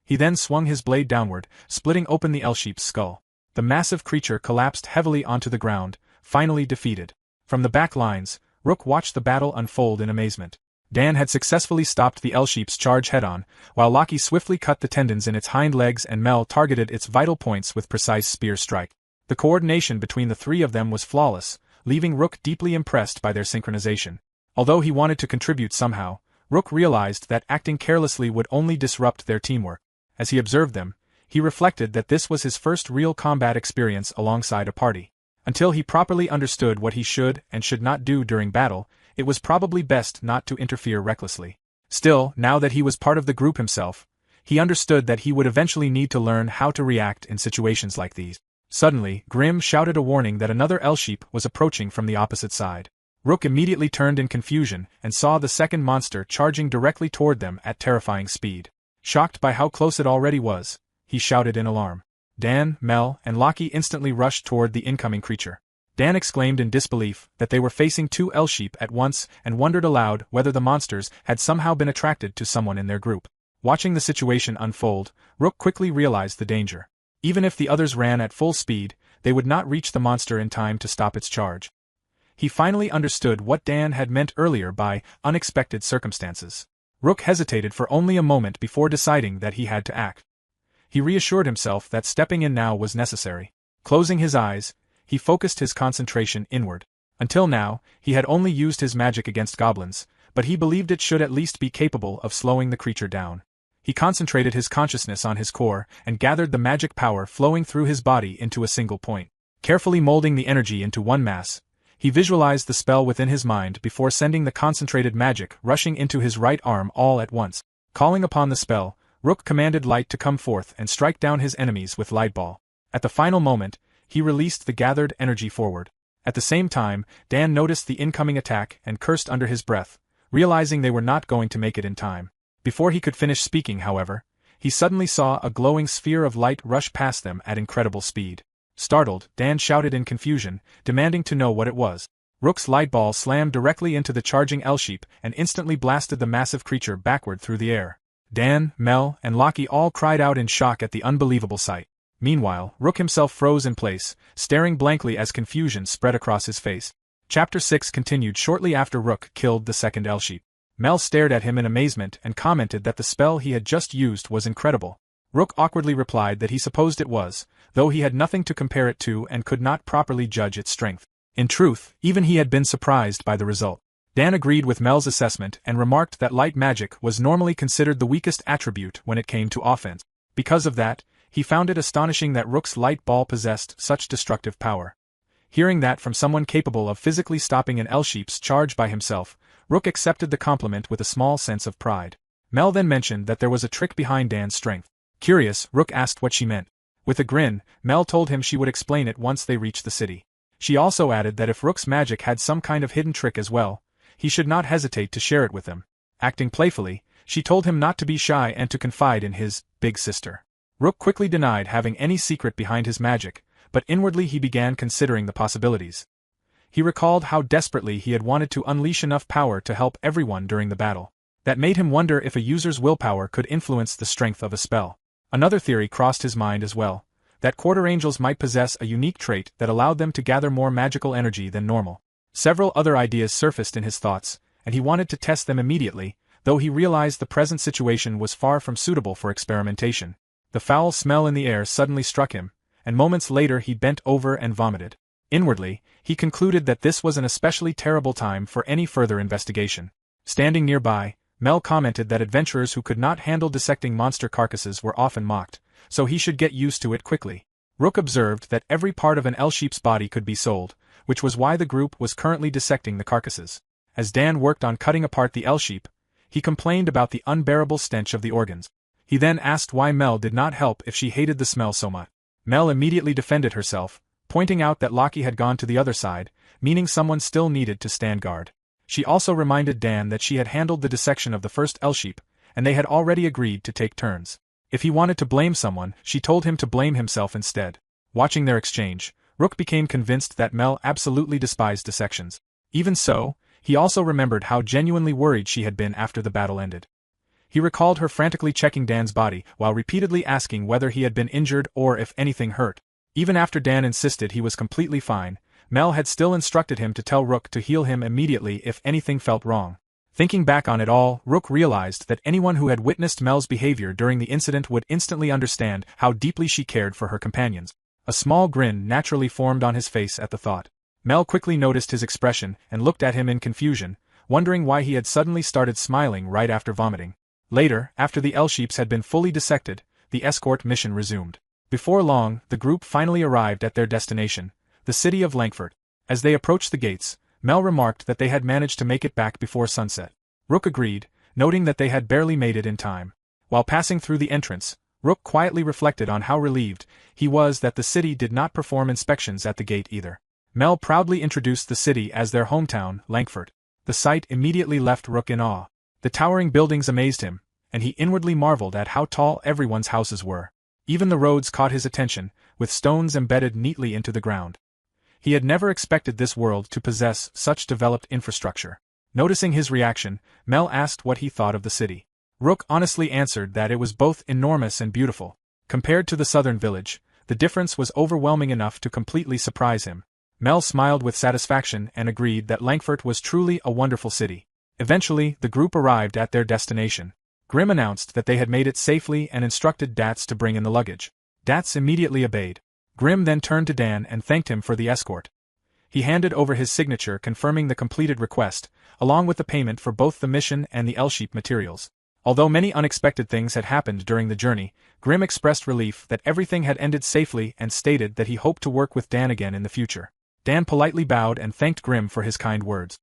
He then swung his blade downward, splitting open the L-sheep's skull. The massive creature collapsed heavily onto the ground, finally defeated. From the back lines, Rook watched the battle unfold in amazement. Dan had successfully stopped the L-sheep's charge head-on, while Lockie swiftly cut the tendons in its hind legs and Mel targeted its vital points with precise spear strike. The coordination between the three of them was flawless, leaving Rook deeply impressed by their synchronization. Although he wanted to contribute somehow, Rook realized that acting carelessly would only disrupt their teamwork. As he observed them, he reflected that this was his first real combat experience alongside a party. Until he properly understood what he should and should not do during battle, it was probably best not to interfere recklessly. Still, now that he was part of the group himself, he understood that he would eventually need to learn how to react in situations like these. Suddenly, Grim shouted a warning that another L-sheep was approaching from the opposite side. Rook immediately turned in confusion and saw the second monster charging directly toward them at terrifying speed. Shocked by how close it already was, he shouted in alarm. Dan, Mel, and Lockie instantly rushed toward the incoming creature. Dan exclaimed in disbelief that they were facing two L-sheep at once and wondered aloud whether the monsters had somehow been attracted to someone in their group. Watching the situation unfold, Rook quickly realized the danger. Even if the others ran at full speed, they would not reach the monster in time to stop its charge. He finally understood what Dan had meant earlier by unexpected circumstances. Rook hesitated for only a moment before deciding that he had to act. He reassured himself that stepping in now was necessary. Closing his eyes, he focused his concentration inward. Until now, he had only used his magic against goblins, but he believed it should at least be capable of slowing the creature down. He concentrated his consciousness on his core and gathered the magic power flowing through his body into a single point. Carefully molding the energy into one mass, he visualized the spell within his mind before sending the concentrated magic rushing into his right arm all at once. Calling upon the spell, Rook commanded light to come forth and strike down his enemies with light ball. At the final moment, he released the gathered energy forward. At the same time, Dan noticed the incoming attack and cursed under his breath, realizing they were not going to make it in time. Before he could finish speaking, however, he suddenly saw a glowing sphere of light rush past them at incredible speed. Startled, Dan shouted in confusion, demanding to know what it was. Rook's light ball slammed directly into the charging L-sheep and instantly blasted the massive creature backward through the air. Dan, Mel, and Lockie all cried out in shock at the unbelievable sight. Meanwhile, Rook himself froze in place, staring blankly as confusion spread across his face. Chapter 6 continued shortly after Rook killed the second L-sheep. Mel stared at him in amazement and commented that the spell he had just used was incredible. Rook awkwardly replied that he supposed it was, though he had nothing to compare it to and could not properly judge its strength. In truth, even he had been surprised by the result. Dan agreed with Mel's assessment and remarked that light magic was normally considered the weakest attribute when it came to offense. Because of that, he found it astonishing that Rook's light ball possessed such destructive power. Hearing that from someone capable of physically stopping an L-sheep's charge by himself, Rook accepted the compliment with a small sense of pride. Mel then mentioned that there was a trick behind Dan's strength. Curious, Rook asked what she meant. With a grin, Mel told him she would explain it once they reached the city. She also added that if Rook's magic had some kind of hidden trick as well, he should not hesitate to share it with them. Acting playfully, she told him not to be shy and to confide in his big sister. Rook quickly denied having any secret behind his magic, but inwardly he began considering the possibilities. He recalled how desperately he had wanted to unleash enough power to help everyone during the battle. That made him wonder if a user's willpower could influence the strength of a spell. Another theory crossed his mind as well, that quarter angels might possess a unique trait that allowed them to gather more magical energy than normal. Several other ideas surfaced in his thoughts, and he wanted to test them immediately, though he realized the present situation was far from suitable for experimentation. The foul smell in the air suddenly struck him, and moments later he bent over and vomited. Inwardly, he concluded that this was an especially terrible time for any further investigation. Standing nearby, Mel commented that adventurers who could not handle dissecting monster carcasses were often mocked, so he should get used to it quickly. Rook observed that every part of an L-sheep's body could be sold, which was why the group was currently dissecting the carcasses. As Dan worked on cutting apart the L-sheep, he complained about the unbearable stench of the organs. He then asked why Mel did not help if she hated the smell so much. Mel immediately defended herself, pointing out that Loki had gone to the other side, meaning someone still needed to stand guard. She also reminded Dan that she had handled the dissection of the first L-sheep, and they had already agreed to take turns. If he wanted to blame someone, she told him to blame himself instead. Watching their exchange, Rook became convinced that Mel absolutely despised dissections. Even so, he also remembered how genuinely worried she had been after the battle ended. He recalled her frantically checking Dan's body while repeatedly asking whether he had been injured or if anything hurt. Even after Dan insisted he was completely fine, Mel had still instructed him to tell Rook to heal him immediately if anything felt wrong. Thinking back on it all, Rook realized that anyone who had witnessed Mel's behavior during the incident would instantly understand how deeply she cared for her companions. A small grin naturally formed on his face at the thought. Mel quickly noticed his expression and looked at him in confusion, wondering why he had suddenly started smiling right after vomiting. Later, after the L-sheeps had been fully dissected, the escort mission resumed. Before long, the group finally arrived at their destination, the city of Langford. As they approached the gates, Mel remarked that they had managed to make it back before sunset. Rook agreed, noting that they had barely made it in time. While passing through the entrance, Rook quietly reflected on how relieved he was that the city did not perform inspections at the gate either. Mel proudly introduced the city as their hometown, Langford. The sight immediately left Rook in awe. The towering buildings amazed him, and he inwardly marveled at how tall everyone's houses were. Even the roads caught his attention, with stones embedded neatly into the ground. He had never expected this world to possess such developed infrastructure. Noticing his reaction, Mel asked what he thought of the city. Rook honestly answered that it was both enormous and beautiful. Compared to the southern village, the difference was overwhelming enough to completely surprise him. Mel smiled with satisfaction and agreed that Langford was truly a wonderful city. Eventually, the group arrived at their destination. Grimm announced that they had made it safely and instructed Dats to bring in the luggage. Dats immediately obeyed. Grimm then turned to Dan and thanked him for the escort. He handed over his signature confirming the completed request, along with the payment for both the mission and the L-sheep materials. Although many unexpected things had happened during the journey, Grimm expressed relief that everything had ended safely and stated that he hoped to work with Dan again in the future. Dan politely bowed and thanked Grimm for his kind words.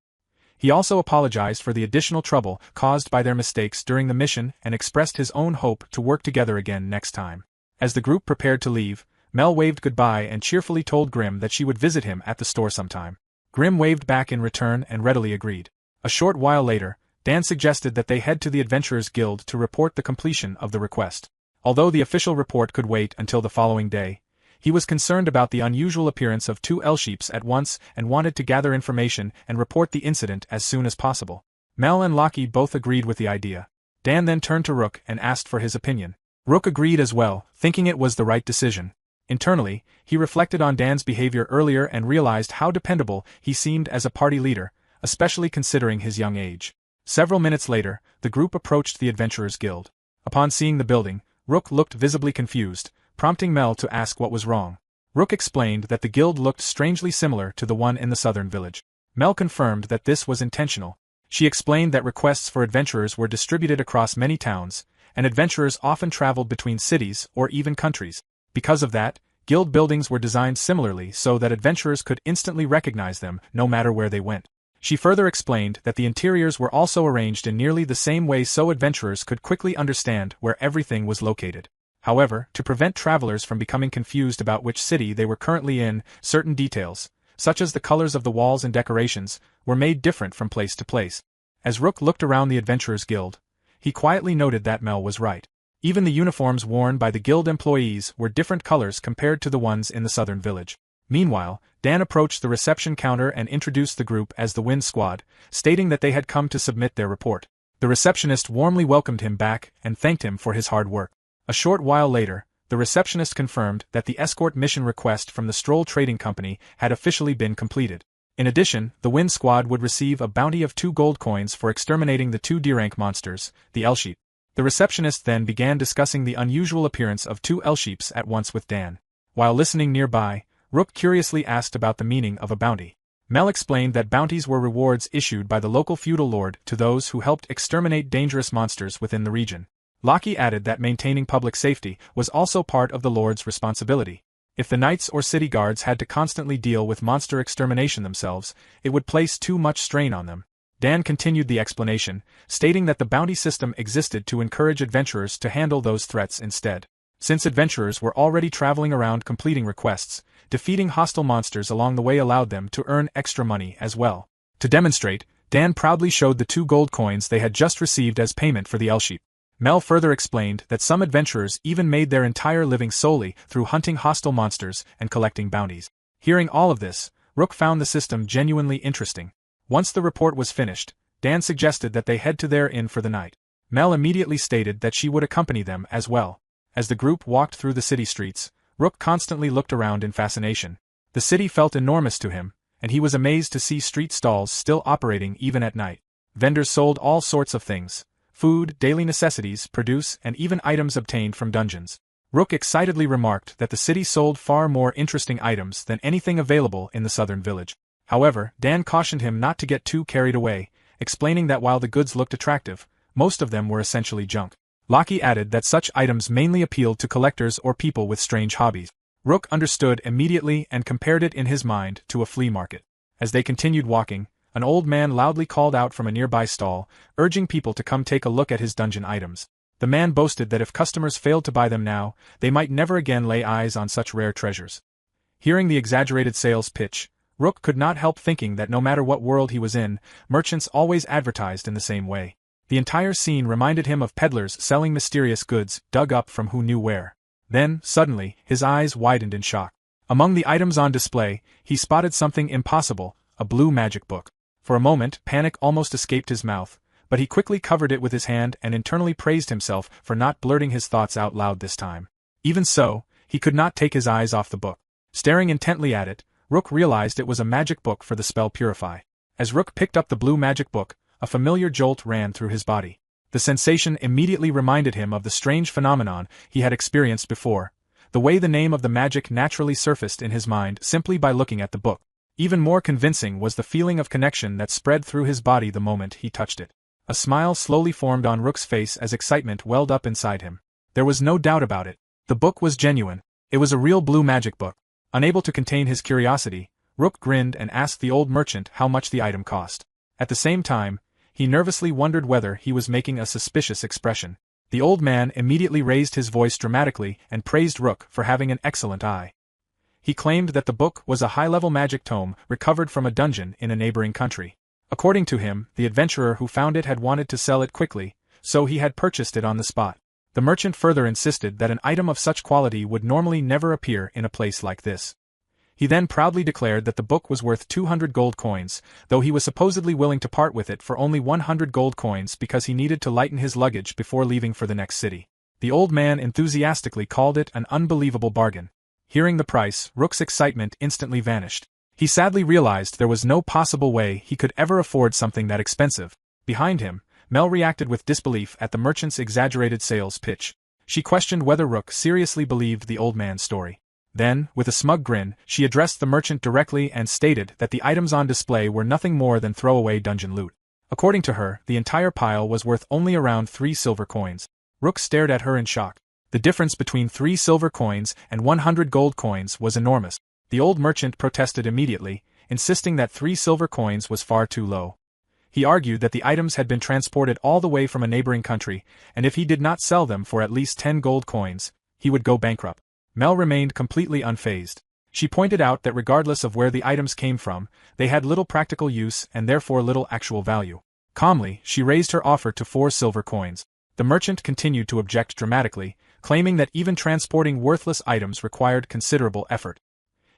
He also apologized for the additional trouble caused by their mistakes during the mission and expressed his own hope to work together again next time. As the group prepared to leave, Mel waved goodbye and cheerfully told Grimm that she would visit him at the store sometime. Grimm waved back in return and readily agreed. A short while later, Dan suggested that they head to the Adventurers Guild to report the completion of the request. Although the official report could wait until the following day, he was concerned about the unusual appearance of two L-sheeps at once and wanted to gather information and report the incident as soon as possible. Mel and Loki both agreed with the idea. Dan then turned to Rook and asked for his opinion. Rook agreed as well, thinking it was the right decision. Internally, he reflected on Dan's behavior earlier and realized how dependable he seemed as a party leader, especially considering his young age. Several minutes later, the group approached the Adventurers Guild. Upon seeing the building, Rook looked visibly confused, prompting Mel to ask what was wrong. Rook explained that the guild looked strangely similar to the one in the southern village. Mel confirmed that this was intentional. She explained that requests for adventurers were distributed across many towns, and adventurers often traveled between cities or even countries. Because of that, guild buildings were designed similarly so that adventurers could instantly recognize them no matter where they went. She further explained that the interiors were also arranged in nearly the same way so adventurers could quickly understand where everything was located. However, to prevent travelers from becoming confused about which city they were currently in, certain details, such as the colors of the walls and decorations, were made different from place to place. As Rook looked around the Adventurers Guild, he quietly noted that Mel was right. Even the uniforms worn by the guild employees were different colors compared to the ones in the southern village. Meanwhile, Dan approached the reception counter and introduced the group as the Wind Squad, stating that they had come to submit their report. The receptionist warmly welcomed him back and thanked him for his hard work. A short while later, the receptionist confirmed that the escort mission request from the Stroll Trading Company had officially been completed. In addition, the Wind Squad would receive a bounty of 2 gold coins for exterminating the 2 D-rank monsters, the L-sheep. The receptionist then began discussing the unusual appearance of 2 L-sheeps at once with Dan. While listening nearby, Rook curiously asked about the meaning of a bounty. Mel explained that bounties were rewards issued by the local feudal lord to those who helped exterminate dangerous monsters within the region. Lockie added that maintaining public safety was also part of the lord's responsibility. If the knights or city guards had to constantly deal with monster extermination themselves, it would place too much strain on them. Dan continued the explanation, stating that the bounty system existed to encourage adventurers to handle those threats instead. Since adventurers were already traveling around completing requests, defeating hostile monsters along the way allowed them to earn extra money as well. To demonstrate, Dan proudly showed the 2 gold coins they had just received as payment for the L-sheep. Mel further explained that some adventurers even made their entire living solely through hunting hostile monsters and collecting bounties. Hearing all of this, Rook found the system genuinely interesting. Once the report was finished, Dan suggested that they head to their inn for the night. Mel immediately stated that she would accompany them as well. As the group walked through the city streets, Rook constantly looked around in fascination. The city felt enormous to him, and he was amazed to see street stalls still operating even at night. Vendors sold all sorts of things: food, daily necessities, produce, and even items obtained from dungeons. Rook excitedly remarked that the city sold far more interesting items than anything available in the southern village. However, Dan cautioned him not to get too carried away, explaining that while the goods looked attractive, most of them were essentially junk. Lockie added that such items mainly appealed to collectors or people with strange hobbies. Rook understood immediately and compared it in his mind to a flea market. As they continued walking, an old man loudly called out from a nearby stall, urging people to come take a look at his dungeon items. The man boasted that if customers failed to buy them now, they might never again lay eyes on such rare treasures. Hearing the exaggerated sales pitch, Rook could not help thinking that no matter what world he was in, merchants always advertised in the same way. The entire scene reminded him of peddlers selling mysterious goods dug up from who knew where. Then, suddenly, his eyes widened in shock. Among the items on display, he spotted something impossible: a blue magic book. For a moment, panic almost escaped his mouth, but he quickly covered it with his hand and internally praised himself for not blurting his thoughts out loud this time. Even so, he could not take his eyes off the book. Staring intently at it, Rook realized it was a magic book for the spell Purify. As Rook picked up the blue magic book, a familiar jolt ran through his body. The sensation immediately reminded him of the strange phenomenon he had experienced before, the way the name of the magic naturally surfaced in his mind simply by looking at the book. Even more convincing was the feeling of connection that spread through his body the moment he touched it. A smile slowly formed on Rook's face as excitement welled up inside him. There was no doubt about it. The book was genuine. It was a real blue magic book. Unable to contain his curiosity, Rook grinned and asked the old merchant how much the item cost. At the same time, he nervously wondered whether he was making a suspicious expression. The old man immediately raised his voice dramatically and praised Rook for having an excellent eye. He claimed that the book was a high-level magic tome recovered from a dungeon in a neighboring country. According to him, the adventurer who found it had wanted to sell it quickly, so he had purchased it on the spot. The merchant further insisted that an item of such quality would normally never appear in a place like this. He then proudly declared that the book was worth 200 gold coins, though he was supposedly willing to part with it for only 100 gold coins because he needed to lighten his luggage before leaving for the next city. The old man enthusiastically called it an unbelievable bargain. Hearing the price, Rook's excitement instantly vanished. He sadly realized there was no possible way he could ever afford something that expensive. Behind him, Mel reacted with disbelief at the merchant's exaggerated sales pitch. She questioned whether Rook seriously believed the old man's story. Then, with a smug grin, she addressed the merchant directly and stated that the items on display were nothing more than throwaway dungeon loot. According to her, the entire pile was worth only around 3 silver coins. Rook stared at her in shock. The difference between 3 silver coins and 100 gold coins was enormous. The old merchant protested immediately, insisting that 3 silver coins was far too low. He argued that the items had been transported all the way from a neighboring country, and if he did not sell them for at least 10 gold coins, he would go bankrupt. Mel remained completely unfazed. She pointed out that regardless of where the items came from, they had little practical use and therefore little actual value. Calmly, she raised her offer to 4 silver coins. The merchant continued to object dramatically, claiming that even transporting worthless items required considerable effort.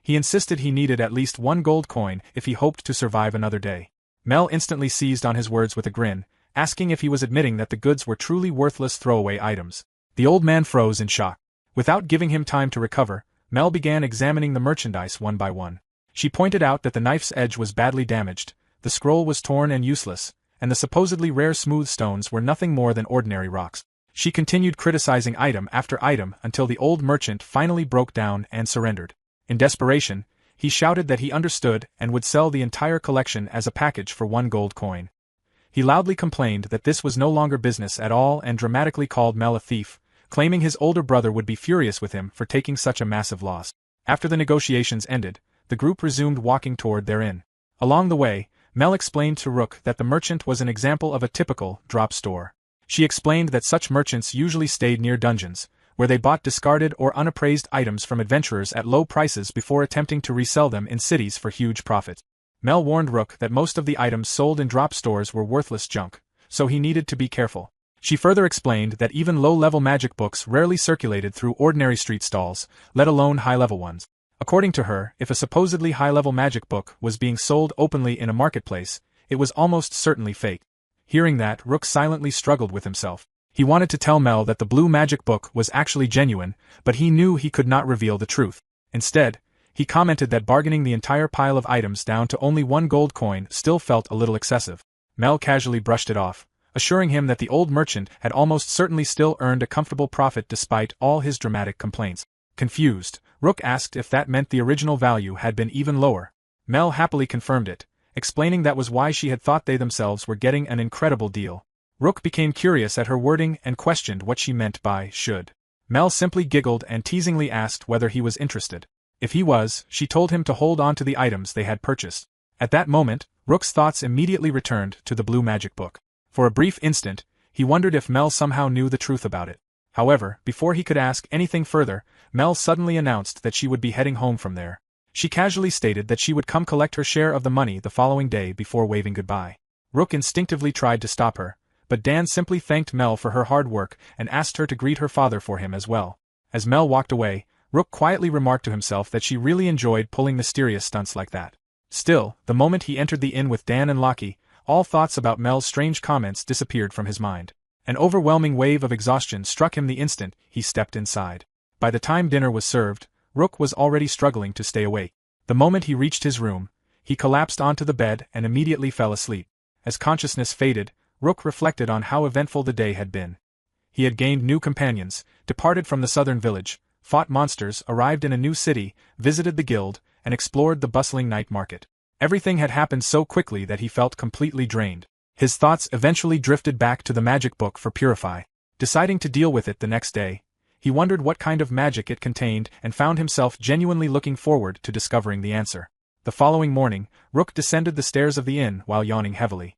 He insisted he needed at least 1 gold coin if he hoped to survive another day. Mel instantly seized on his words with a grin, asking if he was admitting that the goods were truly worthless throwaway items. The old man froze in shock. Without giving him time to recover, Mel began examining the merchandise one by one. She pointed out that the knife's edge was badly damaged, the scroll was torn and useless, and the supposedly rare smooth stones were nothing more than ordinary rocks. She continued criticizing item after item until the old merchant finally broke down and surrendered. In desperation, he shouted that he understood and would sell the entire collection as a package for 1 gold coin. He loudly complained that this was no longer business at all and dramatically called Mel a thief, claiming his older brother would be furious with him for taking such a massive loss. After the negotiations ended, the group resumed walking toward their inn. Along the way, Mel explained to Rook that the merchant was an example of a typical drop store. She explained that such merchants usually stayed near dungeons, where they bought discarded or unappraised items from adventurers at low prices before attempting to resell them in cities for huge profits. Mel warned Rook that most of the items sold in drop stores were worthless junk, so he needed to be careful. She further explained that even low-level magic books rarely circulated through ordinary street stalls, let alone high-level ones. According to her, if a supposedly high-level magic book was being sold openly in a marketplace, it was almost certainly fake. Hearing that, Rook silently struggled with himself. He wanted to tell Mel that the blue magic book was actually genuine, but he knew he could not reveal the truth. Instead, he commented that bargaining the entire pile of items down to only 1 gold coin still felt a little excessive. Mel casually brushed it off, assuring him that the old merchant had almost certainly still earned a comfortable profit despite all his dramatic complaints. Confused, Rook asked if that meant the original value had been even lower. Mel happily confirmed it, explaining that was why she had thought they themselves were getting an incredible deal. Rook became curious at her wording and questioned what she meant by should. Mel simply giggled and teasingly asked whether he was interested. If he was, she told him to hold on to the items they had purchased. At that moment, Rook's thoughts immediately returned to the blue magic book. For a brief instant, he wondered if Mel somehow knew the truth about it. However, before he could ask anything further, Mel suddenly announced that she would be heading home from there. She casually stated that she would come collect her share of the money the following day before waving goodbye. Rook instinctively tried to stop her, but Dan simply thanked Mel for her hard work and asked her to greet her father for him as well. As Mel walked away, Rook quietly remarked to himself that she really enjoyed pulling mysterious stunts like that. Still, the moment he entered the inn with Dan and Lockie, all thoughts about Mel's strange comments disappeared from his mind. An overwhelming wave of exhaustion struck him the instant he stepped inside. By the time dinner was served, Rook was already struggling to stay awake. The moment he reached his room, he collapsed onto the bed and immediately fell asleep. As consciousness faded, Rook reflected on how eventful the day had been. He had gained new companions, departed from the southern village, fought monsters, arrived in a new city, visited the guild, and explored the bustling night market. Everything had happened so quickly that he felt completely drained. His thoughts eventually drifted back to the magic book for Purify. Deciding to deal with it the next day, he wondered what kind of magic it contained and found himself genuinely looking forward to discovering the answer. The following morning, Rook descended the stairs of the inn while yawning heavily.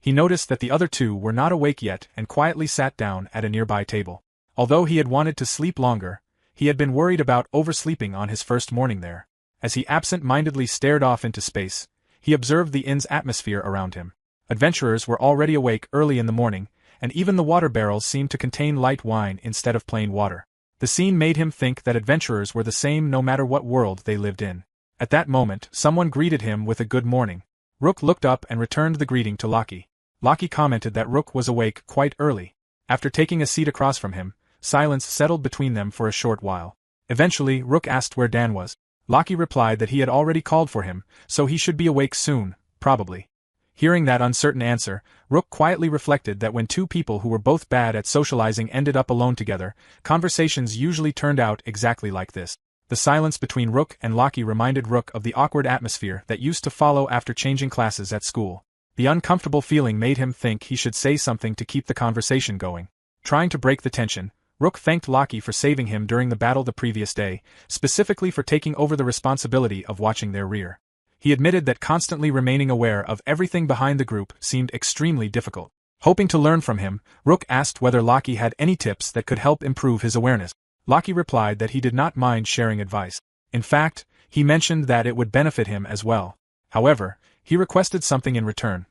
He noticed that the other two were not awake yet and quietly sat down at a nearby table. Although he had wanted to sleep longer, he had been worried about oversleeping on his first morning there. As he absent-mindedly stared off into space, he observed the inn's atmosphere around him. Adventurers were already awake early in the morning, and even the water barrels seemed to contain light wine instead of plain water. The scene made him think that adventurers were the same no matter what world they lived in. At that moment, someone greeted him with a good morning. Rook looked up and returned the greeting to Lockie. Lockie commented that Rook was awake quite early. After taking a seat across from him, silence settled between them for a short while. Eventually, Rook asked where Dan was. Lockie replied that he had already called for him, so he should be awake soon, probably. Hearing that uncertain answer, Rook quietly reflected that when two people who were both bad at socializing ended up alone together, conversations usually turned out exactly like this. The silence between Rook and Lockie reminded Rook of the awkward atmosphere that used to follow after changing classes at school. The uncomfortable feeling made him think he should say something to keep the conversation going. Trying to break the tension, Rook thanked Lockie for saving him during the battle the previous day, specifically for taking over the responsibility of watching their rear. He admitted that constantly remaining aware of everything behind the group seemed extremely difficult. Hoping to learn from him, Rook asked whether Lockie had any tips that could help improve his awareness. Lockie replied that he did not mind sharing advice. In fact, he mentioned that it would benefit him as well. However, he requested something in return.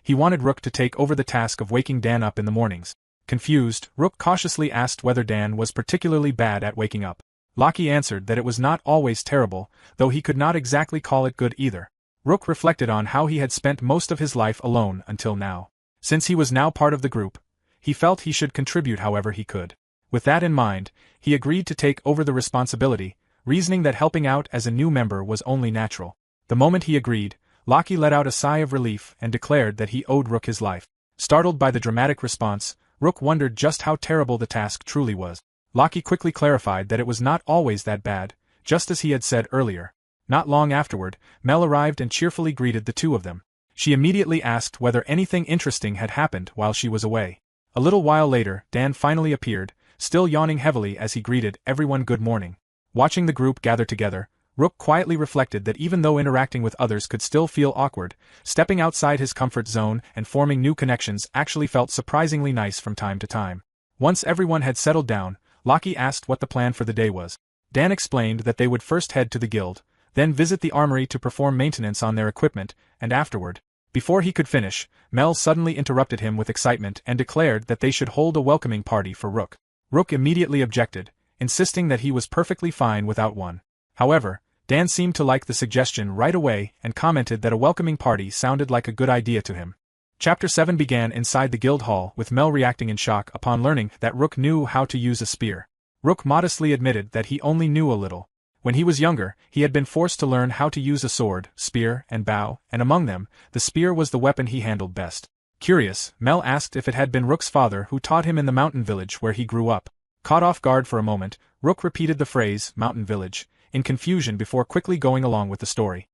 He wanted Rook to take over the task of waking Dan up in the mornings. Confused, Rook cautiously asked whether Dan was particularly bad at waking up. Lockie answered that it was not always terrible, though he could not exactly call it good either. Rook reflected on how he had spent most of his life alone until now. Since he was now part of the group, he felt he should contribute however he could. With that in mind, he agreed to take over the responsibility, reasoning that helping out as a new member was only natural. The moment he agreed, Lockie let out a sigh of relief and declared that he owed Rook his life. Startled by the dramatic response, Rook wondered just how terrible the task truly was. Lockie quickly clarified that it was not always that bad, just as he had said earlier. Not long afterward, Mel arrived and cheerfully greeted the two of them. She immediately asked whether anything interesting had happened while she was away. A little while later, Dan finally appeared, still yawning heavily as he greeted everyone good morning. Watching the group gather together, Rook quietly reflected that even though interacting with others could still feel awkward, stepping outside his comfort zone and forming new connections actually felt surprisingly nice from time to time. Once everyone had settled down, Lockie asked what the plan for the day was. Dan explained that they would first head to the guild, then visit the armory to perform maintenance on their equipment, and afterward. Before he could finish, Mel suddenly interrupted him with excitement and declared that they should hold a welcoming party for Rook. Rook immediately objected, insisting that he was perfectly fine without one. However, Dan seemed to like the suggestion right away and commented that a welcoming party sounded like a good idea to him. Chapter 7 began inside the guild hall with Mel reacting in shock upon learning that Rook knew how to use a spear. Rook modestly admitted that he only knew a little. When he was younger, he had been forced to learn how to use a sword, spear, and bow, and among them, the spear was the weapon he handled best. Curious, Mel asked if it had been Rook's father who taught him in the mountain village where he grew up. Caught off guard for a moment, Rook repeated the phrase, mountain village, in confusion before quickly going along with the story.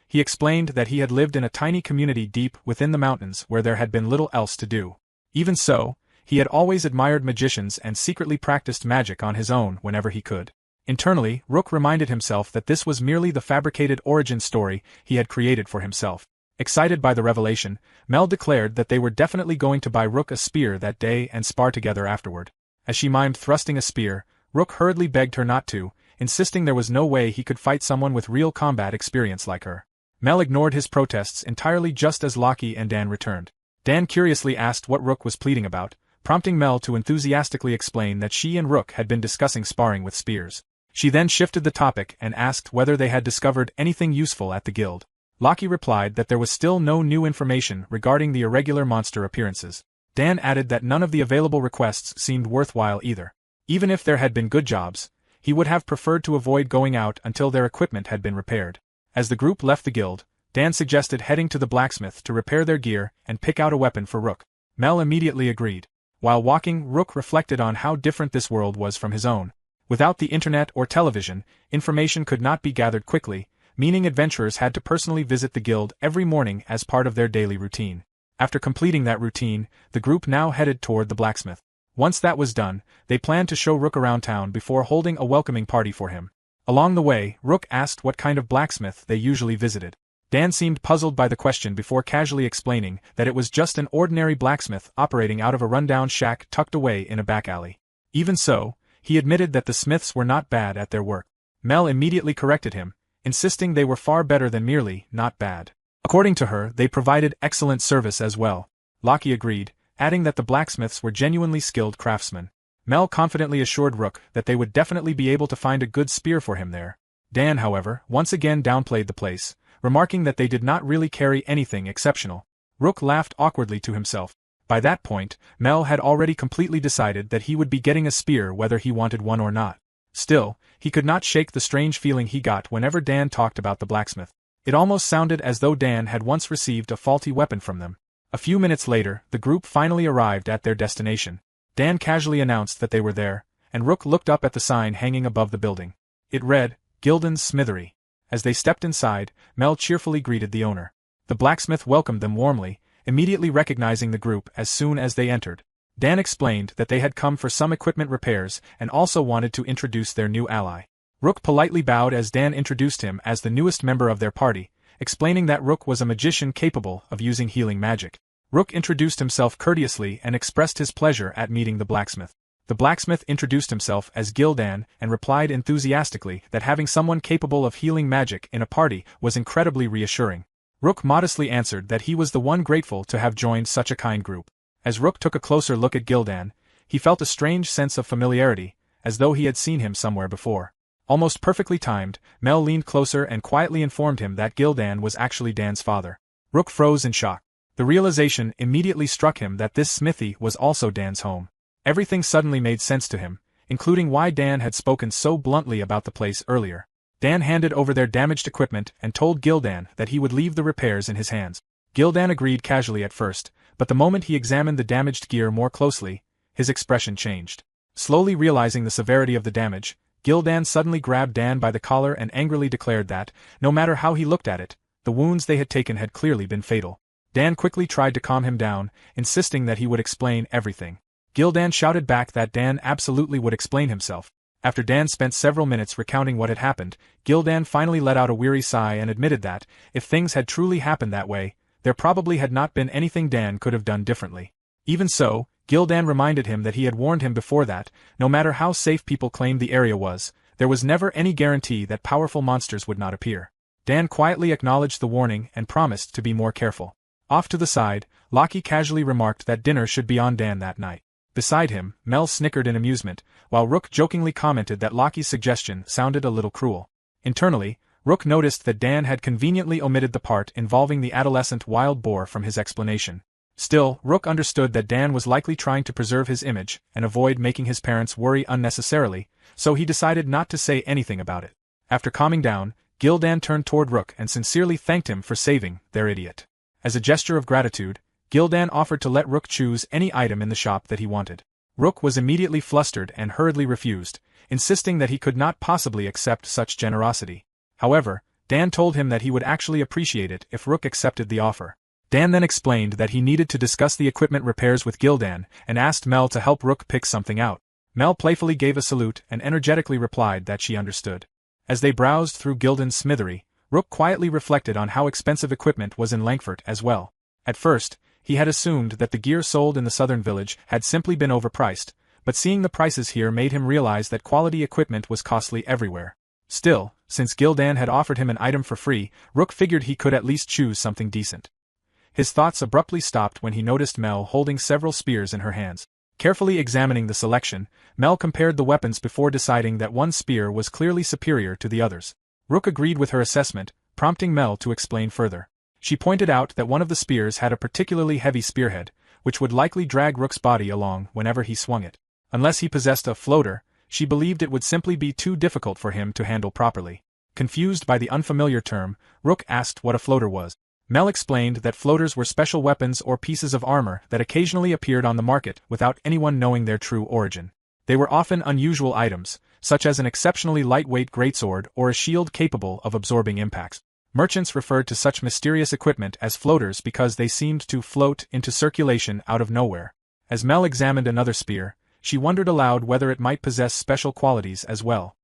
He explained that he had lived in a tiny community deep within the mountains where there had been little else to do. Even so, he had always admired magicians and secretly practiced magic on his own whenever he could. Internally, Rook reminded himself that this was merely the fabricated origin story he had created for himself. Excited by the revelation, Mel declared that they were definitely going to buy Rook a spear that day and spar together afterward. As she mimed thrusting a spear, Rook hurriedly begged her not to, insisting there was no way he could fight someone with real combat experience like her. Mel ignored his protests entirely just as Lockie and Dan returned. Dan curiously asked what Rook was pleading about, prompting Mel to enthusiastically explain that she and Rook had been discussing sparring with spears. She then shifted the topic and asked whether they had discovered anything useful at the guild. Lockie replied that there was still no new information regarding the irregular monster appearances. Dan added that none of the available requests seemed worthwhile either. Even if there had been good jobs, he would have preferred to avoid going out until their equipment had been repaired. As the group left the guild, Dan suggested heading to the blacksmith to repair their gear and pick out a weapon for Rook. Mel immediately agreed. While walking, Rook reflected on how different this world was from his own. Without the internet or television, information could not be gathered quickly, meaning adventurers had to personally visit the guild every morning as part of their daily routine. After completing that routine, the group now headed toward the blacksmith. Once that was done, they planned to show Rook around town before holding a welcoming party for him. Along the way, Rook asked what kind of blacksmith they usually visited. Dan seemed puzzled by the question before casually explaining that it was just an ordinary blacksmith operating out of a rundown shack tucked away in a back alley. Even so, he admitted that the smiths were not bad at their work. Mel immediately corrected him, insisting they were far better than merely not bad. According to her, they provided excellent service as well. Lockie agreed, adding that the blacksmiths were genuinely skilled craftsmen. Mel confidently assured Rook that they would definitely be able to find a good spear for him there. Dan, however, once again downplayed the place, remarking that they did not really carry anything exceptional. Rook laughed awkwardly to himself. By that point, Mel had already completely decided that he would be getting a spear whether he wanted one or not. Still, he could not shake the strange feeling he got whenever Dan talked about the blacksmith. It almost sounded as though Dan had once received a faulty weapon from them. A few minutes later, the group finally arrived at their destination. Dan casually announced that they were there, and Rook looked up at the sign hanging above the building. It read, Gildan's Smithery. As they stepped inside, Mel cheerfully greeted the owner. The blacksmith welcomed them warmly, immediately recognizing the group as soon as they entered. Dan explained that they had come for some equipment repairs and also wanted to introduce their new ally. Rook politely bowed as Dan introduced him as the newest member of their party, explaining that Rook was a magician capable of using healing magic. Rook introduced himself courteously and expressed his pleasure at meeting the blacksmith. The blacksmith introduced himself as Gildan and replied enthusiastically that having someone capable of healing magic in a party was incredibly reassuring. Rook modestly answered that he was the one grateful to have joined such a kind group. As Rook took a closer look at Gildan, he felt a strange sense of familiarity, as though he had seen him somewhere before. Almost perfectly timed, Mel leaned closer and quietly informed him that Gildan was actually Dan's father. Rook froze in shock. The realization immediately struck him that this smithy was also Dan's home. Everything suddenly made sense to him, including why Dan had spoken so bluntly about the place earlier. Dan handed over their damaged equipment and told Gildan that he would leave the repairs in his hands. Gildan agreed casually at first, but the moment he examined the damaged gear more closely, his expression changed. Slowly realizing the severity of the damage, Gildan suddenly grabbed Dan by the collar and angrily declared that, no matter how he looked at it, the wounds they had taken had clearly been fatal. Dan quickly tried to calm him down, insisting that he would explain everything. Gildan shouted back that Dan absolutely would explain himself. After Dan spent several minutes recounting what had happened, Gildan finally let out a weary sigh and admitted that, if things had truly happened that way, there probably had not been anything Dan could have done differently. Even so, Gildan reminded him that he had warned him before that, no matter how safe people claimed the area was, there was never any guarantee that powerful monsters would not appear. Dan quietly acknowledged the warning and promised to be more careful. Off to the side, Lockie casually remarked that dinner should be on Dan that night. Beside him, Mel snickered in amusement, while Rook jokingly commented that Lockie's suggestion sounded a little cruel. Internally, Rook noticed that Dan had conveniently omitted the part involving the adolescent wild boar from his explanation. Still, Rook understood that Dan was likely trying to preserve his image and avoid making his parents worry unnecessarily, so he decided not to say anything about it. After calming down, Gildan turned toward Rook and sincerely thanked him for saving their idiot. As a gesture of gratitude, Gildan offered to let Rook choose any item in the shop that he wanted. Rook was immediately flustered and hurriedly refused, insisting that he could not possibly accept such generosity. However, Dan told him that he would actually appreciate it if Rook accepted the offer. Dan then explained that he needed to discuss the equipment repairs with Gildan and asked Mel to help Rook pick something out. Mel playfully gave a salute and energetically replied that she understood. As they browsed through Gildan's smithery, Rook quietly reflected on how expensive equipment was in Langford as well. At first, he had assumed that the gear sold in the southern village had simply been overpriced, but seeing the prices here made him realize that quality equipment was costly everywhere. Still, since Gildan had offered him an item for free, Rook figured he could at least choose something decent. His thoughts abruptly stopped when he noticed Mel holding several spears in her hands. Carefully examining the selection, Mel compared the weapons before deciding that one spear was clearly superior to the others. Rook agreed with her assessment, prompting Mel to explain further. She pointed out that one of the spears had a particularly heavy spearhead, which would likely drag Rook's body along whenever he swung it. Unless he possessed a floater, she believed it would simply be too difficult for him to handle properly. Confused by the unfamiliar term, Rook asked what a floater was. Mel explained that floaters were special weapons or pieces of armor that occasionally appeared on the market without anyone knowing their true origin. They were often unusual items, such as an exceptionally lightweight greatsword or a shield capable of absorbing impacts. Merchants referred to such mysterious equipment as floaters because they seemed to float into circulation out of nowhere. As Mel examined another spear, she wondered aloud whether it might possess special qualities as well.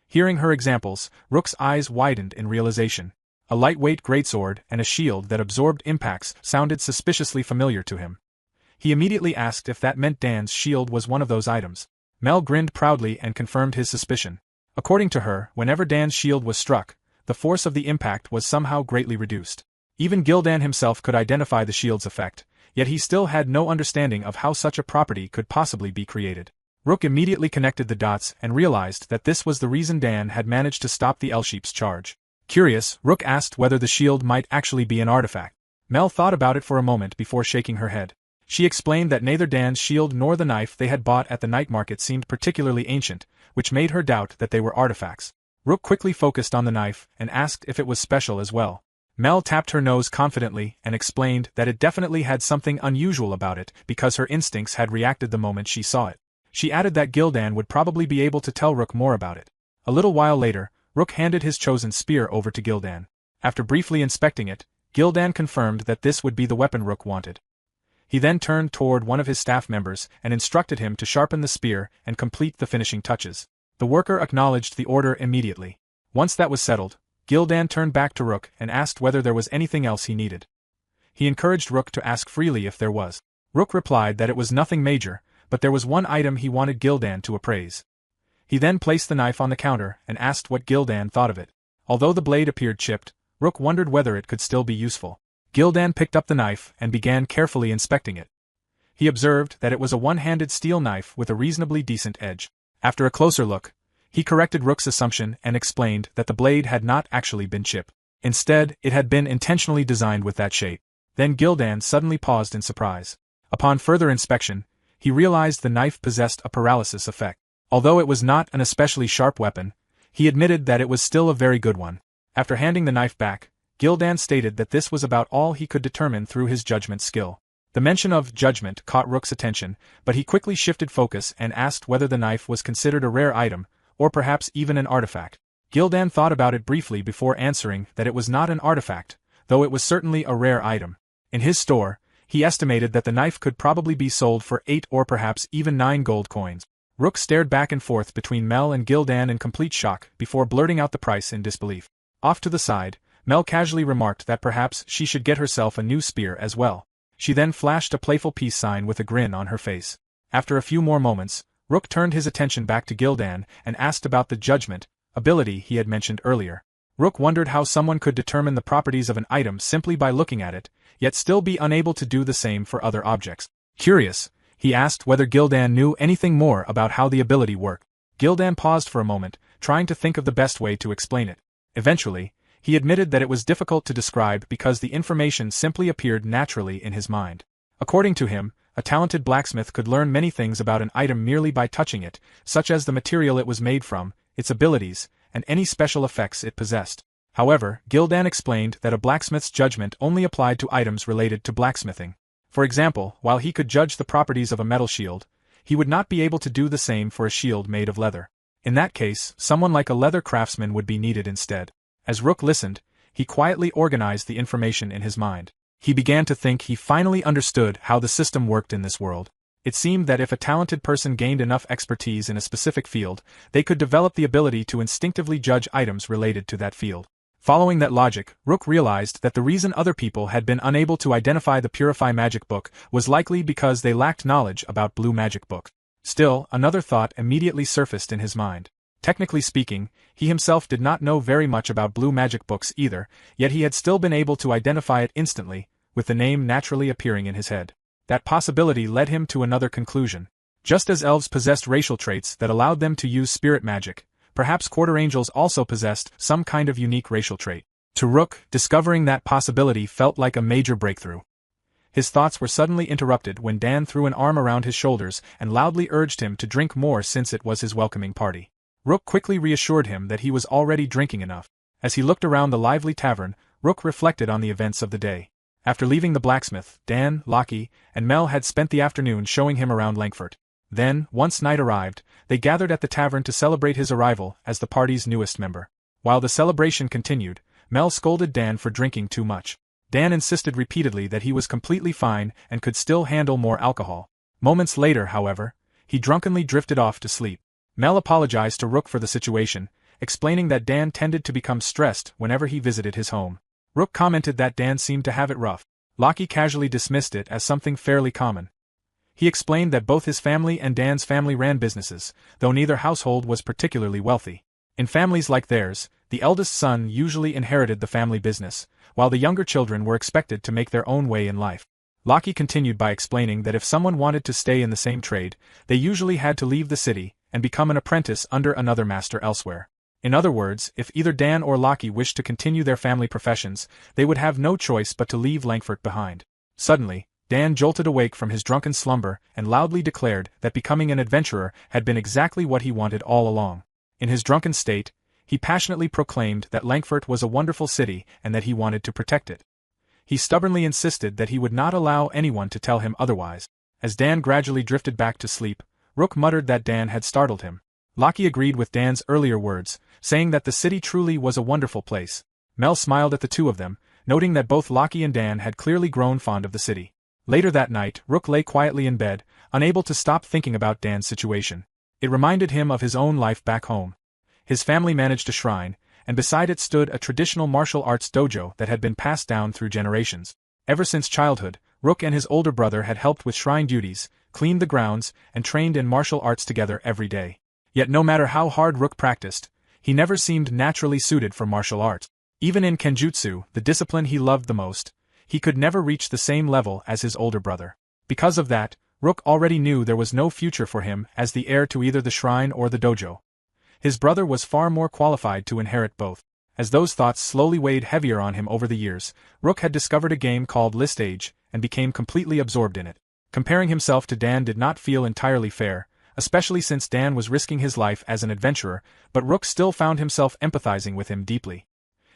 Hearing her examples, Rook's eyes widened in realization. A lightweight greatsword and a shield that absorbed impacts sounded suspiciously familiar to him. He immediately asked if that meant Dan's shield was one of those items. Mel grinned proudly and confirmed his suspicion. According to her, whenever Dan's shield was struck, the force of the impact was somehow greatly reduced. Even Gildan himself could identify the shield's effect, yet he still had no understanding of how such a property could possibly be created. Rook immediately connected the dots and realized that this was the reason Dan had managed to stop the Elsheep's charge. Curious, Rook asked whether the shield might actually be an artifact. Mel thought about it for a moment before shaking her head. She explained that neither Dan's shield nor the knife they had bought at the night market seemed particularly ancient, which made her doubt that they were artifacts. Rook quickly focused on the knife and asked if it was special as well. Mel tapped her nose confidently and explained that it definitely had something unusual about it because her instincts had reacted the moment she saw it. She added that Gildan would probably be able to tell Rook more about it. A little while later, Rook handed his chosen spear over to Gildan. After briefly inspecting it, Gildan confirmed that this would be the weapon Rook wanted. He then turned toward one of his staff members and instructed him to sharpen the spear and complete the finishing touches. The worker acknowledged the order immediately. Once that was settled, Gildan turned back to Rook and asked whether there was anything else he needed. He encouraged Rook to ask freely if there was. Rook replied that it was nothing major, but there was one item he wanted Gildan to appraise. He then placed the knife on the counter and asked what Gildan thought of it. Although the blade appeared chipped, Rook wondered whether it could still be useful. Gildan picked up the knife and began carefully inspecting it. He observed that it was a one-handed steel knife with a reasonably decent edge. After a closer look, he corrected Rook's assumption and explained that the blade had not actually been chipped. Instead, it had been intentionally designed with that shape. Then Gildan suddenly paused in surprise. Upon further inspection, he realized the knife possessed a paralysis effect. Although it was not an especially sharp weapon, he admitted that it was still a very good one. After handing the knife back, Gildan stated that this was about all he could determine through his judgment skill. The mention of judgment caught Rook's attention, but he quickly shifted focus and asked whether the knife was considered a rare item, or perhaps even an artifact. Gildan thought about it briefly before answering that it was not an artifact, though it was certainly a rare item. In his store, he estimated that the knife could probably be sold for 8 or perhaps even 9 gold coins. Rook stared back and forth between Mel and Gildan in complete shock before blurting out the price in disbelief. Off to the side, Mel casually remarked that perhaps she should get herself a new spear as well. She then flashed a playful peace sign with a grin on her face. After a few more moments, Rook turned his attention back to Gildan and asked about the judgment ability he had mentioned earlier. Rook wondered how someone could determine the properties of an item simply by looking at it, yet still be unable to do the same for other objects. Curious, he asked whether Gildan knew anything more about how the ability worked. Gildan paused for a moment, trying to think of the best way to explain it. Eventually, he admitted that it was difficult to describe because the information simply appeared naturally in his mind. According to him, a talented blacksmith could learn many things about an item merely by touching it, such as the material it was made from, its abilities, and any special effects it possessed. However, Gildan explained that a blacksmith's judgment only applied to items related to blacksmithing. For example, while he could judge the properties of a metal shield, he would not be able to do the same for a shield made of leather. In that case, someone like a leather craftsman would be needed instead. As Rook listened, he quietly organized the information in his mind. He began to think he finally understood how the system worked in this world. It seemed that if a talented person gained enough expertise in a specific field, they could develop the ability to instinctively judge items related to that field. Following that logic, Rook realized that the reason other people had been unable to identify the Purify Magic Book was likely because they lacked knowledge about Blue Magic Book. Still, another thought immediately surfaced in his mind. Technically speaking, he himself did not know very much about Blue Magic Books either, yet he had still been able to identify it instantly, with the name naturally appearing in his head. That possibility led him to another conclusion. Just as elves possessed racial traits that allowed them to use spirit magic, perhaps quarter angels also possessed some kind of unique racial trait. To Rook, discovering that possibility felt like a major breakthrough. His thoughts were suddenly interrupted when Dan threw an arm around his shoulders and loudly urged him to drink more since it was his welcoming party. Rook quickly reassured him that he was already drinking enough. As he looked around the lively tavern, Rook reflected on the events of the day. After leaving the blacksmith, Dan, Lockie, and Mel had spent the afternoon showing him around Langford. Then, once night arrived, they gathered at the tavern to celebrate his arrival as the party's newest member. While the celebration continued, Mel scolded Dan for drinking too much. Dan insisted repeatedly that he was completely fine and could still handle more alcohol. Moments later, however, he drunkenly drifted off to sleep. Mel apologized to Rook for the situation, explaining that Dan tended to become stressed whenever he visited his home. Rook commented that Dan seemed to have it rough. Lockie casually dismissed it as something fairly common. He explained that both his family and Dan's family ran businesses, though neither household was particularly wealthy. In families like theirs, the eldest son usually inherited the family business, while the younger children were expected to make their own way in life. Lockie continued by explaining that if someone wanted to stay in the same trade, they usually had to leave the city and become an apprentice under another master elsewhere. In other words, if either Dan or Lockie wished to continue their family professions, they would have no choice but to leave Langford behind. Suddenly, Dan jolted awake from his drunken slumber and loudly declared that becoming an adventurer had been exactly what he wanted all along. In his drunken state, he passionately proclaimed that Langford was a wonderful city and that he wanted to protect it. He stubbornly insisted that he would not allow anyone to tell him otherwise. As Dan gradually drifted back to sleep, Rook muttered that Dan had startled him. Lockie agreed with Dan's earlier words, saying that the city truly was a wonderful place. Mel smiled at the two of them, noting that both Lockie and Dan had clearly grown fond of the city. Later that night, Rook lay quietly in bed, unable to stop thinking about Dan's situation. It reminded him of his own life back home. His family managed a shrine, and beside it stood a traditional martial arts dojo that had been passed down through generations. Ever since childhood, Rook and his older brother had helped with shrine duties, cleaned the grounds, and trained in martial arts together every day. Yet no matter how hard Rook practiced, he never seemed naturally suited for martial arts. Even in Kenjutsu, the discipline he loved the most, he could never reach the same level as his older brother. Because of that, Rook already knew there was no future for him as the heir to either the shrine or the dojo. His brother was far more qualified to inherit both. As those thoughts slowly weighed heavier on him over the years, Rook had discovered a game called List Age and became completely absorbed in it. Comparing himself to Dan did not feel entirely fair, especially since Dan was risking his life as an adventurer, but Rook still found himself empathizing with him deeply.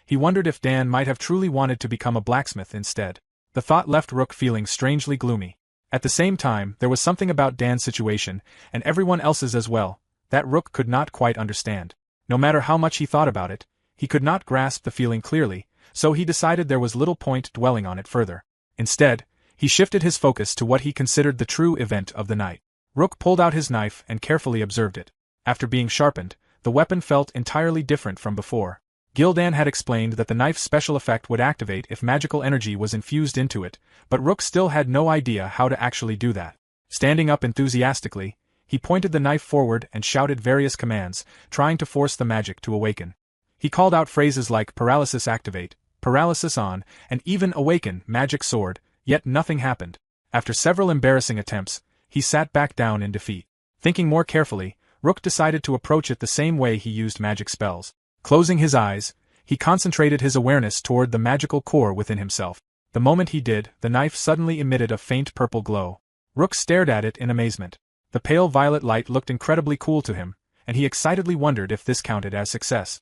He wondered if Dan might have truly wanted to become a blacksmith instead. The thought left Rook feeling strangely gloomy. At the same time, there was something about Dan's situation, and everyone else's as well, that Rook could not quite understand. No matter how much he thought about it, he could not grasp the feeling clearly, so he decided there was little point dwelling on it further. Instead, he shifted his focus to what he considered the true event of the night. Rook pulled out his knife and carefully observed it. After being sharpened, the weapon felt entirely different from before. Gildan had explained that the knife's special effect would activate if magical energy was infused into it, but Rook still had no idea how to actually do that. Standing up enthusiastically, he pointed the knife forward and shouted various commands, trying to force the magic to awaken. He called out phrases like paralysis activate, paralysis on, and even awaken magic sword, yet nothing happened. After several embarrassing attempts, he sat back down in defeat. Thinking more carefully, Rook decided to approach it the same way he used magic spells. Closing his eyes, he concentrated his awareness toward the magical core within himself. The moment he did, the knife suddenly emitted a faint purple glow. Rook stared at it in amazement. The pale violet light looked incredibly cool to him, and he excitedly wondered if this counted as success.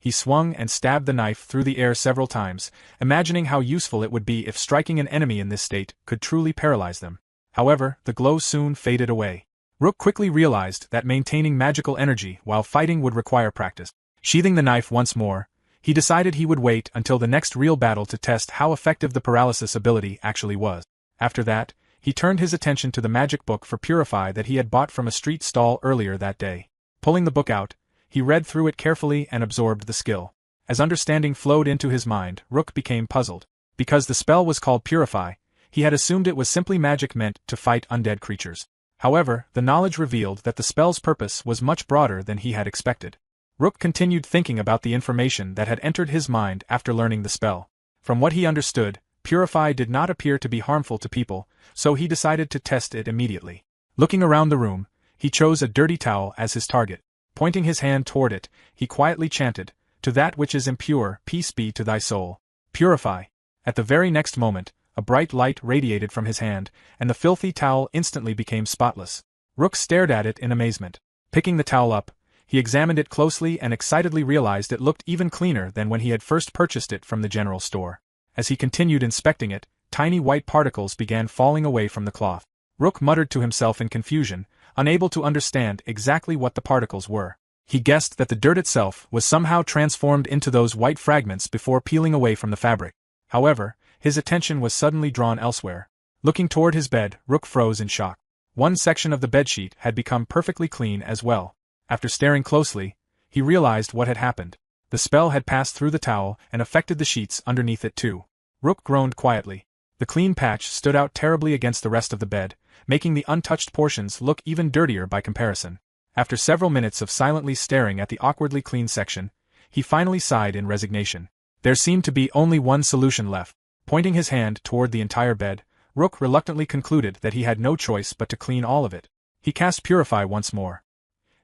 He swung and stabbed the knife through the air several times, imagining how useful it would be if striking an enemy in this state could truly paralyze them. However, the glow soon faded away. Rook quickly realized that maintaining magical energy while fighting would require practice. Sheathing the knife once more, he decided he would wait until the next real battle to test how effective the paralysis ability actually was. After that, he turned his attention to the magic book for Purify that he had bought from a street stall earlier that day. Pulling the book out, he read through it carefully and absorbed the skill. As understanding flowed into his mind, Rook became puzzled. Because the spell was called Purify, he had assumed it was simply magic meant to fight undead creatures. However, the knowledge revealed that the spell's purpose was much broader than he had expected. Rook continued thinking about the information that had entered his mind after learning the spell. From what he understood, Purify did not appear to be harmful to people, so he decided to test it immediately. Looking around the room, he chose a dirty towel as his target. Pointing his hand toward it, he quietly chanted, "To that which is impure, peace be to thy soul. Purify." At the very next moment, a bright light radiated from his hand, and the filthy towel instantly became spotless. Rook stared at it in amazement. Picking the towel up, he examined it closely and excitedly realized it looked even cleaner than when he had first purchased it from the general store. As he continued inspecting it, tiny white particles began falling away from the cloth. Rook muttered to himself in confusion, unable to understand exactly what the particles were. He guessed that the dirt itself was somehow transformed into those white fragments before peeling away from the fabric. However, his attention was suddenly drawn elsewhere. Looking toward his bed, Rook froze in shock. One section of the bedsheet had become perfectly clean as well. After staring closely, he realized what had happened. The spell had passed through the towel and affected the sheets underneath it too. Rook groaned quietly. The clean patch stood out terribly against the rest of the bed, making the untouched portions look even dirtier by comparison. After several minutes of silently staring at the awkwardly clean section, he finally sighed in resignation. There seemed to be only one solution left. Pointing his hand toward the entire bed, Rook reluctantly concluded that he had no choice but to clean all of it. He cast Purify once more.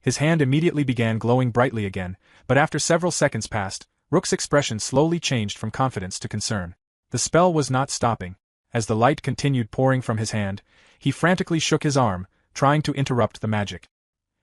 His hand immediately began glowing brightly again, but after several seconds passed, Rook's expression slowly changed from confidence to concern. The spell was not stopping. As the light continued pouring from his hand, he frantically shook his arm, trying to interrupt the magic.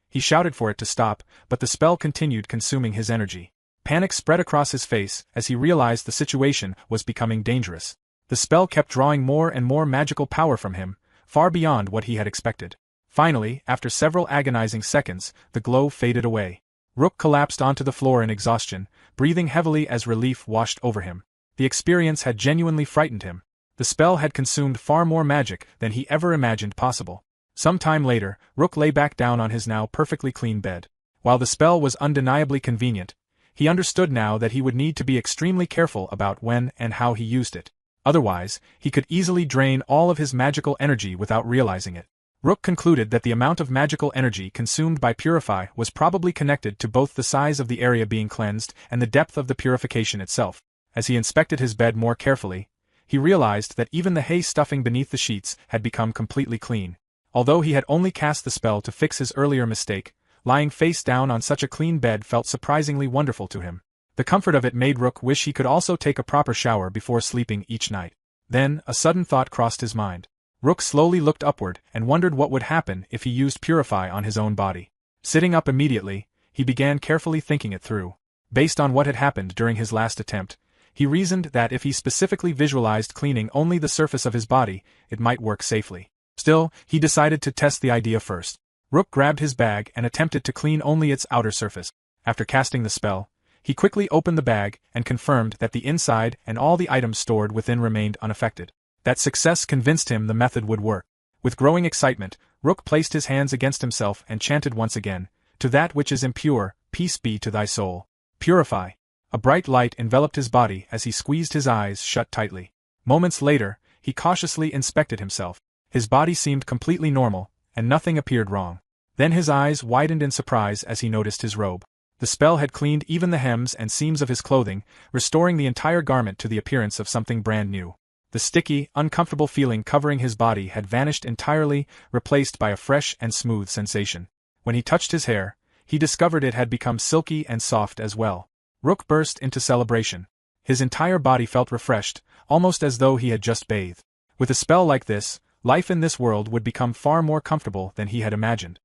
He shouted for it to stop, but the spell continued consuming his energy. Panic spread across his face as he realized the situation was becoming dangerous. The spell kept drawing more and more magical power from him, far beyond what he had expected. Finally, after several agonizing seconds, the glow faded away. Rook collapsed onto the floor in exhaustion, breathing heavily as relief washed over him. The experience had genuinely frightened him. The spell had consumed far more magic than he ever imagined possible. Some time later, Rook lay back down on his now perfectly clean bed. While the spell was undeniably convenient, he understood now that he would need to be extremely careful about when and how he used it. Otherwise, he could easily drain all of his magical energy without realizing it. Rook concluded that the amount of magical energy consumed by Purify was probably connected to both the size of the area being cleansed and the depth of the purification itself. As he inspected his bed more carefully, he realized that even the hay stuffing beneath the sheets had become completely clean. Although he had only cast the spell to fix his earlier mistake, lying face down on such a clean bed felt surprisingly wonderful to him. The comfort of it made Rook wish he could also take a proper shower before sleeping each night. Then, a sudden thought crossed his mind. Rook slowly looked upward and wondered what would happen if he used Purify on his own body. Sitting up immediately, he began carefully thinking it through. Based on what had happened during his last attempt, he reasoned that if he specifically visualized cleaning only the surface of his body, it might work safely. Still, he decided to test the idea first. Rook grabbed his bag and attempted to clean only its outer surface. After casting the spell, he quickly opened the bag and confirmed that the inside and all the items stored within remained unaffected. That success convinced him the method would work. With growing excitement, Rook placed his hands against himself and chanted once again, "To that which is impure, peace be to thy soul. Purify." A bright light enveloped his body as he squeezed his eyes shut tightly. Moments later, he cautiously inspected himself. His body seemed completely normal, and nothing appeared wrong. Then his eyes widened in surprise as he noticed his robe. The spell had cleaned even the hems and seams of his clothing, restoring the entire garment to the appearance of something brand new. The sticky, uncomfortable feeling covering his body had vanished entirely, replaced by a fresh and smooth sensation. When he touched his hair, he discovered it had become silky and soft as well. Rook burst into celebration. His entire body felt refreshed, almost as though he had just bathed. With a spell like this, life in this world would become far more comfortable than he had imagined.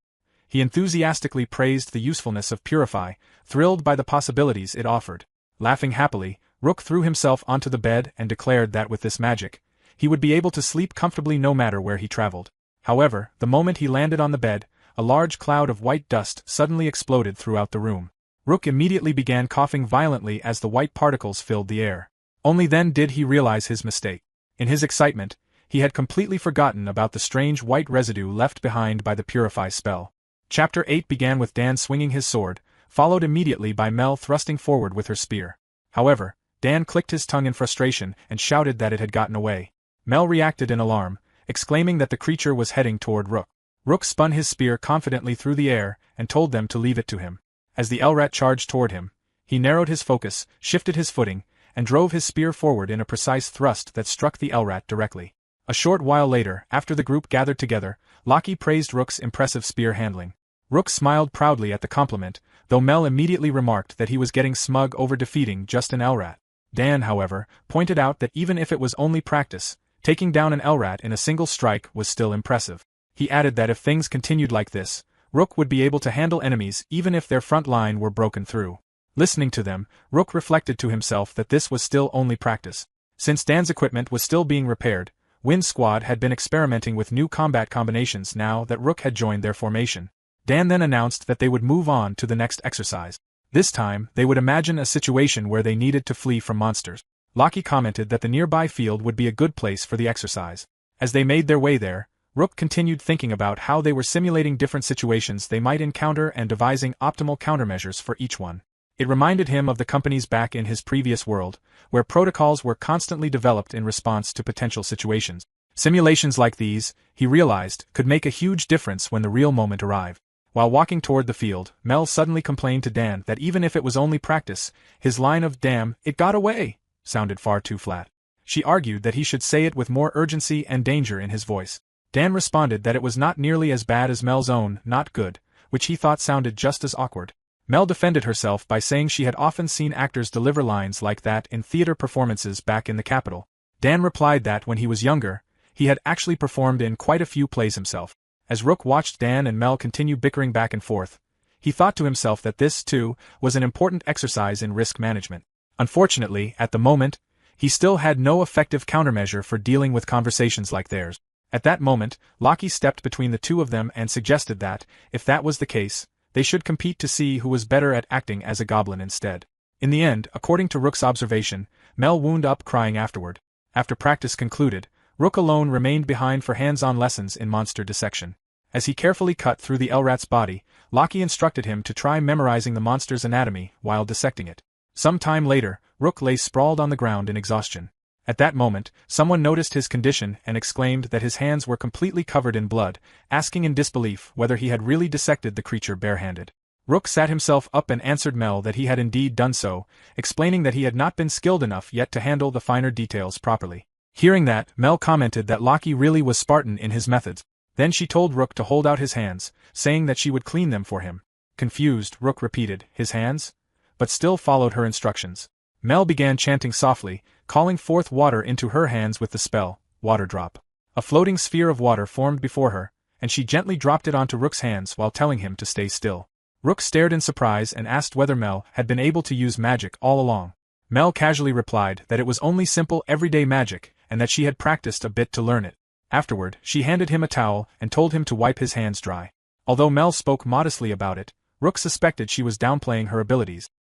He enthusiastically praised the usefulness of Purify, thrilled by the possibilities it offered. Laughing happily, Rook threw himself onto the bed and declared that with this magic, he would be able to sleep comfortably no matter where he traveled. However, the moment he landed on the bed, a large cloud of white dust suddenly exploded throughout the room. Rook immediately began coughing violently as the white particles filled the air. Only then did he realize his mistake. In his excitement, he had completely forgotten about the strange white residue left behind by the Purify spell. Chapter 8 began with Dan swinging his sword, followed immediately by Mel thrusting forward with her spear. However, Dan clicked his tongue in frustration and shouted that it had gotten away. Mel reacted in alarm, exclaiming that the creature was heading toward Rook. Rook spun his spear confidently through the air and told them to leave it to him. As the Elrat charged toward him, he narrowed his focus, shifted his footing, and drove his spear forward in a precise thrust that struck the Elrat directly. A short while later, after the group gathered together, Loki praised Rook's impressive spear handling. Rook smiled proudly at the compliment, though Mel immediately remarked that he was getting smug over defeating just an Elrat. Dan, however, pointed out that even if it was only practice, taking down an Elrat in a single strike was still impressive. He added that if things continued like this, Rook would be able to handle enemies even if their front line were broken through. Listening to them, Rook reflected to himself that this was still only practice. Since Dan's equipment was still being repaired, Wind Squad had been experimenting with new combat combinations now that Rook had joined their formation. Dan then announced that they would move on to the next exercise. This time, they would imagine a situation where they needed to flee from monsters. Loki commented that the nearby field would be a good place for the exercise. As they made their way there, Rook continued thinking about how they were simulating different situations they might encounter and devising optimal countermeasures for each one. It reminded him of the companies back in his previous world, where protocols were constantly developed in response to potential situations. Simulations like these, he realized, could make a huge difference when the real moment arrived. While walking toward the field, Mel suddenly complained to Dan that even if it was only practice, his line of "damn, it got away" sounded far too flat. She argued that he should say it with more urgency and danger in his voice. Dan responded that it was not nearly as bad as Mel's own "not good," which he thought sounded just as awkward. Mel defended herself by saying she had often seen actors deliver lines like that in theater performances back in the capital. Dan replied that when he was younger, he had actually performed in quite a few plays himself. As Rook watched Dan and Mel continue bickering back and forth, he thought to himself that this, too, was an important exercise in risk management. Unfortunately, at the moment, he still had no effective countermeasure for dealing with conversations like theirs. At that moment, Loki stepped between the two of them and suggested that, if that was the case, they should compete to see who was better at acting as a goblin instead. In the end, according to Rook's observation, Mel wound up crying afterward. After practice concluded, Rook alone remained behind for hands-on lessons in monster dissection. As he carefully cut through the Elrat's body, Loki instructed him to try memorizing the monster's anatomy while dissecting it. Some time later, Rook lay sprawled on the ground in exhaustion. At that moment, someone noticed his condition and exclaimed that his hands were completely covered in blood, asking in disbelief whether he had really dissected the creature barehanded. Rook sat himself up and answered Mel that he had indeed done so, explaining that he had not been skilled enough yet to handle the finer details properly. Hearing that, Mel commented that Loki really was Spartan in his methods. Then she told Rook to hold out his hands, saying that she would clean them for him. Confused, Rook repeated, "His hands?" but still followed her instructions. Mel began chanting softly, calling forth water into her hands with the spell, Water Drop. A floating sphere of water formed before her, and she gently dropped it onto Rook's hands while telling him to stay still. Rook stared in surprise and asked whether Mel had been able to use magic all along. Mel casually replied that it was only simple everyday magic, and that she had practiced a bit to learn it. Afterward, she handed him a towel and told him to wipe his hands dry. Although Mel spoke modestly about it, Rook suspected she was downplaying her abilities.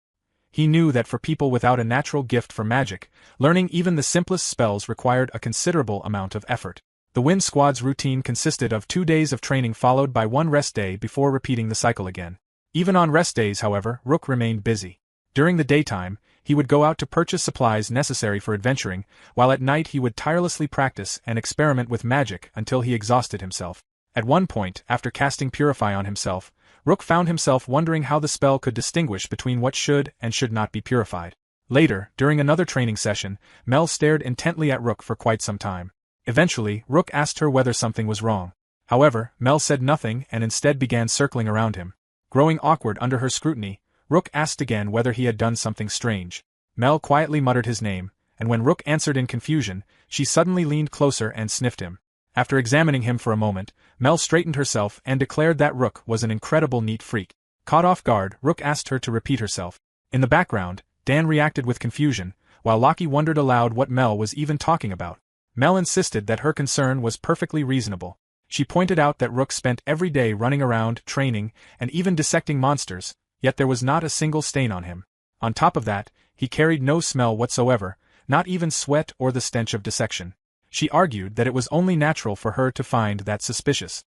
He knew that for people without a natural gift for magic, learning even the simplest spells required a considerable amount of effort. The Wind Squad's routine consisted of 2 days of training followed by 1 rest day before repeating the cycle again. Even on rest days, however, Rook remained busy. During the daytime, he would go out to purchase supplies necessary for adventuring, while at night he would tirelessly practice and experiment with magic until he exhausted himself. At one point, after casting Purify on himself, Rook found himself wondering how the spell could distinguish between what should and should not be purified. Later, during another training session, Mel stared intently at Rook for quite some time. Eventually, Rook asked her whether something was wrong. However, Mel said nothing and instead began circling around him. Growing awkward under her scrutiny, Rook asked again whether he had done something strange. Mel quietly muttered his name, and when Rook answered in confusion, she suddenly leaned closer and sniffed him. After examining him for a moment, Mel straightened herself and declared that Rook was an incredible neat freak. Caught off guard, Rook asked her to repeat herself. In the background, Dan reacted with confusion, while Loki wondered aloud what Mel was even talking about. Mel insisted that her concern was perfectly reasonable. She pointed out that Rook spent every day running around, training, and even dissecting monsters, yet there was not a single stain on him. On top of that, he carried no smell whatsoever, not even sweat or the stench of dissection. She argued that it was only natural for her to find that suspicious.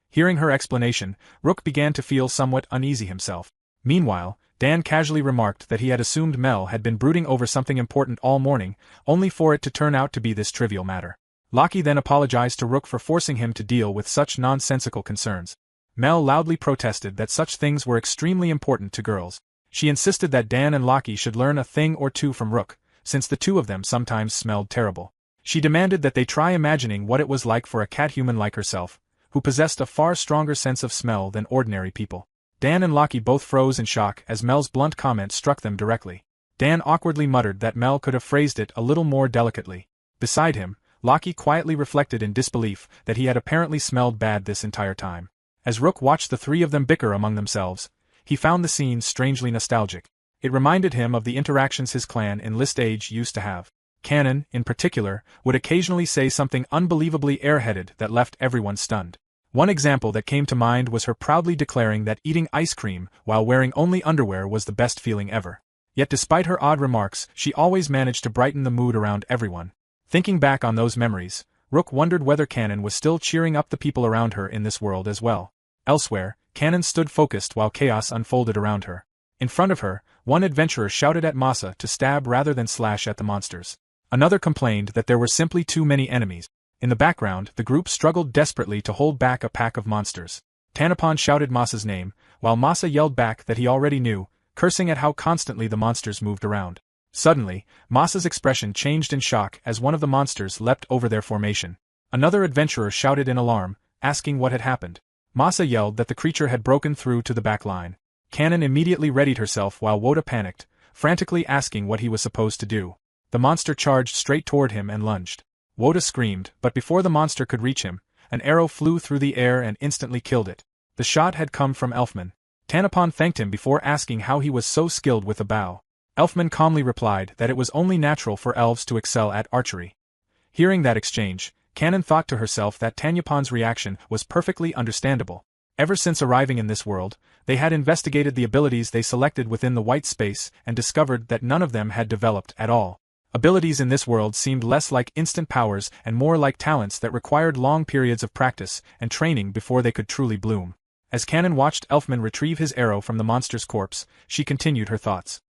Hearing her explanation, Rook began to feel somewhat uneasy himself. Meanwhile, Dan casually remarked that he had assumed Mel had been brooding over something important all morning, only for it to turn out to be this trivial matter. Loki then apologized to Rook for forcing him to deal with such nonsensical concerns. Mel loudly protested that such things were extremely important to girls. She insisted that Dan and Loki should learn a thing or two from Rook, since the two of them sometimes smelled terrible. She demanded that they try imagining what it was like for a cat-human like herself, who possessed a far stronger sense of smell than ordinary people. Dan and Loki both froze in shock as Mel's blunt comment struck them directly. Dan awkwardly muttered that Mel could have phrased it a little more delicately. Beside him, Loki quietly reflected in disbelief that he had apparently smelled bad this entire time. As Rook watched the three of them bicker among themselves, he found the scene strangely nostalgic. It reminded him of the interactions his clan in List Age used to have. Cannon, in particular, would occasionally say something unbelievably airheaded that left everyone stunned. One example that came to mind was her proudly declaring that eating ice cream while wearing only underwear was the best feeling ever. Yet despite her odd remarks, she always managed to brighten the mood around everyone. Thinking back on those memories, Rook wondered whether Cannon was still cheering up the people around her in this world as well. Elsewhere, Cannon stood focused while chaos unfolded around her. In front of her, one adventurer shouted at Masa to stab rather than slash at the monsters. Another complained that there were simply too many enemies. In the background, the group struggled desperately to hold back a pack of monsters. Tanapon shouted Masa's name, while Masa yelled back that he already knew, cursing at how constantly the monsters moved around. Suddenly, Masa's expression changed in shock as one of the monsters leapt over their formation. Another adventurer shouted in alarm, asking what had happened. Masa yelled that the creature had broken through to the back line. Cannon immediately readied herself while Woda panicked, frantically asking what he was supposed to do. The monster charged straight toward him and lunged. Woda screamed, but before the monster could reach him, an arrow flew through the air and instantly killed it. The shot had come from Elfman. Tanapon thanked him before asking how he was so skilled with a bow. Elfman calmly replied that it was only natural for elves to excel at archery. Hearing that exchange, Cannon thought to herself that Tanyapon's reaction was perfectly understandable. Ever since arriving in this world, they had investigated the abilities they selected within the white space and discovered that none of them had developed at all. Abilities in this world seemed less like instant powers and more like talents that required long periods of practice and training before they could truly bloom. As Cannon watched Elfman retrieve his arrow from the monster's corpse, she continued her thoughts.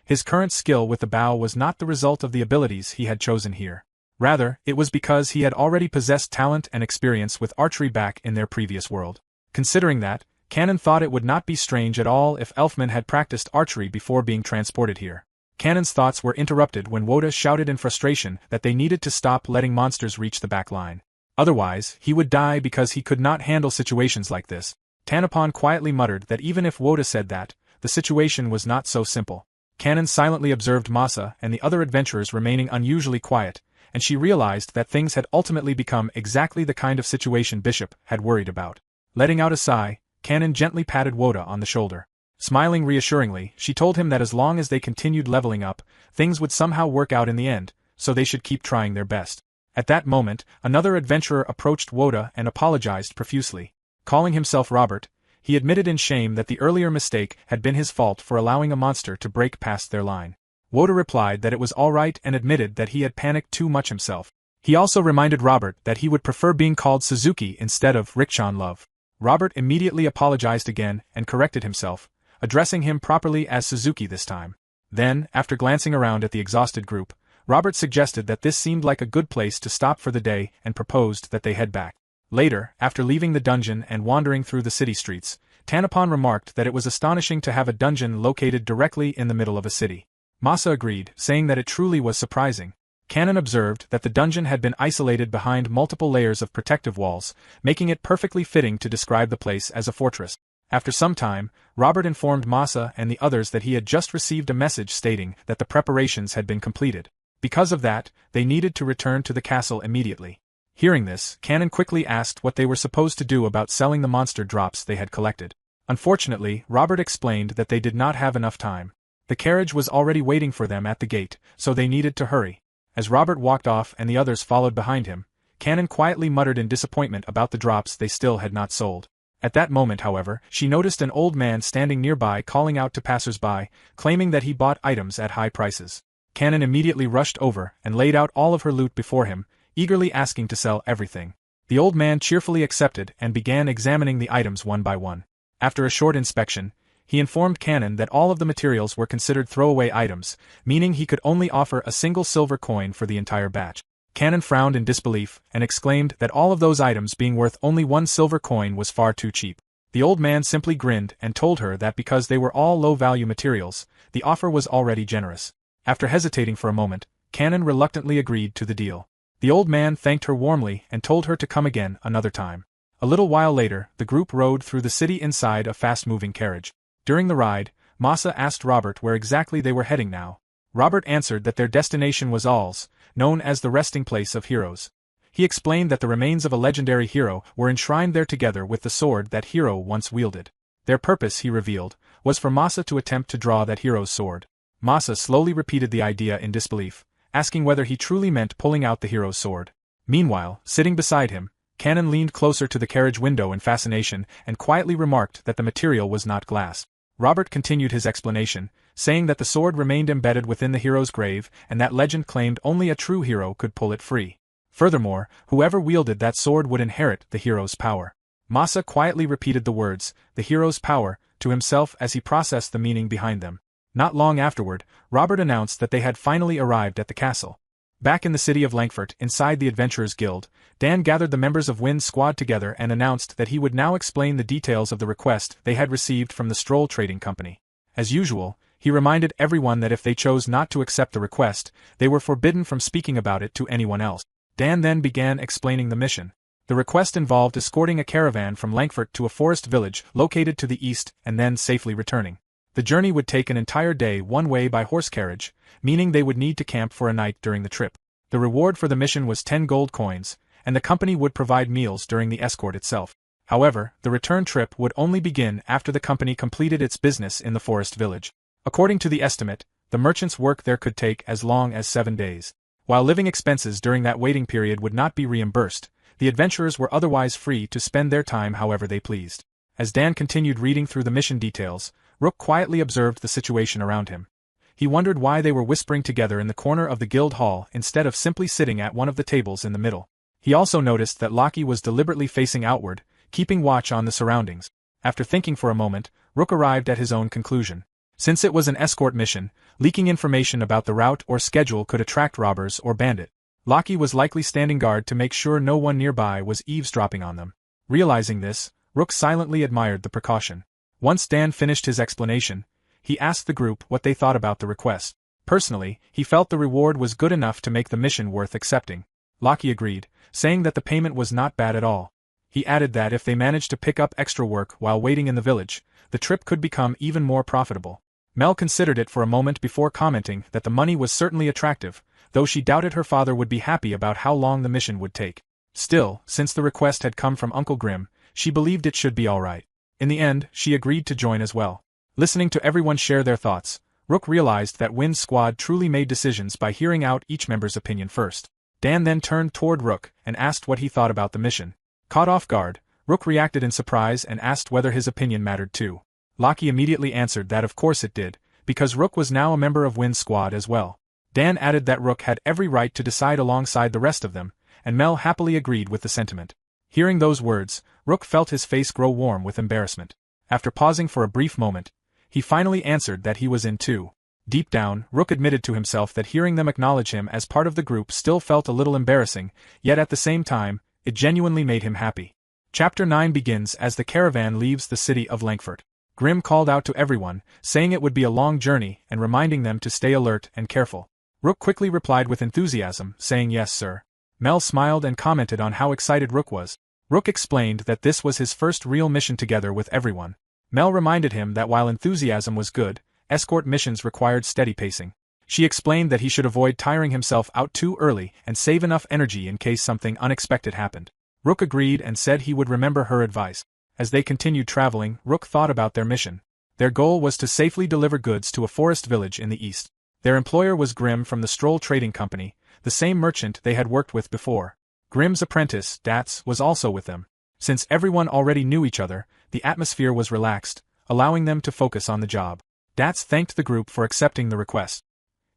His current skill with the bow was not the result of the abilities he had chosen here. Rather, it was because he had already possessed talent and experience with archery back in their previous world. Considering that, Kanon thought it would not be strange at all if Elfman had practiced archery before being transported here. Kanon's thoughts were interrupted when Woda shouted in frustration that they needed to stop letting monsters reach the back line. Otherwise, he would die because he could not handle situations like this. Tanapon quietly muttered that even if Woda said that, the situation was not so simple. Kanon silently observed Masa and the other adventurers remaining unusually quiet, and she realized that things had ultimately become exactly the kind of situation Bishop had worried about. Letting out a sigh, Kanon gently patted Woda on the shoulder. Smiling reassuringly, she told him that as long as they continued leveling up, things would somehow work out in the end, so they should keep trying their best. At that moment, another adventurer approached Woda and apologized profusely. Calling himself Robert, he admitted in shame that the earlier mistake had been his fault for allowing a monster to break past their line. Woda replied that it was alright and admitted that he had panicked too much himself. He also reminded Robert that he would prefer being called Suzuki instead of Rickchan Love. Robert immediately apologized again and corrected himself, addressing him properly as Suzuki this time. Then, after glancing around at the exhausted group, Robert suggested that this seemed like a good place to stop for the day and proposed that they head back. Later, after leaving the dungeon and wandering through the city streets, Tanapon remarked that it was astonishing to have a dungeon located directly in the middle of a city. Masa agreed, saying that it truly was surprising. Kanon observed that the dungeon had been isolated behind multiple layers of protective walls, making it perfectly fitting to describe the place as a fortress. After some time, Robert informed Masa and the others that he had just received a message stating that the preparations had been completed. Because of that, they needed to return to the castle immediately. Hearing this, Kanon quickly asked what they were supposed to do about selling the monster drops they had collected. Unfortunately, Robert explained that they did not have enough time. The carriage was already waiting for them at the gate, so they needed to hurry. As Robert walked off and the others followed behind him, Kanon quietly muttered in disappointment about the drops they still had not sold. At that moment, however, she noticed an old man standing nearby calling out to passers-by, claiming that he bought items at high prices. Kanon immediately rushed over and laid out all of her loot before him, eagerly asking to sell everything. The old man cheerfully accepted and began examining the items one by one. After a short inspection, he informed Kanon that all of the materials were considered throwaway items, meaning he could only offer a single silver coin for the entire batch. Kanon frowned in disbelief and exclaimed that all of those items being worth only one silver coin was far too cheap. The old man simply grinned and told her that because they were all low-value materials, the offer was already generous. After hesitating for a moment, Kanon reluctantly agreed to the deal. The old man thanked her warmly and told her to come again another time. A little while later, the group rode through the city inside a fast-moving carriage. During the ride, Masa asked Robert where exactly they were heading now. Robert answered that their destination was Alls, known as the resting place of heroes. He explained that the remains of a legendary hero were enshrined there together with the sword that hero once wielded. Their purpose, he revealed, was for Masa to attempt to draw that hero's sword. Masa slowly repeated the idea in disbelief, asking whether he truly meant pulling out the hero's sword. Meanwhile, sitting beside him, Kanon leaned closer to the carriage window in fascination and quietly remarked that the material was not glass. Robert continued his explanation, saying that the sword remained embedded within the hero's grave and that legend claimed only a true hero could pull it free. Furthermore, whoever wielded that sword would inherit the hero's power. Masa quietly repeated the words, "the hero's power," to himself as he processed the meaning behind them. Not long afterward, Robert announced that they had finally arrived at the castle. Back in the city of Langfurt, inside the Adventurers Guild, Dan gathered the members of Wynn's squad together and announced that he would now explain the details of the request they had received from the Stroll Trading Company. As usual, he reminded everyone that if they chose not to accept the request, they were forbidden from speaking about it to anyone else. Dan then began explaining the mission. The request involved escorting a caravan from Langfurt to a forest village located to the east and then safely returning. The journey would take an entire day one way by horse carriage, meaning they would need to camp for a night during the trip. The reward for the mission was 10 gold coins, and the company would provide meals during the escort itself. However, the return trip would only begin after the company completed its business in the forest village. According to the estimate, the merchant's work there could take as long as 7 days. While living expenses during that waiting period would not be reimbursed, the adventurers were otherwise free to spend their time however they pleased. As Dan continued reading through the mission details, Rook quietly observed the situation around him. He wondered why they were whispering together in the corner of the guild hall instead of simply sitting at one of the tables in the middle. He also noticed that Loki was deliberately facing outward, keeping watch on the surroundings. After thinking for a moment, Rook arrived at his own conclusion. Since it was an escort mission, leaking information about the route or schedule could attract robbers or bandit. Loki was likely standing guard to make sure no one nearby was eavesdropping on them. Realizing this, Rook silently admired the precaution. Once Dan finished his explanation, he asked the group what they thought about the request. Personally, he felt the reward was good enough to make the mission worth accepting. Loki agreed, saying that the payment was not bad at all. He added that if they managed to pick up extra work while waiting in the village, the trip could become even more profitable. Mel considered it for a moment before commenting that the money was certainly attractive, though she doubted her father would be happy about how long the mission would take. Still, since the request had come from Uncle Grim, she believed it should be alright. In the end, she agreed to join as well. Listening to everyone share their thoughts, Rook realized that Wind's squad truly made decisions by hearing out each member's opinion first. Dan then turned toward Rook and asked what he thought about the mission. Caught off guard, Rook reacted in surprise and asked whether his opinion mattered too. Loki immediately answered that of course it did, because Rook was now a member of Wind's squad as well. Dan added that Rook had every right to decide alongside the rest of them, and Mel happily agreed with the sentiment. Hearing those words, Rook felt his face grow warm with embarrassment. After pausing for a brief moment, he finally answered that he was in too. Deep down, Rook admitted to himself that hearing them acknowledge him as part of the group still felt a little embarrassing, yet at the same time, it genuinely made him happy. Chapter 9 begins as the caravan leaves the city of Langford. Grim called out to everyone, saying it would be a long journey and reminding them to stay alert and careful. Rook quickly replied with enthusiasm, saying yes sir. Mel smiled and commented on how excited Rook was. Rook explained that this was his first real mission together with everyone. Mel reminded him that while enthusiasm was good, escort missions required steady pacing. She explained that he should avoid tiring himself out too early and save enough energy in case something unexpected happened. Rook agreed and said he would remember her advice. As they continued traveling, Rook thought about their mission. Their goal was to safely deliver goods to a forest village in the east. Their employer was Grim from the Stroll Trading Company, the same merchant they had worked with before. Grim's apprentice, Dats, was also with them. Since everyone already knew each other, the atmosphere was relaxed, allowing them to focus on the job. Dats thanked the group for accepting the request.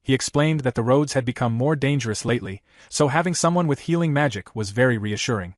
He explained that the roads had become more dangerous lately, so having someone with healing magic was very reassuring.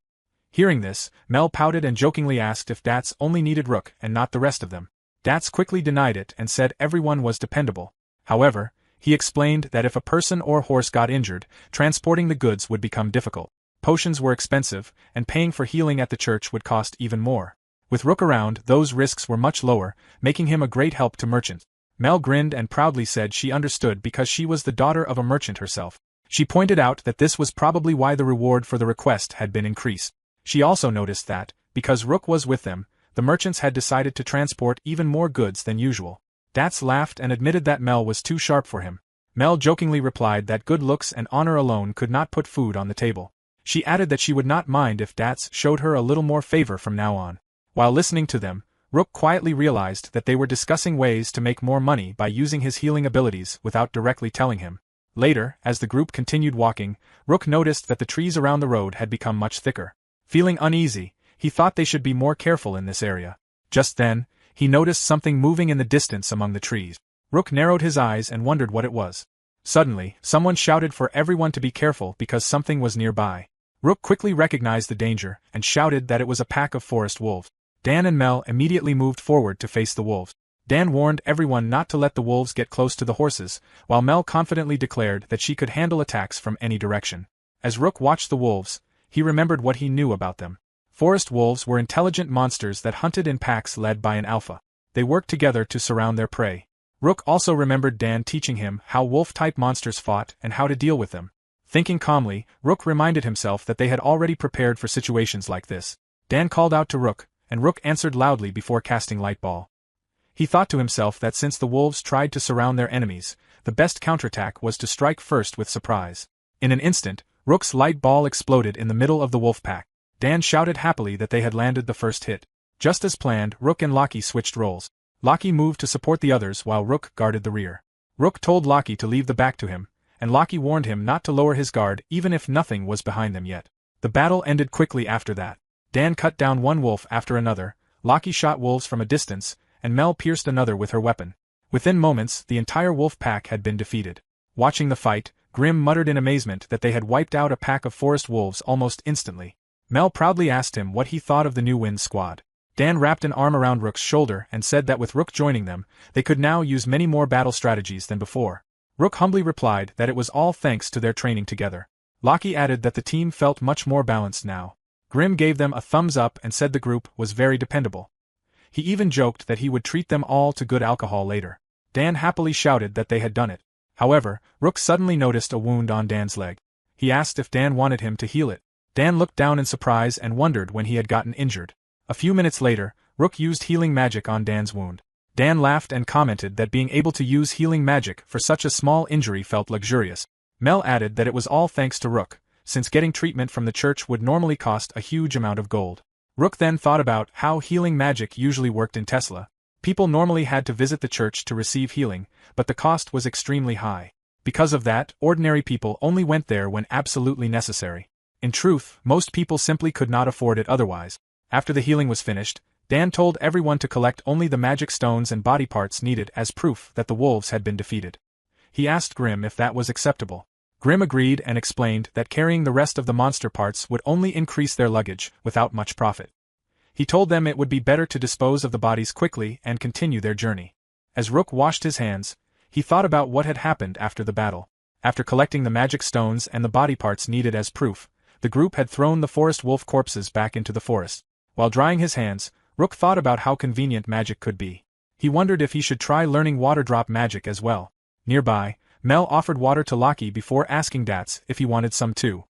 Hearing this, Mel pouted and jokingly asked if Dats only needed Rook and not the rest of them. Dats quickly denied it and said everyone was dependable. However, he explained that if a person or horse got injured, transporting the goods would become difficult. Potions were expensive, and paying for healing at the church would cost even more. With Rook around, those risks were much lower, making him a great help to merchants. Mel grinned and proudly said she understood because she was the daughter of a merchant herself. She pointed out that this was probably why the reward for the request had been increased. She also noticed that, because Rook was with them, the merchants had decided to transport even more goods than usual. Dats laughed and admitted that Mel was too sharp for him. Mel jokingly replied that good looks and honor alone could not put food on the table. She added that she would not mind if Dats showed her a little more favor from now on. While listening to them, Rook quietly realized that they were discussing ways to make more money by using his healing abilities without directly telling him. Later, as the group continued walking, Rook noticed that the trees around the road had become much thicker. Feeling uneasy, he thought they should be more careful in this area. Just then, he noticed something moving in the distance among the trees. Rook narrowed his eyes and wondered what it was. Suddenly, someone shouted for everyone to be careful because something was nearby. Rook quickly recognized the danger and shouted that it was a pack of forest wolves. Dan and Mel immediately moved forward to face the wolves. Dan warned everyone not to let the wolves get close to the horses, while Mel confidently declared that she could handle attacks from any direction. As Rook watched the wolves, he remembered what he knew about them. Forest wolves were intelligent monsters that hunted in packs led by an alpha. They worked together to surround their prey. Rook also remembered Dan teaching him how wolf-type monsters fought and how to deal with them. Thinking calmly, Rook reminded himself that they had already prepared for situations like this. Dan called out to Rook, and Rook answered loudly before casting Light Ball. He thought to himself that since the wolves tried to surround their enemies, the best counterattack was to strike first with surprise. In an instant, Rook's light ball exploded in the middle of the wolf pack. Dan shouted happily that they had landed the first hit. Just as planned, Rook and Loki switched roles. Loki moved to support the others while Rook guarded the rear. Rook told Loki to leave the back to him, and Loki warned him not to lower his guard even if nothing was behind them yet. The battle ended quickly after that. Dan cut down one wolf after another, Loki shot wolves from a distance, and Mel pierced another with her weapon. Within moments, the entire wolf pack had been defeated. Watching the fight, Grim muttered in amazement that they had wiped out a pack of forest wolves almost instantly. Mel proudly asked him what he thought of the new Wind squad. Dan wrapped an arm around Rook's shoulder and said that with Rook joining them, they could now use many more battle strategies than before. Rook humbly replied that it was all thanks to their training together. Locky added that the team felt much more balanced now. Grim gave them a thumbs up and said the group was very dependable. He even joked that he would treat them all to good alcohol later. Dan happily shouted that they had done it. However, Rook suddenly noticed a wound on Dan's leg. He asked if Dan wanted him to heal it. Dan looked down in surprise and wondered when he had gotten injured. A few minutes later, Rook used healing magic on Dan's wound. Dan laughed and commented that being able to use healing magic for such a small injury felt luxurious. Mel added that it was all thanks to Rook, since getting treatment from the church would normally cost a huge amount of gold. Rook then thought about how healing magic usually worked in Tesla. People normally had to visit the church to receive healing, but the cost was extremely high. Because of that, ordinary people only went there when absolutely necessary. In truth, most people simply could not afford it otherwise. After the healing was finished, Dan told everyone to collect only the magic stones and body parts needed as proof that the wolves had been defeated. He asked Grim if that was acceptable. Grim agreed and explained that carrying the rest of the monster parts would only increase their luggage, without much profit. He told them it would be better to dispose of the bodies quickly and continue their journey. As Rook washed his hands, he thought about what had happened after the battle. After collecting the magic stones and the body parts needed as proof, the group had thrown the forest wolf corpses back into the forest. While drying his hands, Rook thought about how convenient magic could be. He wondered if he should try learning water drop magic as well. Nearby, Mel offered water to Locky before asking Dats if he wanted some too.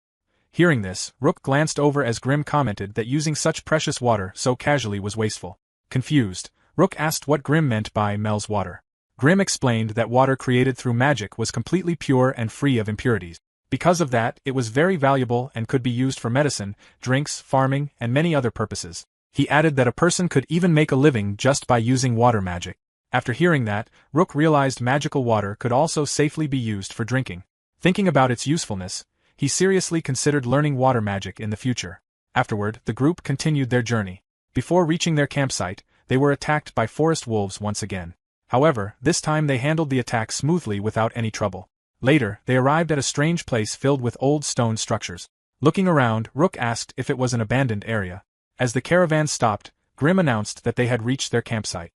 Hearing this, Rook glanced over as Grim commented that using such precious water so casually was wasteful. Confused, Rook asked what Grim meant by Mel's water. Grim explained that water created through magic was completely pure and free of impurities. Because of that, it was very valuable and could be used for medicine, drinks, farming, and many other purposes. He added that a person could even make a living just by using water magic. After hearing that, Rook realized magical water could also safely be used for drinking. Thinking about its usefulness, he seriously considered learning water magic in the future. Afterward, the group continued their journey. Before reaching their campsite, they were attacked by forest wolves once again. However, this time they handled the attack smoothly without any trouble. Later, they arrived at a strange place filled with old stone structures. Looking around, Rook asked if it was an abandoned area. As the caravan stopped, Grim announced that they had reached their campsite.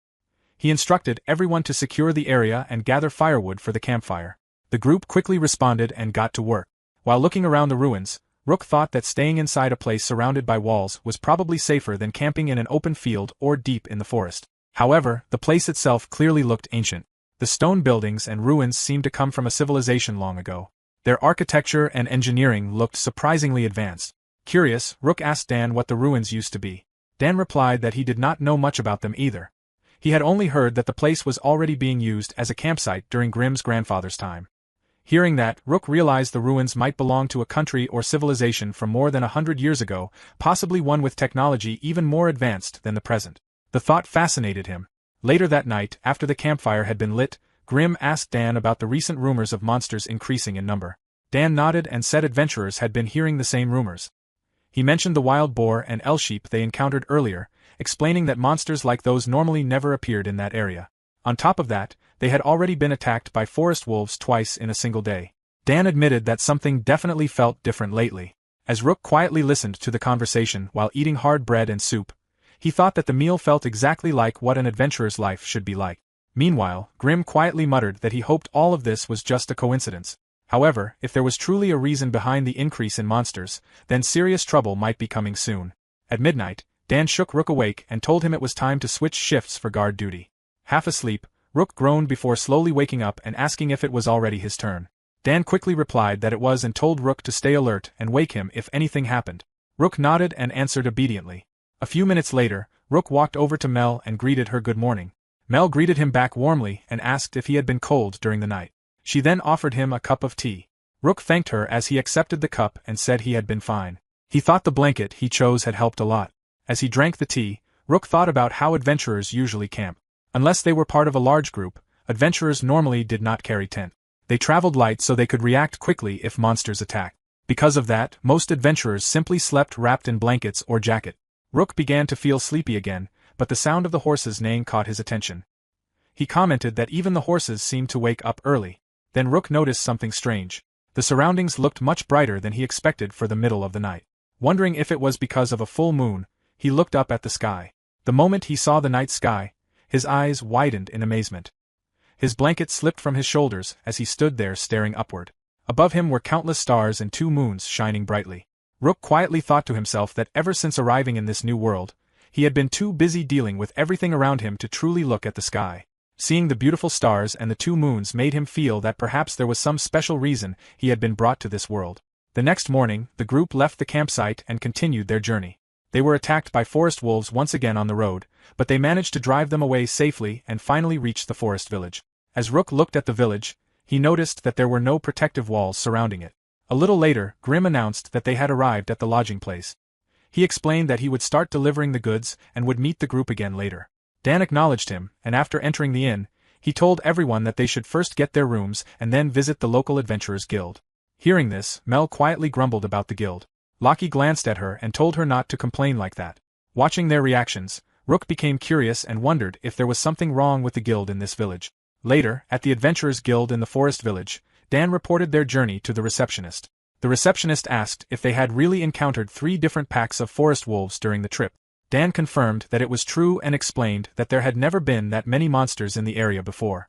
He instructed everyone to secure the area and gather firewood for the campfire. The group quickly responded and got to work. While looking around the ruins, Rook thought that staying inside a place surrounded by walls was probably safer than camping in an open field or deep in the forest. However, the place itself clearly looked ancient. The stone buildings and ruins seemed to come from a civilization long ago. Their architecture and engineering looked surprisingly advanced. Curious, Rook asked Dan what the ruins used to be. Dan replied that he did not know much about them either. He had only heard that the place was already being used as a campsite during Grim's grandfather's time. Hearing that, Rook realized the ruins might belong to a country or civilization from more than 100 years ago, possibly one with technology even more advanced than the present. The thought fascinated him. Later that night, after the campfire had been lit, Grim asked Dan about the recent rumors of monsters increasing in number. Dan nodded and said adventurers had been hearing the same rumors. He mentioned the wild boar and L-sheep they encountered earlier, explaining that monsters like those normally never appeared in that area. On top of that, they had already been attacked by forest wolves twice in a single day. Dan admitted that something definitely felt different lately. As Rook quietly listened to the conversation while eating hard bread and soup, he thought that the meal felt exactly like what an adventurer's life should be like. Meanwhile, Grim quietly muttered that he hoped all of this was just a coincidence. However, if there was truly a reason behind the increase in monsters, then serious trouble might be coming soon. At midnight, Dan shook Rook awake and told him it was time to switch shifts for guard duty. Half asleep, Rook groaned before slowly waking up and asking if it was already his turn. Dan quickly replied that it was and told Rook to stay alert and wake him if anything happened. Rook nodded and answered obediently. A few minutes later, Rook walked over to Mel and greeted her good morning. Mel greeted him back warmly and asked if he had been cold during the night. She then offered him a cup of tea. Rook thanked her as he accepted the cup and said he had been fine. He thought the blanket he chose had helped a lot. As he drank the tea, Rook thought about how adventurers usually camp. Unless they were part of a large group, adventurers normally did not carry tent. They traveled light so they could react quickly if monsters attacked. Because of that, most adventurers simply slept wrapped in blankets or jacket. Rook began to feel sleepy again, but the sound of the horses neighing caught his attention. He commented that even the horses seemed to wake up early. Then Rook noticed something strange. The surroundings looked much brighter than he expected for the middle of the night. Wondering if it was because of a full moon, he looked up at the sky. The moment he saw the night sky, his eyes widened in amazement. His blanket slipped from his shoulders as he stood there staring upward. Above him were countless stars and 2 moons shining brightly. Rook quietly thought to himself that ever since arriving in this new world, he had been too busy dealing with everything around him to truly look at the sky. Seeing the beautiful stars and the 2 moons made him feel that perhaps there was some special reason he had been brought to this world. The next morning, the group left the campsite and continued their journey. They were attacked by forest wolves once again on the road, but they managed to drive them away safely and finally reached the forest village. As Rook looked at the village, he noticed that there were no protective walls surrounding it. A little later, Grim announced that they had arrived at the lodging place. He explained that he would start delivering the goods and would meet the group again later. Dan acknowledged him, and after entering the inn, he told everyone that they should first get their rooms and then visit the local adventurers guild. Hearing this, Mel quietly grumbled about the guild. Lockie glanced at her and told her not to complain like that. Watching their reactions, Rook became curious and wondered if there was something wrong with the guild in this village. Later, at the Adventurers Guild in the forest village, Dan reported their journey to the receptionist. The receptionist asked if they had really encountered 3 different packs of forest wolves during the trip. Dan confirmed that it was true and explained that there had never been that many monsters in the area before.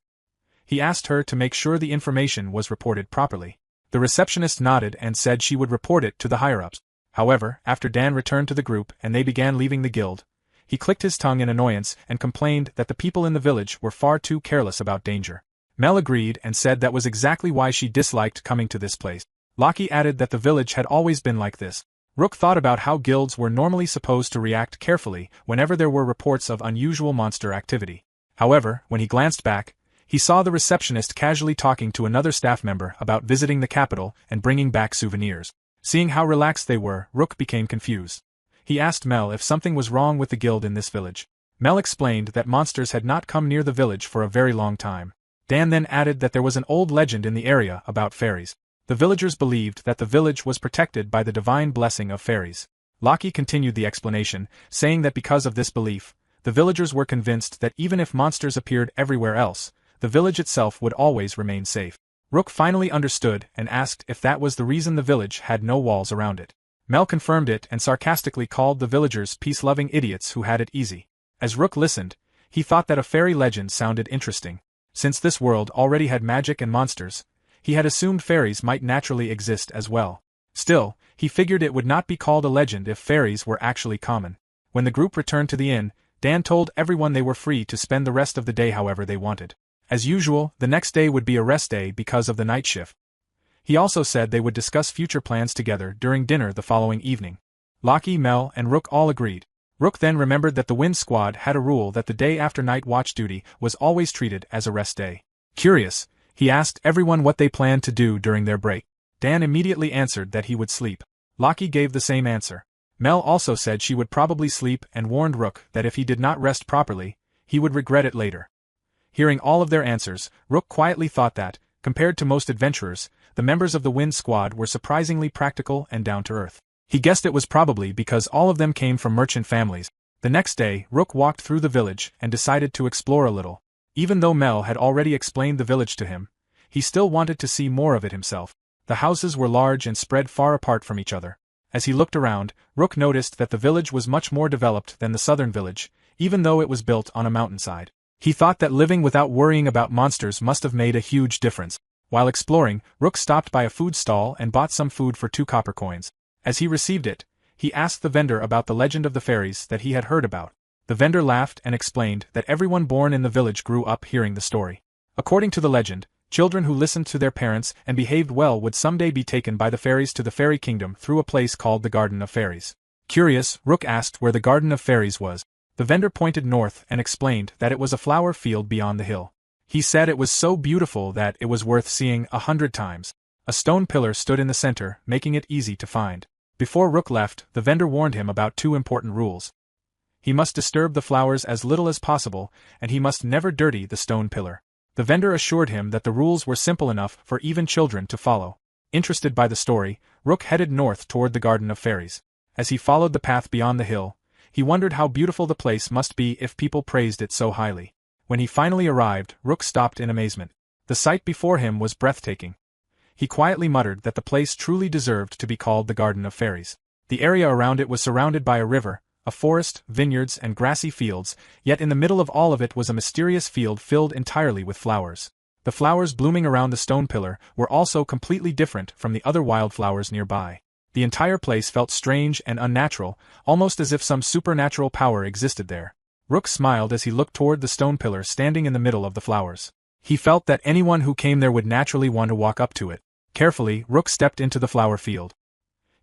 He asked her to make sure the information was reported properly. The receptionist nodded and said she would report it to the higher-ups. However, after Dan returned to the group and they began leaving the guild, he clicked his tongue in annoyance and complained that the people in the village were far too careless about danger. Mel agreed and said that was exactly why she disliked coming to this place. Lockie added that the village had always been like this. Rook thought about how guilds were normally supposed to react carefully whenever there were reports of unusual monster activity. However, when he glanced back, he saw the receptionist casually talking to another staff member about visiting the capital and bringing back souvenirs. Seeing how relaxed they were, Rook became confused. He asked Mel if something was wrong with the guild in this village. Mel explained that monsters had not come near the village for a very long time. Dan then added that there was an old legend in the area about fairies. The villagers believed that the village was protected by the divine blessing of fairies. Lockie continued the explanation, saying that because of this belief, the villagers were convinced that even if monsters appeared everywhere else, the village itself would always remain safe. Rook finally understood and asked if that was the reason the village had no walls around it. Mel confirmed it and sarcastically called the villagers peace-loving idiots who had it easy. As Rook listened, he thought that a fairy legend sounded interesting. Since this world already had magic and monsters, he had assumed fairies might naturally exist as well. Still, he figured it would not be called a legend if fairies were actually common. When the group returned to the inn, Dan told everyone they were free to spend the rest of the day however they wanted. As usual, the next day would be a rest day because of the night shift. He also said they would discuss future plans together during dinner the following evening. Lockie, Mel, and Rook all agreed. Rook then remembered that the Wind Squad had a rule that the day after night watch duty was always treated as a rest day. Curious, he asked everyone what they planned to do during their break. Dan immediately answered that he would sleep. Lockie gave the same answer. Mel also said she would probably sleep and warned Rook that if he did not rest properly, he would regret it later. Hearing all of their answers, Rook quietly thought that, compared to most adventurers, the members of the Wind Squad were surprisingly practical and down-to-earth. He guessed it was probably because all of them came from merchant families. The next day, Rook walked through the village and decided to explore a little. Even though Mel had already explained the village to him, he still wanted to see more of it himself. The houses were large and spread far apart from each other. As he looked around, Rook noticed that the village was much more developed than the southern village, even though it was built on a mountainside. He thought that living without worrying about monsters must have made a huge difference. While exploring, Rook stopped by a food stall and bought some food for 2 copper coins. As he received it, he asked the vendor about the legend of the fairies that he had heard about. The vendor laughed and explained that everyone born in the village grew up hearing the story. According to the legend, children who listened to their parents and behaved well would someday be taken by the fairies to the fairy kingdom through a place called the Garden of Fairies. Curious, Rook asked where the Garden of Fairies was. The vendor pointed north and explained that it was a flower field beyond the hill. He said it was so beautiful that it was worth seeing 100 times. A stone pillar stood in the center, making it easy to find. Before Rook left, the vendor warned him about 2 important rules. He must disturb the flowers as little as possible, and he must never dirty the stone pillar. The vendor assured him that the rules were simple enough for even children to follow. Interested by the story, Rook headed north toward the Garden of Fairies. As he followed the path beyond the hill, he wondered how beautiful the place must be if people praised it so highly. When he finally arrived, Rook stopped in amazement. The sight before him was breathtaking. He quietly muttered that the place truly deserved to be called the Garden of Fairies. The area around it was surrounded by a river, a forest, vineyards, and grassy fields, yet in the middle of all of it was a mysterious field filled entirely with flowers. The flowers blooming around the stone pillar were also completely different from the other wildflowers nearby. The entire place felt strange and unnatural, almost as if some supernatural power existed there. Rook smiled as he looked toward the stone pillar standing in the middle of the flowers. He felt that anyone who came there would naturally want to walk up to it. Carefully, Rook stepped into the flower field.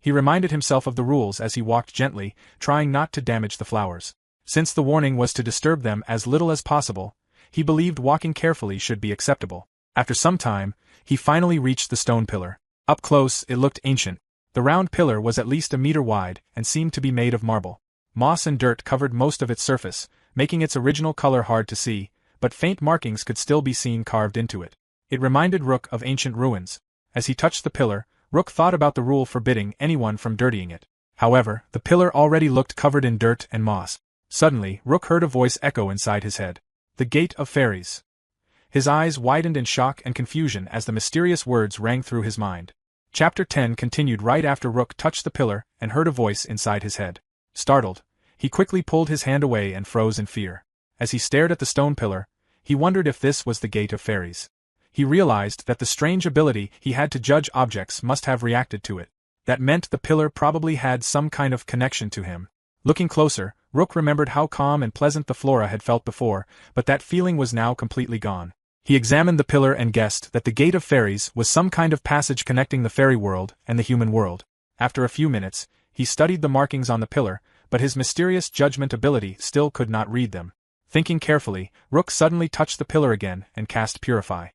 He reminded himself of the rules as he walked gently, trying not to damage the flowers. Since the warning was to disturb them as little as possible, he believed walking carefully should be acceptable. After some time, he finally reached the stone pillar. Up close, it looked ancient. The round pillar was at least a meter wide and seemed to be made of marble. Moss and dirt covered most of its surface, making its original color hard to see, but faint markings could still be seen carved into it. It reminded Rook of ancient ruins. As he touched the pillar, Rook thought about the rule forbidding anyone from dirtying it. However, the pillar already looked covered in dirt and moss. Suddenly, Rook heard a voice echo inside his head. The Gate of Fairies. His eyes widened in shock and confusion as the mysterious words rang through his mind. Chapter 10 continued right after Rook touched the pillar and heard a voice inside his head. Startled, he quickly pulled his hand away and froze in fear. As he stared at the stone pillar, he wondered if this was the Gate of Fairies. He realized that the strange ability he had to judge objects must have reacted to it. That meant the pillar probably had some kind of connection to him. Looking closer, Rook remembered how calm and pleasant the flora had felt before, but that feeling was now completely gone. He examined the pillar and guessed that the Gate of Fairies was some kind of passage connecting the fairy world and the human world. After a few minutes, he studied the markings on the pillar, but his mysterious judgment ability still could not read them. Thinking carefully, Rook suddenly touched the pillar again and cast Purify.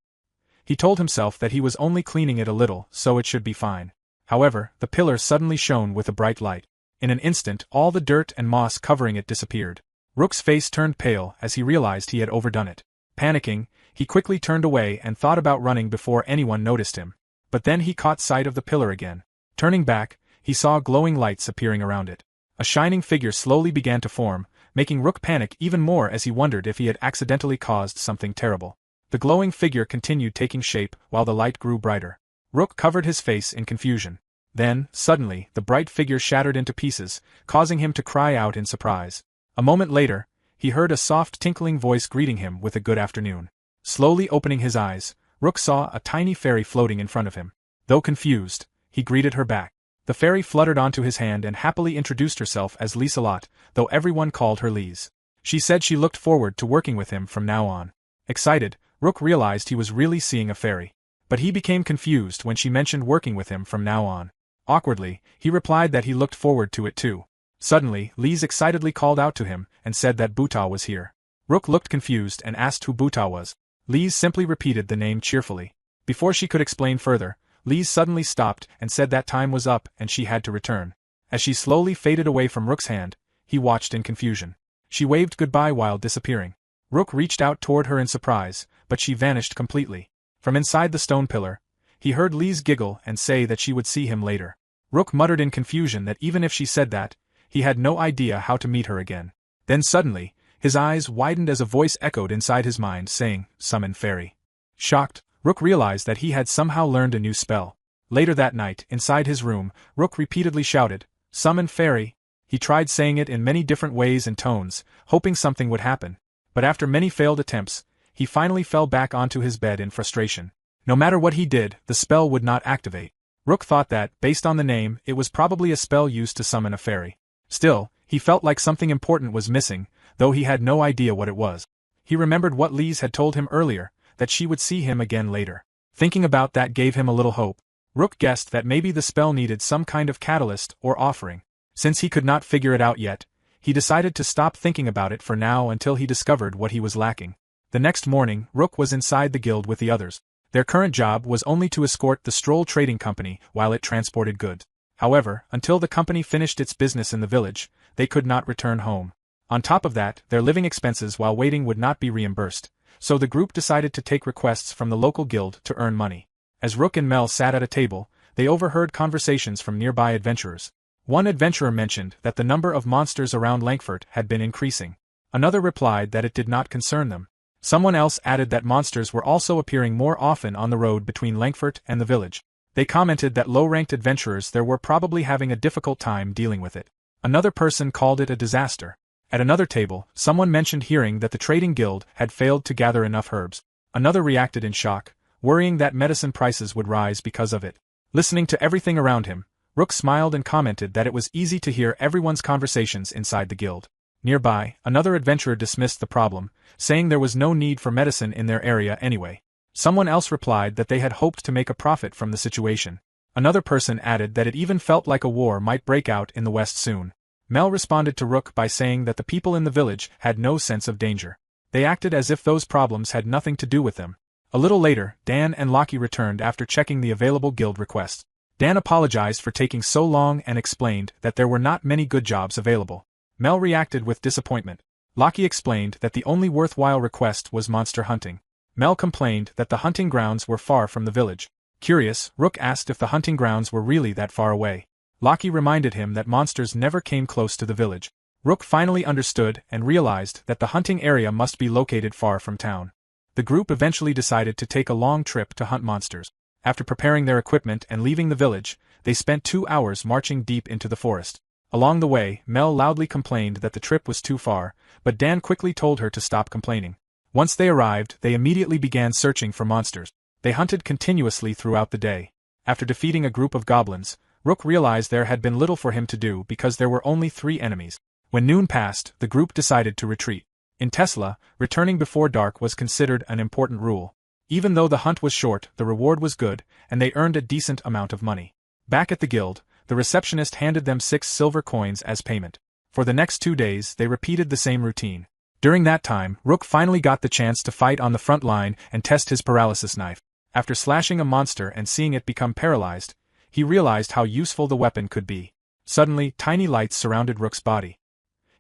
He told himself that he was only cleaning it a little, so it should be fine. However, the pillar suddenly shone with a bright light. In an instant, all the dirt and moss covering it disappeared. Rook's face turned pale as he realized he had overdone it. Panicking, he quickly turned away and thought about running before anyone noticed him. But then he caught sight of the pillar again. Turning back, he saw glowing lights appearing around it. A shining figure slowly began to form, making Rook panic even more as he wondered if he had accidentally caused something terrible. The glowing figure continued taking shape while the light grew brighter. Rook covered his face in confusion. Then, suddenly, the bright figure shattered into pieces, causing him to cry out in surprise. A moment later, he heard a soft tinkling voice greeting him with a good afternoon. Slowly opening his eyes, Rook saw a tiny fairy floating in front of him. Though confused, he greeted her back. The fairy fluttered onto his hand and happily introduced herself as Lieselot, though everyone called her Lise. She said she looked forward to working with him from now on. Excited, Rook realized he was really seeing a fairy. But he became confused when she mentioned working with him from now on. Awkwardly, he replied that he looked forward to it too. Suddenly, Lise excitedly called out to him and said that Buta was here. Rook looked confused and asked who Buta was. Lise simply repeated the name cheerfully. Before she could explain further, Lise suddenly stopped and said that time was up and she had to return. As she slowly faded away from Rook's hand, he watched in confusion. She waved goodbye while disappearing. Rook reached out toward her in surprise, but she vanished completely. From inside the stone pillar, he heard Lise giggle and say that she would see him later. Rook muttered in confusion that even if she said that, he had no idea how to meet her again. Then suddenly, his eyes widened as a voice echoed inside his mind saying, "Summon Fairy." Shocked, Rook realized that he had somehow learned a new spell. Later that night, inside his room, Rook repeatedly shouted, "Summon Fairy." He tried saying it in many different ways and tones, hoping something would happen. But after many failed attempts, he finally fell back onto his bed in frustration. No matter what he did, the spell would not activate. Rook thought that, based on the name, it was probably a spell used to summon a fairy. Still, he felt like something important was missing, though he had no idea what it was. He remembered what Lise had told him earlier, that she would see him again later. Thinking about that gave him a little hope. Rook guessed that maybe the spell needed some kind of catalyst or offering. Since he could not figure it out yet, he decided to stop thinking about it for now until he discovered what he was lacking. The next morning, Rook was inside the guild with the others. Their current job was only to escort the Stroll Trading Company while it transported goods. However, until the company finished its business in the village, they could not return home. On top of that, their living expenses while waiting would not be reimbursed, so the group decided to take requests from the local guild to earn money. As Rook and Mel sat at a table, they overheard conversations from nearby adventurers. One adventurer mentioned that the number of monsters around Langford had been increasing. Another replied that it did not concern them. Someone else added that monsters were also appearing more often on the road between Langford and the village. They commented that low-ranked adventurers there were probably having a difficult time dealing with it. Another person called it a disaster. At another table, someone mentioned hearing that the trading guild had failed to gather enough herbs. Another reacted in shock, worrying that medicine prices would rise because of it. Listening to everything around him, Rook smiled and commented that it was easy to hear everyone's conversations inside the guild. Nearby, another adventurer dismissed the problem, saying there was no need for medicine in their area anyway. Someone else replied that they had hoped to make a profit from the situation. Another person added that it even felt like a war might break out in the west soon. Mel responded to Rook by saying that the people in the village had no sense of danger. They acted as if those problems had nothing to do with them. A little later, Dan and Lockie returned after checking the available guild requests. Dan apologized for taking so long and explained that there were not many good jobs available. Mel reacted with disappointment. Lockie explained that the only worthwhile request was monster hunting. Mel complained that the hunting grounds were far from the village. Curious, Rook asked if the hunting grounds were really that far away. Lockie reminded him that monsters never came close to the village. Rook finally understood and realized that the hunting area must be located far from town. The group eventually decided to take a long trip to hunt monsters. After preparing their equipment and leaving the village, they spent 2 hours marching deep into the forest. Along the way, Mel loudly complained that the trip was too far, but Dan quickly told her to stop complaining. Once they arrived, they immediately began searching for monsters. They hunted continuously throughout the day. After defeating a group of goblins, Rook realized there had been little for him to do because there were only 3 enemies. When noon passed, the group decided to retreat. In Tesla, returning before dark was considered an important rule. Even though the hunt was short, the reward was good, and they earned a decent amount of money. Back at the guild, the receptionist handed them 6 silver coins as payment. For the next 2 days, they repeated the same routine. During that time, Rook finally got the chance to fight on the front line and test his paralysis knife. After slashing a monster and seeing it become paralyzed, he realized how useful the weapon could be. Suddenly, tiny lights surrounded Rook's body.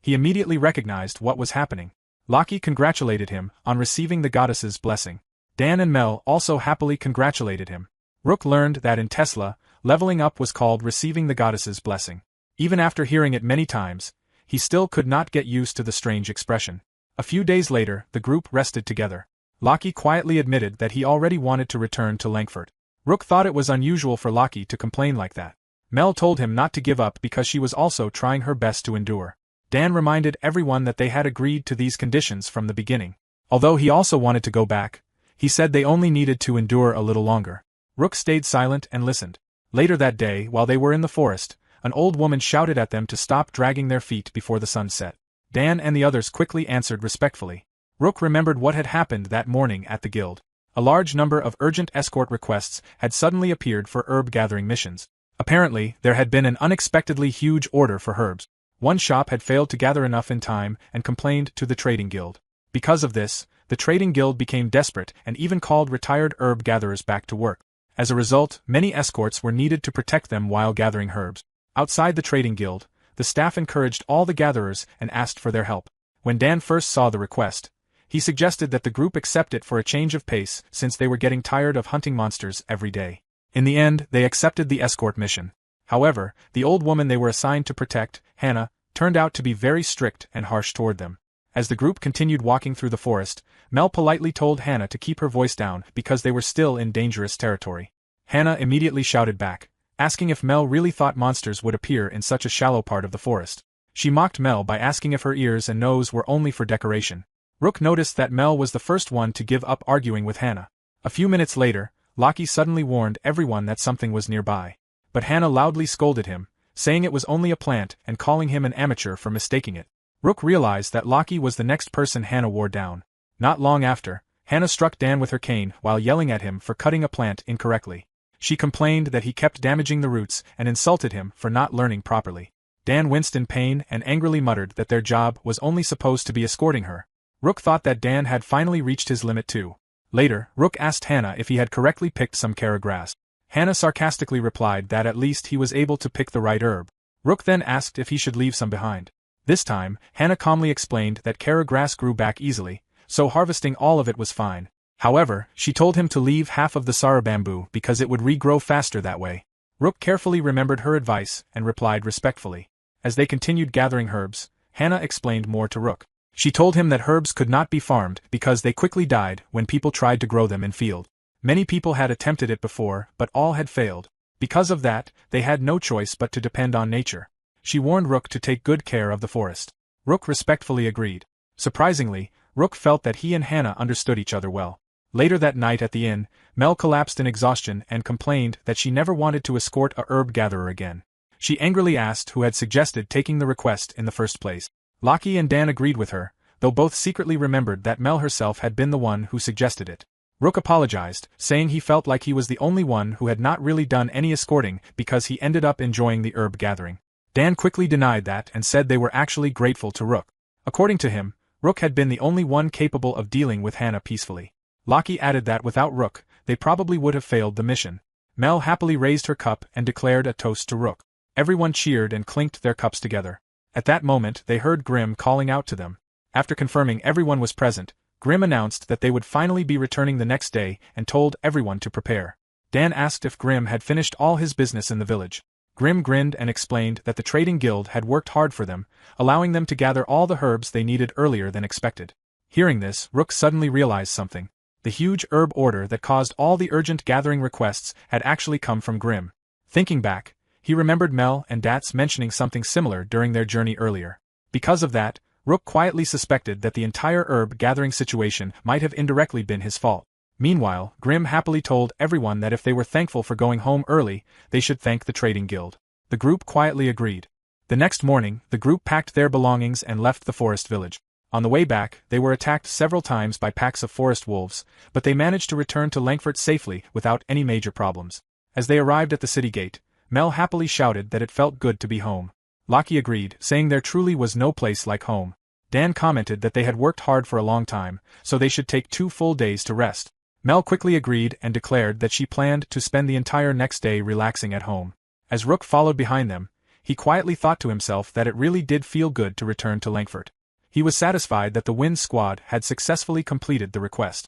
He immediately recognized what was happening. Lockie congratulated him on receiving the goddess's blessing. Dan and Mel also happily congratulated him. Rook learned that in Tesla, leveling up was called receiving the goddess's blessing. Even after hearing it many times, he still could not get used to the strange expression. A few days later, the group rested together. Lockie quietly admitted that he already wanted to return to Langford. Rook thought it was unusual for Lockie to complain like that. Mel told him not to give up because she was also trying her best to endure. Dan reminded everyone that they had agreed to these conditions from the beginning. Although he also wanted to go back, he said they only needed to endure a little longer. Rook stayed silent and listened. Later that day, while they were in the forest, an old woman shouted at them to stop dragging their feet before the sun set. Dan and the others quickly answered respectfully. Rook remembered what had happened that morning at the guild. A large number of urgent escort requests had suddenly appeared for herb-gathering missions. Apparently, there had been an unexpectedly huge order for herbs. One shop had failed to gather enough in time and complained to the trading guild. Because of this, the trading guild became desperate and even called retired herb gatherers back to work. As a result, many escorts were needed to protect them while gathering herbs. Outside the trading guild, the staff encouraged all the gatherers and asked for their help. When Dan first saw the request, he suggested that the group accept it for a change of pace since they were getting tired of hunting monsters every day. In the end, they accepted the escort mission. However, the old woman they were assigned to protect, Hannah, turned out to be very strict and harsh toward them. As the group continued walking through the forest, Mel politely told Hannah to keep her voice down because they were still in dangerous territory. Hannah immediately shouted back, asking if Mel really thought monsters would appear in such a shallow part of the forest. She mocked Mel by asking if her ears and nose were only for decoration. Rook noticed that Mel was the first one to give up arguing with Hannah. A few minutes later, Lockie suddenly warned everyone that something was nearby. But Hannah loudly scolded him, saying it was only a plant and calling him an amateur for mistaking it. Rook realized that Lockie was the next person Hannah wore down. Not long after, Hannah struck Dan with her cane while yelling at him for cutting a plant incorrectly. She complained that he kept damaging the roots and insulted him for not learning properly. Dan winced in pain and angrily muttered that their job was only supposed to be escorting her. Rook thought that Dan had finally reached his limit too. Later, Rook asked Hannah if he had correctly picked some Kara grass. Hannah sarcastically replied that at least he was able to pick the right herb. Rook then asked if he should leave some behind. This time, Hannah calmly explained that Kara grass grew back easily, so harvesting all of it was fine. However, she told him to leave half of the Sara bamboo because it would regrow faster that way. Rook carefully remembered her advice and replied respectfully. As they continued gathering herbs, Hannah explained more to Rook. She told him that herbs could not be farmed because they quickly died when people tried to grow them in field. Many people had attempted it before, but all had failed. Because of that, they had no choice but to depend on nature. she warned Rook to take good care of the forest. Rook respectfully agreed. Surprisingly, Rook felt that he and Hannah understood each other well. Later that night at the inn, Mel collapsed in exhaustion and complained that she never wanted to escort a herb gatherer again. She angrily asked who had suggested taking the request in the first place. Lockie and Dan agreed with her, though both secretly remembered that Mel herself had been the one who suggested it. Rook apologized, saying he felt like he was the only one who had not really done any escorting because he ended up enjoying the herb gathering. Dan quickly denied that and said they were actually grateful to Rook. According to him, Rook had been the only one capable of dealing with Hannah peacefully. Lockie added that without Rook, they probably would have failed the mission. Mel happily raised her cup and declared a toast to Rook. Everyone cheered and clinked their cups together. At that moment they heard Grim calling out to them. After confirming everyone was present, Grim announced that they would finally be returning the next day and told everyone to prepare. Dan asked if Grim had finished all his business in the village. Grim grinned and explained that the trading guild had worked hard for them, allowing them to gather all the herbs they needed earlier than expected. Hearing this, Rook suddenly realized something. The huge herb order that caused all the urgent gathering requests had actually come from Grim. Thinking back, he remembered Mel and Dats mentioning something similar during their journey earlier. Because of that, Rook quietly suspected that the entire herb gathering situation might have indirectly been his fault. Meanwhile, Grim happily told everyone that if they were thankful for going home early, they should thank the trading guild. The group quietly agreed. The next morning, the group packed their belongings and left the forest village. On the way back, they were attacked several times by packs of forest wolves, but they managed to return to Langford safely without any major problems. As they arrived at the city gate, Mel happily shouted that it felt good to be home. Lockie agreed, saying there truly was no place like home. Dan commented that they had worked hard for a long time, so they should take 2 full days to rest. Mel quickly agreed and declared that she planned to spend the entire next day relaxing at home. As Rook followed behind them, he quietly thought to himself that it really did feel good to return to Langford. He was satisfied that the Wind Squad had successfully completed the request.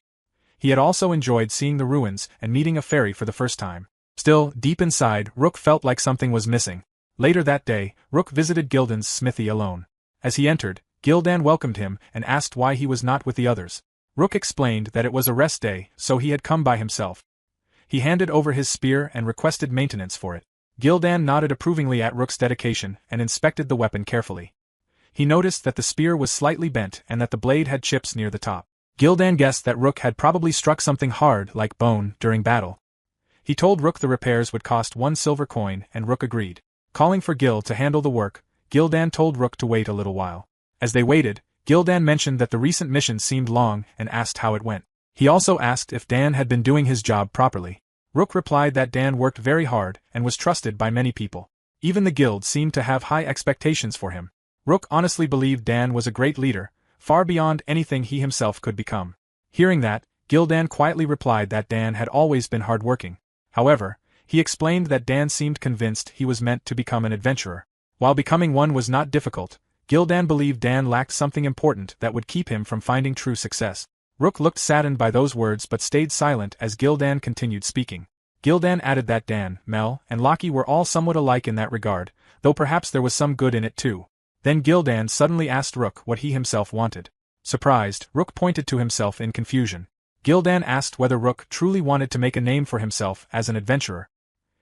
He had also enjoyed seeing the ruins and meeting a fairy for the first time. Still, deep inside, Rook felt like something was missing. Later that day, Rook visited Gildan's smithy alone. As he entered, Gildan welcomed him and asked why he was not with the others. Rook explained that it was a rest day, so he had come by himself. He handed over his spear and requested maintenance for it. Gildan nodded approvingly at Rook's dedication and inspected the weapon carefully. He noticed that the spear was slightly bent and that the blade had chips near the top. Gildan guessed that Rook had probably struck something hard like bone during battle. He told Rook the repairs would cost 1 silver coin and Rook agreed. Calling for Gil to handle the work, Gildan told Rook to wait a little while. As they waited, Gildan mentioned that the recent mission seemed long and asked how it went. He also asked if Dan had been doing his job properly. Rook replied that Dan worked very hard and was trusted by many people. Even the guild seemed to have high expectations for him. Rook honestly believed Dan was a great leader, far beyond anything he himself could become. Hearing that, Gildan quietly replied that Dan had always been hardworking. However, he explained that Dan seemed convinced he was meant to become an adventurer. While becoming one was not difficult, Gildan believed Dan lacked something important that would keep him from finding true success. Rook looked saddened by those words but stayed silent as Gildan continued speaking. Gildan added that Dan, Mel, and Lockie were all somewhat alike in that regard, though perhaps there was some good in it too. Then Gildan suddenly asked Rook what he himself wanted. Surprised, Rook pointed to himself in confusion. Gildan asked whether Rook truly wanted to make a name for himself as an adventurer.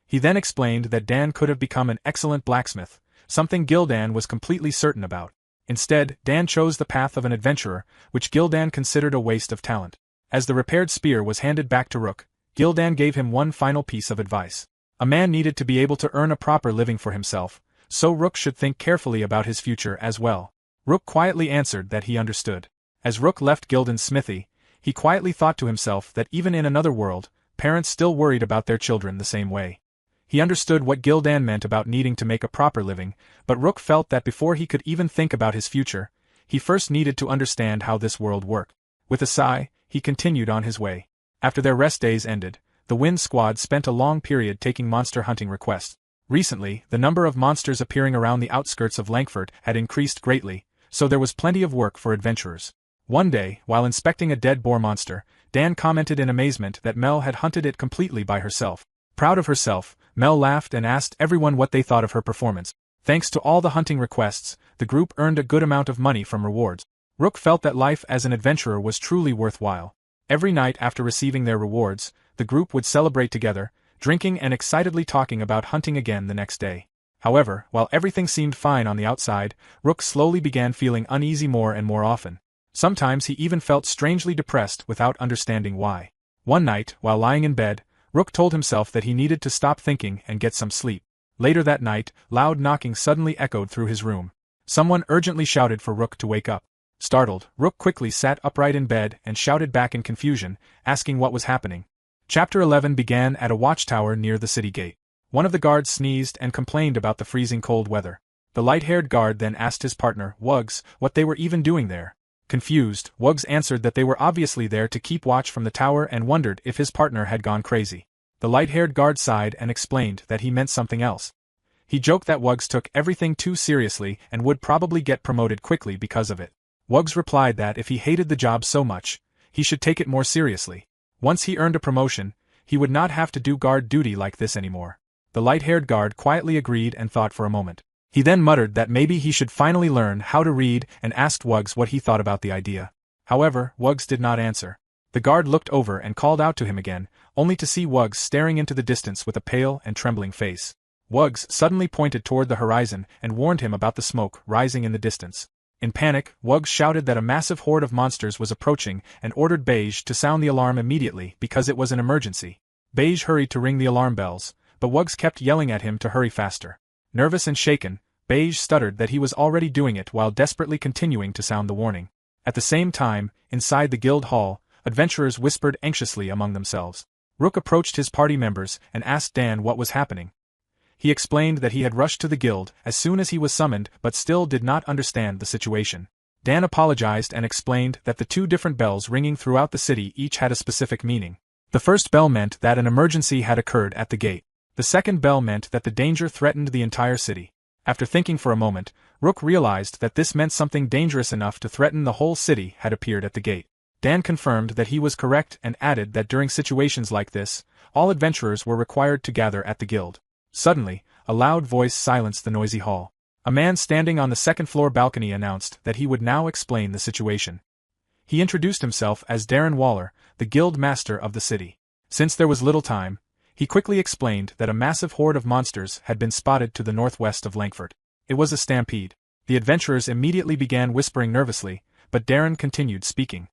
He then explained that Dan could have become an excellent blacksmith, something Gildan was completely certain about. Instead, Dan chose the path of an adventurer, which Gildan considered a waste of talent. As the repaired spear was handed back to Rook, Gildan gave him one final piece of advice. A man needed to be able to earn a proper living for himself, so Rook should think carefully about his future as well. Rook quietly answered that he understood. As Rook left Gildan's smithy, he quietly thought to himself that even in another world, parents still worried about their children the same way. He understood what Gildan meant about needing to make a proper living, but Rook felt that before he could even think about his future, he first needed to understand how this world worked. With a sigh, he continued on his way. After their rest days ended, the Wind Squad spent a long period taking monster hunting requests. Recently, the number of monsters appearing around the outskirts of Langford had increased greatly, so there was plenty of work for adventurers. One day, while inspecting a dead boar monster, Dan commented in amazement that Mel had hunted it completely by herself. Proud of herself, Mel laughed and asked everyone what they thought of her performance. Thanks to all the hunting requests, the group earned a good amount of money from rewards. Rook felt that life as an adventurer was truly worthwhile. Every night after receiving their rewards, the group would celebrate together, drinking and excitedly talking about hunting again the next day. However, while everything seemed fine on the outside, Rook slowly began feeling uneasy more and more often. Sometimes he even felt strangely depressed without understanding why. One night, while lying in bed, Rook told himself that he needed to stop thinking and get some sleep. Later that night, loud knocking suddenly echoed through his room. Someone urgently shouted for Rook to wake up. Startled, Rook quickly sat upright in bed and shouted back in confusion, asking what was happening. Chapter 11 began at a watchtower near the city gate. One of the guards sneezed and complained about the freezing cold weather. The light-haired guard then asked his partner, Wugs, what they were even doing there. Confused, Wugs answered that they were obviously there to keep watch from the tower and wondered if his partner had gone crazy. The light-haired guard sighed and explained that he meant something else. He joked that Wugs took everything too seriously and would probably get promoted quickly because of it. Wugs replied that if he hated the job so much, he should take it more seriously. Once he earned a promotion, he would not have to do guard duty like this anymore. The light-haired guard quietly agreed and thought for a moment. He then muttered that maybe he should finally learn how to read and asked Wugs what he thought about the idea. However, Wugs did not answer. The guard looked over and called out to him again, only to see Wugs staring into the distance with a pale and trembling face. Wugs suddenly pointed toward the horizon and warned him about the smoke rising in the distance. In panic, Wugs shouted that a massive horde of monsters was approaching and ordered Beige to sound the alarm immediately because it was an emergency. Beige hurried to ring the alarm bells, but Wugs kept yelling at him to hurry faster. Nervous and shaken, Beige stuttered that he was already doing it while desperately continuing to sound the warning. At the same time, inside the guild hall, adventurers whispered anxiously among themselves. Rook approached his party members and asked Dan what was happening. He explained that he had rushed to the guild as soon as he was summoned but still did not understand the situation. Dan apologized and explained that the two different bells ringing throughout the city each had a specific meaning. The first bell meant that an emergency had occurred at the gate. The second bell meant that the danger threatened the entire city. After thinking for a moment, Rook realized that this meant something dangerous enough to threaten the whole city had appeared at the gate. Dan confirmed that he was correct and added that during situations like this, all adventurers were required to gather at the guild. Suddenly, a loud voice silenced the noisy hall. A man standing on the second-floor balcony announced that he would now explain the situation. He introduced himself as Darren Waller, the guild master of the city. Since there was little time, he quickly explained that a massive horde of monsters had been spotted to the northwest of Langford. It was a stampede. The adventurers immediately began whispering nervously, but Darren continued speaking.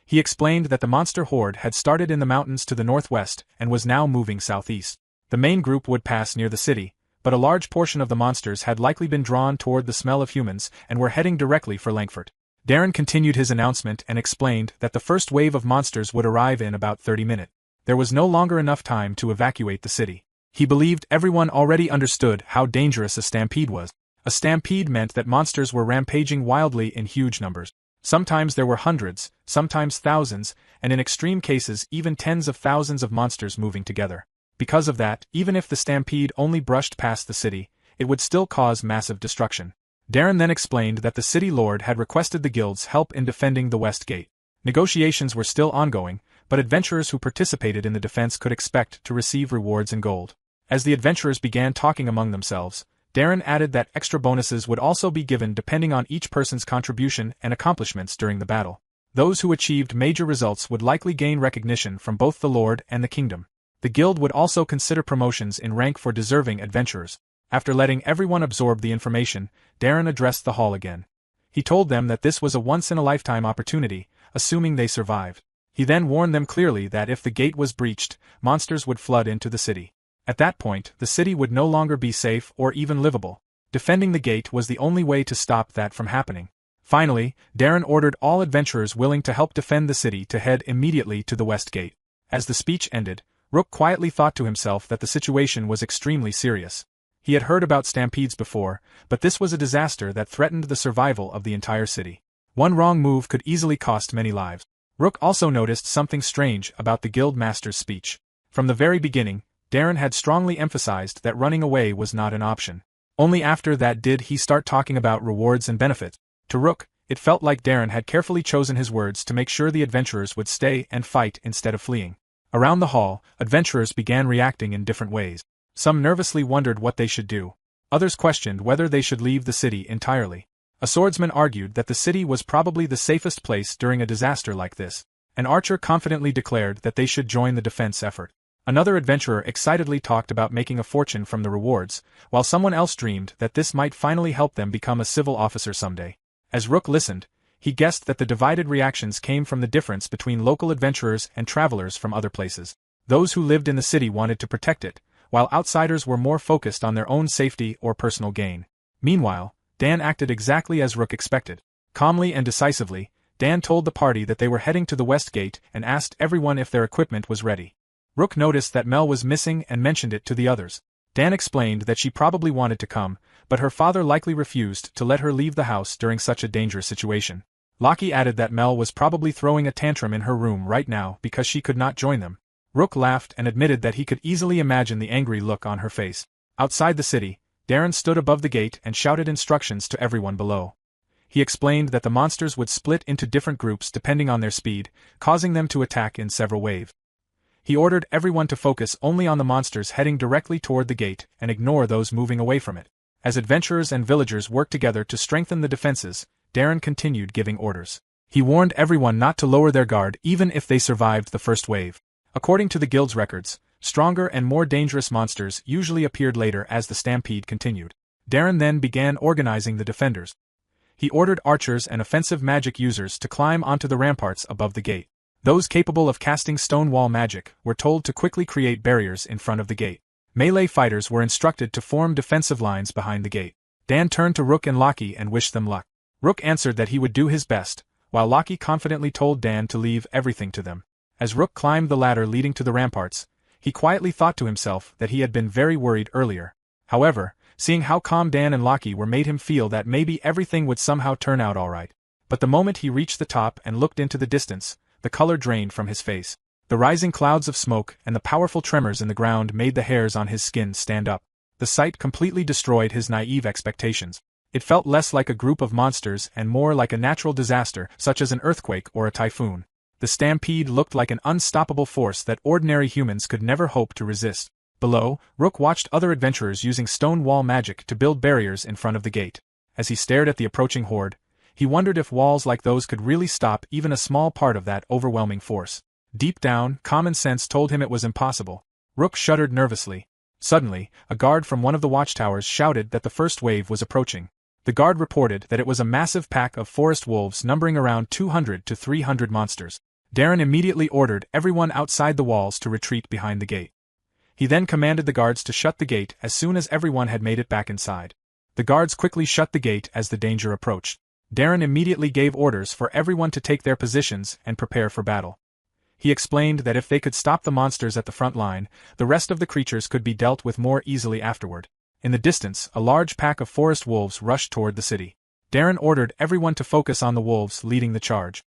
He explained that the monster horde had started in the mountains to the northwest and was now moving southeast. The main group would pass near the city, but a large portion of the monsters had likely been drawn toward the smell of humans and were heading directly for Langford. Darren continued his announcement and explained that the first wave of monsters would arrive in about 30 minutes. There was no longer enough time to evacuate the city. He believed everyone already understood how dangerous a stampede was. A stampede meant that monsters were rampaging wildly in huge numbers. Sometimes there were hundreds, sometimes thousands, and in extreme cases even tens of thousands of monsters moving together. Because of that, even if the stampede only brushed past the city, it would still cause massive destruction. Darren then explained that the city lord had requested the guild's help in defending the West Gate. Negotiations were still ongoing, but adventurers who participated in the defense could expect to receive rewards in gold. As the adventurers began talking among themselves, Darren added that extra bonuses would also be given depending on each person's contribution and accomplishments during the battle. Those who achieved major results would likely gain recognition from both the Lord and the Kingdom. The guild would also consider promotions in rank for deserving adventurers. After letting everyone absorb the information, Darren addressed the hall again. He told them that this was a once-in-a-lifetime opportunity, assuming they survived. He then warned them clearly that if the gate was breached, monsters would flood into the city. At that point, the city would no longer be safe or even livable. Defending the gate was the only way to stop that from happening. Finally, Darren ordered all adventurers willing to help defend the city to head immediately to the West Gate. As the speech ended, Rook quietly thought to himself that the situation was extremely serious. He had heard about stampedes before, but this was a disaster that threatened the survival of the entire city. One wrong move could easily cost many lives. Rook also noticed something strange about the guild master's speech. From the very beginning, Darren had strongly emphasized that running away was not an option. Only after that did he start talking about rewards and benefits. To Rook, it felt like Darren had carefully chosen his words to make sure the adventurers would stay and fight instead of fleeing. Around the hall, adventurers began reacting in different ways. Some nervously wondered what they should do. Others questioned whether they should leave the city entirely. A swordsman argued that the city was probably the safest place during a disaster like this. An archer confidently declared that they should join the defense effort. Another adventurer excitedly talked about making a fortune from the rewards, while someone else dreamed that this might finally help them become a civil officer someday. As Rook listened, he guessed that the divided reactions came from the difference between local adventurers and travelers from other places. Those who lived in the city wanted to protect it, while outsiders were more focused on their own safety or personal gain. Meanwhile, Dan acted exactly as Rook expected. Calmly and decisively, Dan told the party that they were heading to the West Gate and asked everyone if their equipment was ready. Rook noticed that Mel was missing and mentioned it to the others. Dan explained that she probably wanted to come, but her father likely refused to let her leave the house during such a dangerous situation. Lockie added that Mel was probably throwing a tantrum in her room right now because she could not join them. Rook laughed and admitted that he could easily imagine the angry look on her face. Outside the city, Darren stood above the gate and shouted instructions to everyone below. He explained that the monsters would split into different groups depending on their speed, causing them to attack in several waves. He ordered everyone to focus only on the monsters heading directly toward the gate and ignore those moving away from it. As adventurers and villagers worked together to strengthen the defenses, Darren continued giving orders. He warned everyone not to lower their guard even if they survived the first wave. According to the guild's records, stronger and more dangerous monsters usually appeared later as the stampede continued. Darren then began organizing the defenders. He ordered archers and offensive magic users to climb onto the ramparts above the gate. Those capable of casting stone wall magic were told to quickly create barriers in front of the gate. Melee fighters were instructed to form defensive lines behind the gate. Dan turned to Rook and Lockie and wished them luck. Rook answered that he would do his best, while Lockie confidently told Dan to leave everything to them. As Rook climbed the ladder leading to the ramparts, he quietly thought to himself that he had been very worried earlier. However, seeing how calm Dan and Lockie were made him feel that maybe everything would somehow turn out alright. But the moment he reached the top and looked into the distance, the color drained from his face. The rising clouds of smoke and the powerful tremors in the ground made the hairs on his skin stand up. The sight completely destroyed his naive expectations. It felt less like a group of monsters and more like a natural disaster, such as an earthquake or a typhoon. The stampede looked like an unstoppable force that ordinary humans could never hope to resist. Below, Rook watched other adventurers using stone wall magic to build barriers in front of the gate. As he stared at the approaching horde, he wondered if walls like those could really stop even a small part of that overwhelming force. Deep down, common sense told him it was impossible. Rook shuddered nervously. Suddenly, a guard from one of the watchtowers shouted that the first wave was approaching. The guard reported that it was a massive pack of forest wolves numbering around 200 to 300 monsters. Darren immediately ordered everyone outside the walls to retreat behind the gate. He then commanded the guards to shut the gate as soon as everyone had made it back inside. The guards quickly shut the gate as the danger approached. Darren immediately gave orders for everyone to take their positions and prepare for battle. He explained that if they could stop the monsters at the front line, the rest of the creatures could be dealt with more easily afterward. In the distance, a large pack of forest wolves rushed toward the city. Darren ordered everyone to focus on the wolves leading the charge.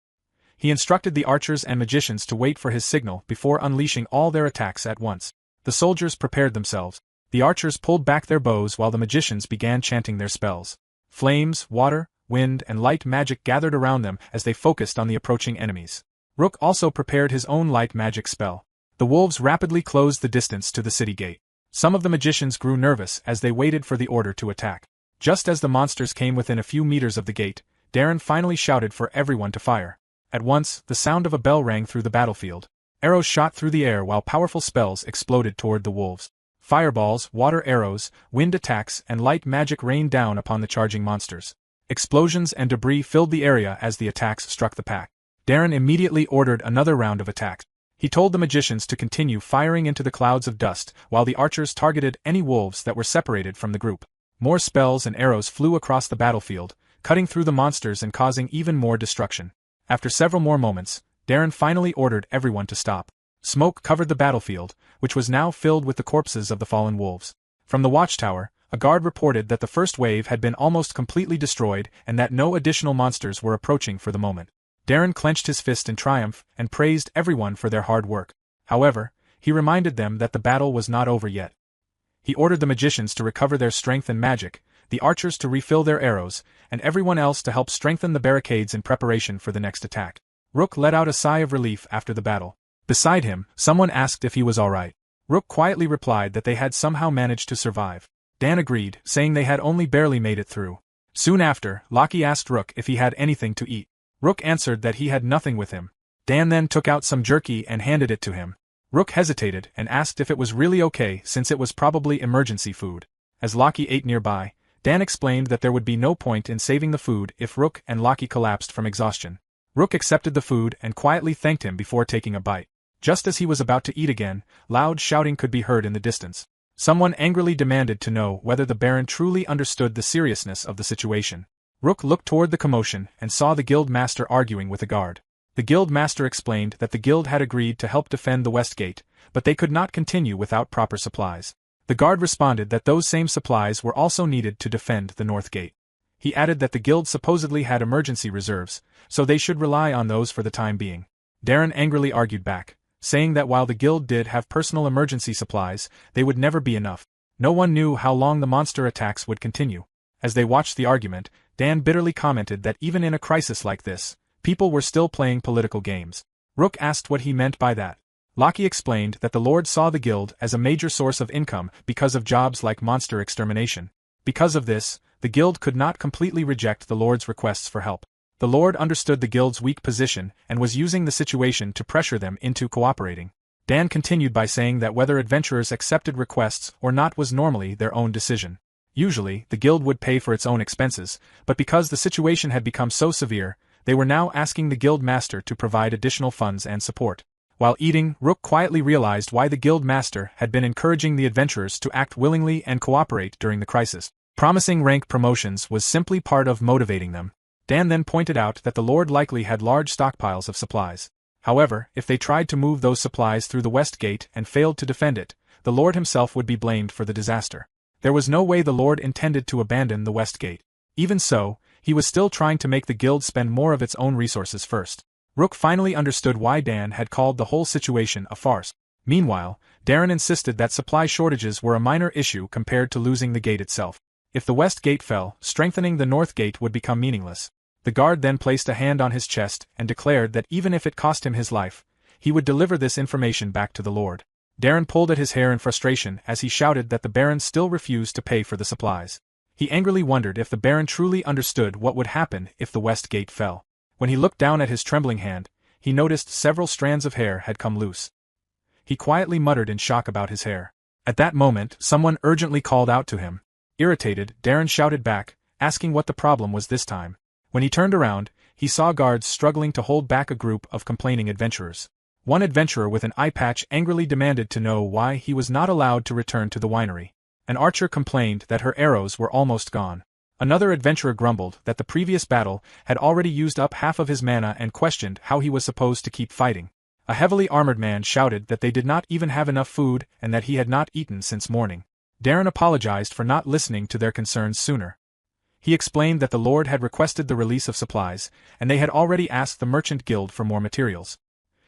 He instructed the archers and magicians to wait for his signal before unleashing all their attacks at once. The soldiers prepared themselves. The archers pulled back their bows while the magicians began chanting their spells. Flames, water, wind, and light magic gathered around them as they focused on the approaching enemies. Rook also prepared his own light magic spell. The wolves rapidly closed the distance to the city gate. Some of the magicians grew nervous as they waited for the order to attack. Just as the monsters came within a few meters of the gate, Darren finally shouted for everyone to fire. At once, the sound of a bell rang through the battlefield. Arrows shot through the air while powerful spells exploded toward the wolves. Fireballs, water arrows, wind attacks, and light magic rained down upon the charging monsters. Explosions and debris filled the area as the attacks struck the pack. Darren immediately ordered another round of attacks. He told the magicians to continue firing into the clouds of dust while the archers targeted any wolves that were separated from the group. More spells and arrows flew across the battlefield, cutting through the monsters and causing even more destruction. After several more moments, Darren finally ordered everyone to stop. Smoke covered the battlefield, which was now filled with the corpses of the fallen wolves. From the watchtower, a guard reported that the first wave had been almost completely destroyed and that no additional monsters were approaching for the moment. Darren clenched his fist in triumph and praised everyone for their hard work. However, he reminded them that the battle was not over yet. He ordered the magicians to recover their strength and magic, the archers to refill their arrows, and everyone else to help strengthen the barricades in preparation for the next attack. Rook let out a sigh of relief after the battle. Beside him, someone asked if he was alright. Rook quietly replied that they had somehow managed to survive. Dan agreed, saying they had only barely made it through. Soon after, Lockie asked Rook if he had anything to eat. Rook answered that he had nothing with him. Dan then took out some jerky and handed it to him. Rook hesitated and asked if it was really okay since it was probably emergency food. As Loki ate nearby, Dan explained that there would be no point in saving the food if Rook and Loki collapsed from exhaustion. Rook accepted the food and quietly thanked him before taking a bite. Just as he was about to eat again, loud shouting could be heard in the distance. Someone angrily demanded to know whether the Baron truly understood the seriousness of the situation. Rook looked toward the commotion and saw the guild master arguing with a guard. The guild master explained that the guild had agreed to help defend the West Gate, but they could not continue without proper supplies. The guard responded that those same supplies were also needed to defend the North Gate. He added that the guild supposedly had emergency reserves, so they should rely on those for the time being. Darren angrily argued back, saying that while the guild did have personal emergency supplies, they would never be enough. No one knew how long the monster attacks would continue. As they watched the argument, Dan bitterly commented that even in a crisis like this, people were still playing political games. Rook asked what he meant by that. Loki explained that the Lord saw the guild as a major source of income because of jobs like monster extermination. Because of this, the guild could not completely reject the Lord's requests for help. The Lord understood the guild's weak position and was using the situation to pressure them into cooperating. Dan continued by saying that whether adventurers accepted requests or not was normally their own decision. Usually, the guild would pay for its own expenses, but because the situation had become so severe, they were now asking the guild master to provide additional funds and support. While eating, Rook quietly realized why the guild master had been encouraging the adventurers to act willingly and cooperate during the crisis. Promising rank promotions was simply part of motivating them. Dan then pointed out that the Lord likely had large stockpiles of supplies. However, if they tried to move those supplies through the West Gate and failed to defend it, the Lord himself would be blamed for the disaster. There was no way the Lord intended to abandon the West Gate. Even so, he was still trying to make the guild spend more of its own resources first. Rook finally understood why Dan had called the whole situation a farce. Meanwhile, Darren insisted that supply shortages were a minor issue compared to losing the gate itself. If the West Gate fell, strengthening the North Gate would become meaningless. The guard then placed a hand on his chest and declared that even if it cost him his life, he would deliver this information back to the Lord. Darren pulled at his hair in frustration as he shouted that the Baron still refused to pay for the supplies. He angrily wondered if the Baron truly understood what would happen if the West Gate fell. When he looked down at his trembling hand, he noticed several strands of hair had come loose. He quietly muttered in shock about his hair. At that moment, someone urgently called out to him. Irritated, Darren shouted back, asking what the problem was this time. When he turned around, he saw guards struggling to hold back a group of complaining adventurers. One adventurer with an eye patch angrily demanded to know why he was not allowed to return to the winery. An archer complained that her arrows were almost gone. Another adventurer grumbled that the previous battle had already used up half of his mana and questioned how he was supposed to keep fighting. A heavily armored man shouted that they did not even have enough food and that he had not eaten since morning. Darren apologized for not listening to their concerns sooner. He explained that the Lord had requested the release of supplies, and they had already asked the Merchant Guild for more materials.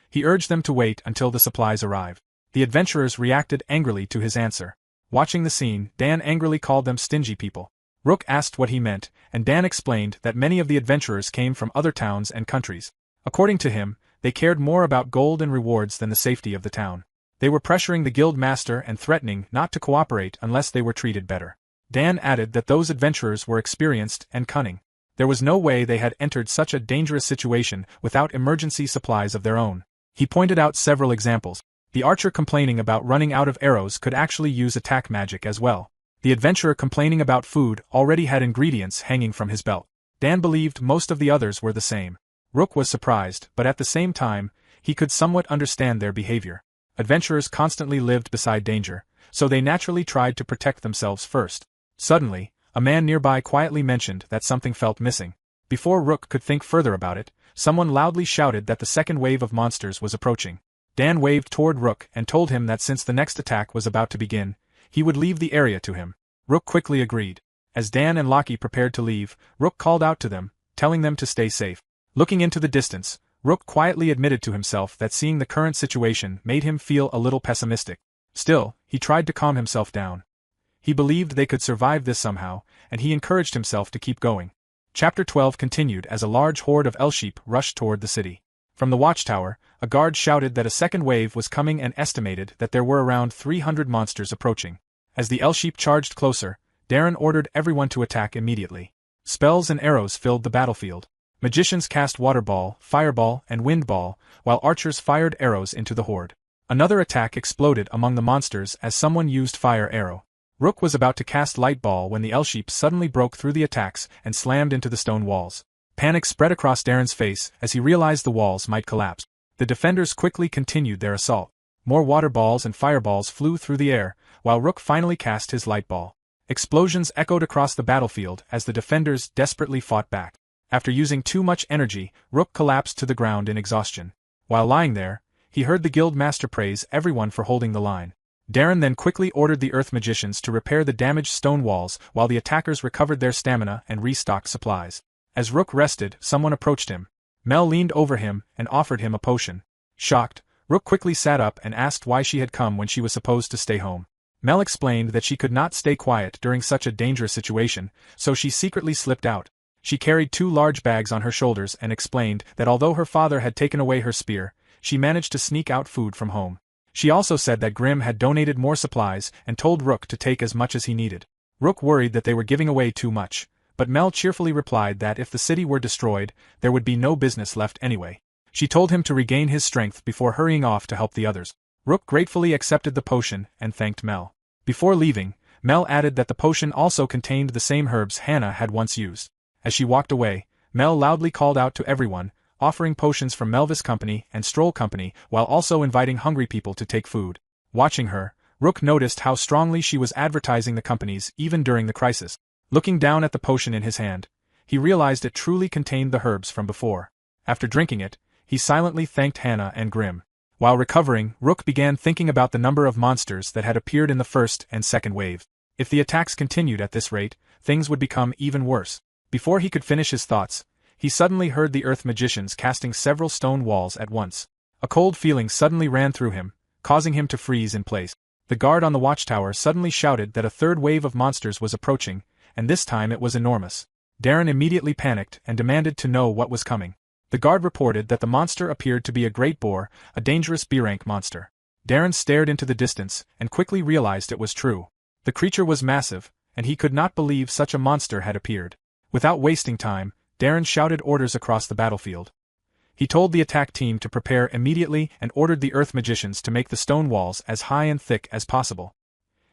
He urged them to wait until the supplies arrived. The adventurers reacted angrily to his answer. Watching the scene, Dan angrily called them stingy people. Rook asked what he meant, and Dan explained that many of the adventurers came from other towns and countries. According to him, they cared more about gold and rewards than the safety of the town. They were pressuring the guild master and threatening not to cooperate unless they were treated better. Dan added that those adventurers were experienced and cunning. There was no way they had entered such a dangerous situation without emergency supplies of their own. He pointed out several examples. The archer complaining about running out of arrows could actually use attack magic as well. The adventurer complaining about food already had ingredients hanging from his belt. Dan believed most of the others were the same. Rook was surprised, but at the same time, he could somewhat understand their behavior. Adventurers constantly lived beside danger, so they naturally tried to protect themselves first. Suddenly, a man nearby quietly mentioned that something felt missing. Before Rook could think further about it, someone loudly shouted that the second wave of monsters was approaching. Dan waved toward Rook and told him that since the next attack was about to begin, he would leave the area to him. Rook quickly agreed. As Dan and Loki prepared to leave, Rook called out to them, telling them to stay safe. Looking into the distance, Rook quietly admitted to himself that seeing the current situation made him feel a little pessimistic. Still, he tried to calm himself down. He believed they could survive this somehow, and he encouraged himself to keep going. Chapter 12 continued as a large horde of Elsheep rushed toward the city. From the watchtower, a guard shouted that a second wave was coming and estimated that there were around 300 monsters approaching. As the Elsheep charged closer, Darren ordered everyone to attack immediately. Spells and arrows filled the battlefield. Magicians cast water ball, fireball, and wind ball, while archers fired arrows into the horde. Another attack exploded among the monsters as someone used fire arrow. Rook was about to cast light ball when the L-sheep suddenly broke through the attacks and slammed into the stone walls. Panic spread across Darren's face as he realized the walls might collapse. The defenders quickly continued their assault. More water balls and fireballs flew through the air, while Rook finally cast his light ball. Explosions echoed across the battlefield as the defenders desperately fought back. After using too much energy, Rook collapsed to the ground in exhaustion. While lying there, he heard the guild master praise everyone for holding the line. Darren then quickly ordered the earth magicians to repair the damaged stone walls while the attackers recovered their stamina and restocked supplies. As Rook rested, someone approached him. Mel leaned over him and offered him a potion. Shocked, Rook quickly sat up and asked why she had come when she was supposed to stay home. Mel explained that she could not stay quiet during such a dangerous situation, so she secretly slipped out. She carried 2 large bags on her shoulders and explained that although her father had taken away her spear, she managed to sneak out food from home. She also said that Grimm had donated more supplies and told Rook to take as much as he needed. Rook worried that they were giving away too much, but Mel cheerfully replied that if the city were destroyed, there would be no business left anyway. She told him to regain his strength before hurrying off to help the others. Rook gratefully accepted the potion and thanked Mel. Before leaving, Mel added that the potion also contained the same herbs Hannah had once used. As she walked away, Mel loudly called out to everyone, offering potions from Melvis Company and Stroll Company while also inviting hungry people to take food. Watching her, Rook noticed how strongly she was advertising the companies even during the crisis. Looking down at the potion in his hand, he realized it truly contained the herbs from before. After drinking it, he silently thanked Hannah and Grimm. While recovering, Rook began thinking about the number of monsters that had appeared in the first and second waves. If the attacks continued at this rate, things would become even worse. Before he could finish his thoughts, he suddenly heard the earth magicians casting several stone walls at once. A cold feeling suddenly ran through him, causing him to freeze in place. The guard on the watchtower suddenly shouted that a third wave of monsters was approaching, and this time it was enormous. Darren immediately panicked and demanded to know what was coming. The guard reported that the monster appeared to be a great boar, a dangerous B-rank monster. Darren stared into the distance and quickly realized it was true. The creature was massive, and he could not believe such a monster had appeared. Without wasting time, Darren shouted orders across the battlefield. He told the attack team to prepare immediately and ordered the earth magicians to make the stone walls as high and thick as possible.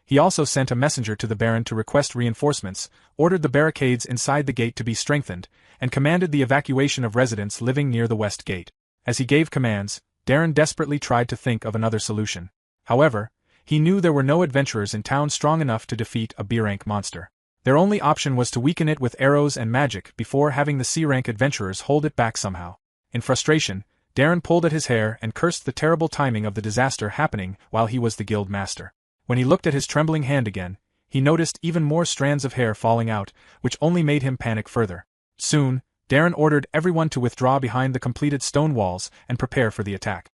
He also sent a messenger to the Baron to request reinforcements, ordered the barricades inside the gate to be strengthened, and commanded the evacuation of residents living near the west gate. As he gave commands, Darren desperately tried to think of another solution. However, he knew there were no adventurers in town strong enough to defeat a B-rank monster. Their only option was to weaken it with arrows and magic before having the C-rank adventurers hold it back somehow. In frustration, Darren pulled at his hair and cursed the terrible timing of the disaster happening while he was the guild master. When he looked at his trembling hand again, he noticed even more strands of hair falling out, which only made him panic further. Soon, Darren ordered everyone to withdraw behind the completed stone walls and prepare for the attack.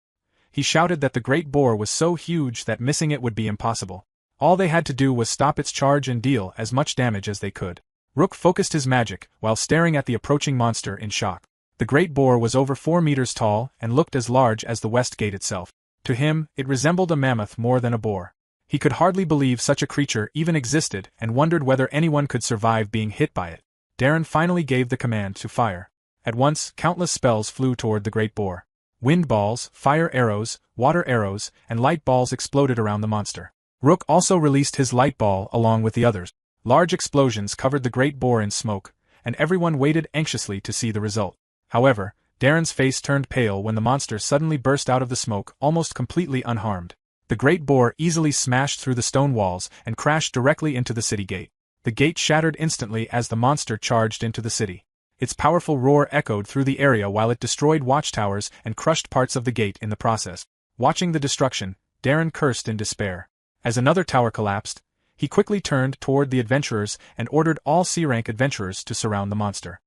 He shouted that the great boar was so huge that missing it would be impossible. All they had to do was stop its charge and deal as much damage as they could. Rook focused his magic while staring at the approaching monster in shock. The great boar was over 4 meters tall and looked as large as the west gate itself. To him, it resembled a mammoth more than a boar. He could hardly believe such a creature even existed and wondered whether anyone could survive being hit by it. Darren finally gave the command to fire. At once, countless spells flew toward the great boar. Wind balls, fire arrows, water arrows, and light balls exploded around the monster. Rook also released his light ball along with the others. Large explosions covered the great boar in smoke, and everyone waited anxiously to see the result. However, Darren's face turned pale when the monster suddenly burst out of the smoke almost completely unharmed. The great boar easily smashed through the stone walls and crashed directly into the city gate. The gate shattered instantly as the monster charged into the city. Its powerful roar echoed through the area while it destroyed watchtowers and crushed parts of the gate in the process. Watching the destruction, Darren cursed in despair. As another tower collapsed, he quickly turned toward the adventurers and ordered all C-rank adventurers to surround the monster.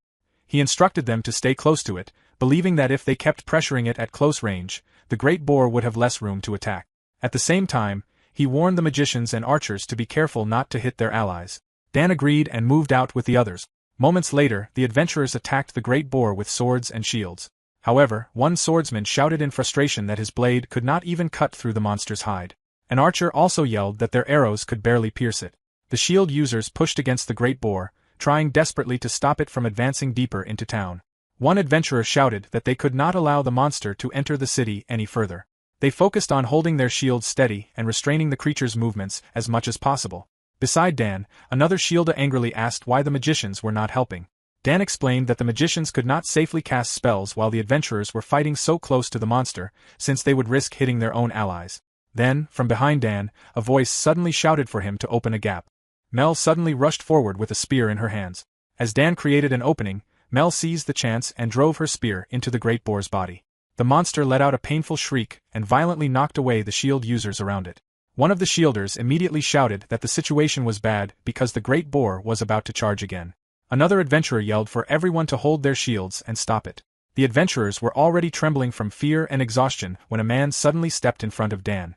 He instructed them to stay close to it, believing that if they kept pressuring it at close range, the great boar would have less room to attack. At the same time, he warned the magicians and archers to be careful not to hit their allies. Dan agreed and moved out with the others. Moments later, the adventurers attacked the great boar with swords and shields. However, one swordsman shouted in frustration that his blade could not even cut through the monster's hide. An archer also yelled that their arrows could barely pierce it. The shield users pushed against the great boar, trying desperately to stop it from advancing deeper into town. One adventurer shouted that they could not allow the monster to enter the city any further. They focused on holding their shields steady and restraining the creature's movements as much as possible. Beside Dan, another Shielda angrily asked why the magicians were not helping. Dan explained that the magicians could not safely cast spells while the adventurers were fighting so close to the monster, since they would risk hitting their own allies. Then, from behind Dan, a voice suddenly shouted for him to open a gap. Mel suddenly rushed forward with a spear in her hands. As Dan created an opening, Mel seized the chance and drove her spear into the great boar's body. The monster let out a painful shriek and violently knocked away the shield users around it. One of the shielders immediately shouted that the situation was bad because the great boar was about to charge again. Another adventurer yelled for everyone to hold their shields and stop it. The adventurers were already trembling from fear and exhaustion when a man suddenly stepped in front of Dan.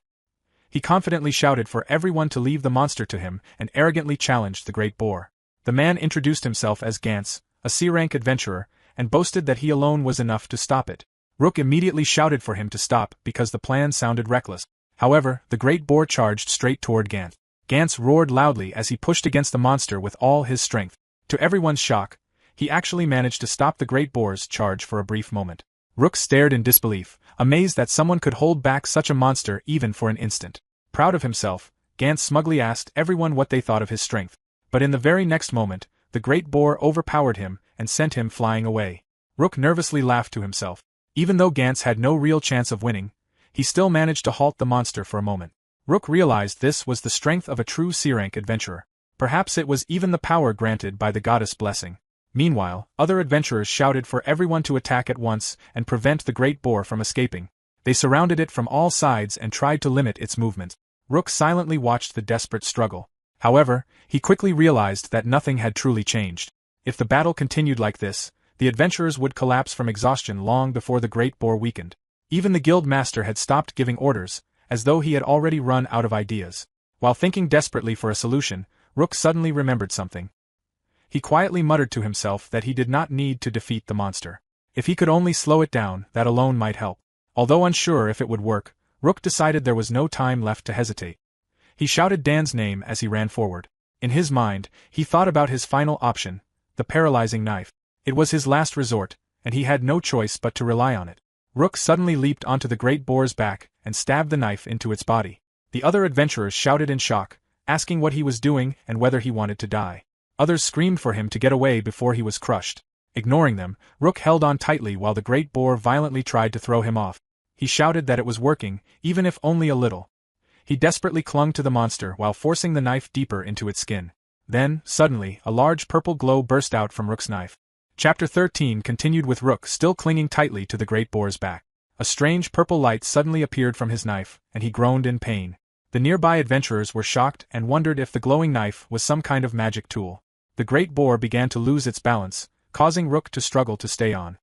He confidently shouted for everyone to leave the monster to him and arrogantly challenged the great boar. The man introduced himself as Gantz, a C-rank adventurer, and boasted that he alone was enough to stop it. Rook immediately shouted for him to stop because the plan sounded reckless. However, the great boar charged straight toward Gantz. Gantz roared loudly as he pushed against the monster with all his strength. To everyone's shock, he actually managed to stop the great boar's charge for a brief moment. Rook stared in disbelief, amazed that someone could hold back such a monster even for an instant. Proud of himself, Gantz smugly asked everyone what they thought of his strength. But in the very next moment, the great boar overpowered him and sent him flying away. Rook nervously laughed to himself. Even though Gantz had no real chance of winning, he still managed to halt the monster for a moment. Rook realized this was the strength of a true C-rank adventurer. Perhaps it was even the power granted by the goddess blessing. Meanwhile, other adventurers shouted for everyone to attack at once and prevent the great boar from escaping. They surrounded it from all sides and tried to limit its movements. Rook silently watched the desperate struggle. However, he quickly realized that nothing had truly changed. If the battle continued like this, the adventurers would collapse from exhaustion long before the great boar weakened. Even the guild master had stopped giving orders, as though he had already run out of ideas. While thinking desperately for a solution, Rook suddenly remembered something. He quietly muttered to himself that he did not need to defeat the monster. If he could only slow it down, that alone might help. Although unsure if it would work, Rook decided there was no time left to hesitate. He shouted Dan's name as he ran forward. In his mind, he thought about his final option, the paralyzing knife. It was his last resort, and he had no choice but to rely on it. Rook suddenly leaped onto the great boar's back and stabbed the knife into its body. The other adventurers shouted in shock, asking what he was doing and whether he wanted to die. Others screamed for him to get away before he was crushed. Ignoring them, Rook held on tightly while the great boar violently tried to throw him off. He shouted that it was working, even if only a little. He desperately clung to the monster while forcing the knife deeper into its skin. Then, suddenly, a large purple glow burst out from Rook's knife. Chapter 13 continued with Rook still clinging tightly to the great boar's back. A strange purple light suddenly appeared from his knife, and he groaned in pain. The nearby adventurers were shocked and wondered if the glowing knife was some kind of magic tool. The great boar began to lose its balance, causing Rook to struggle to stay on.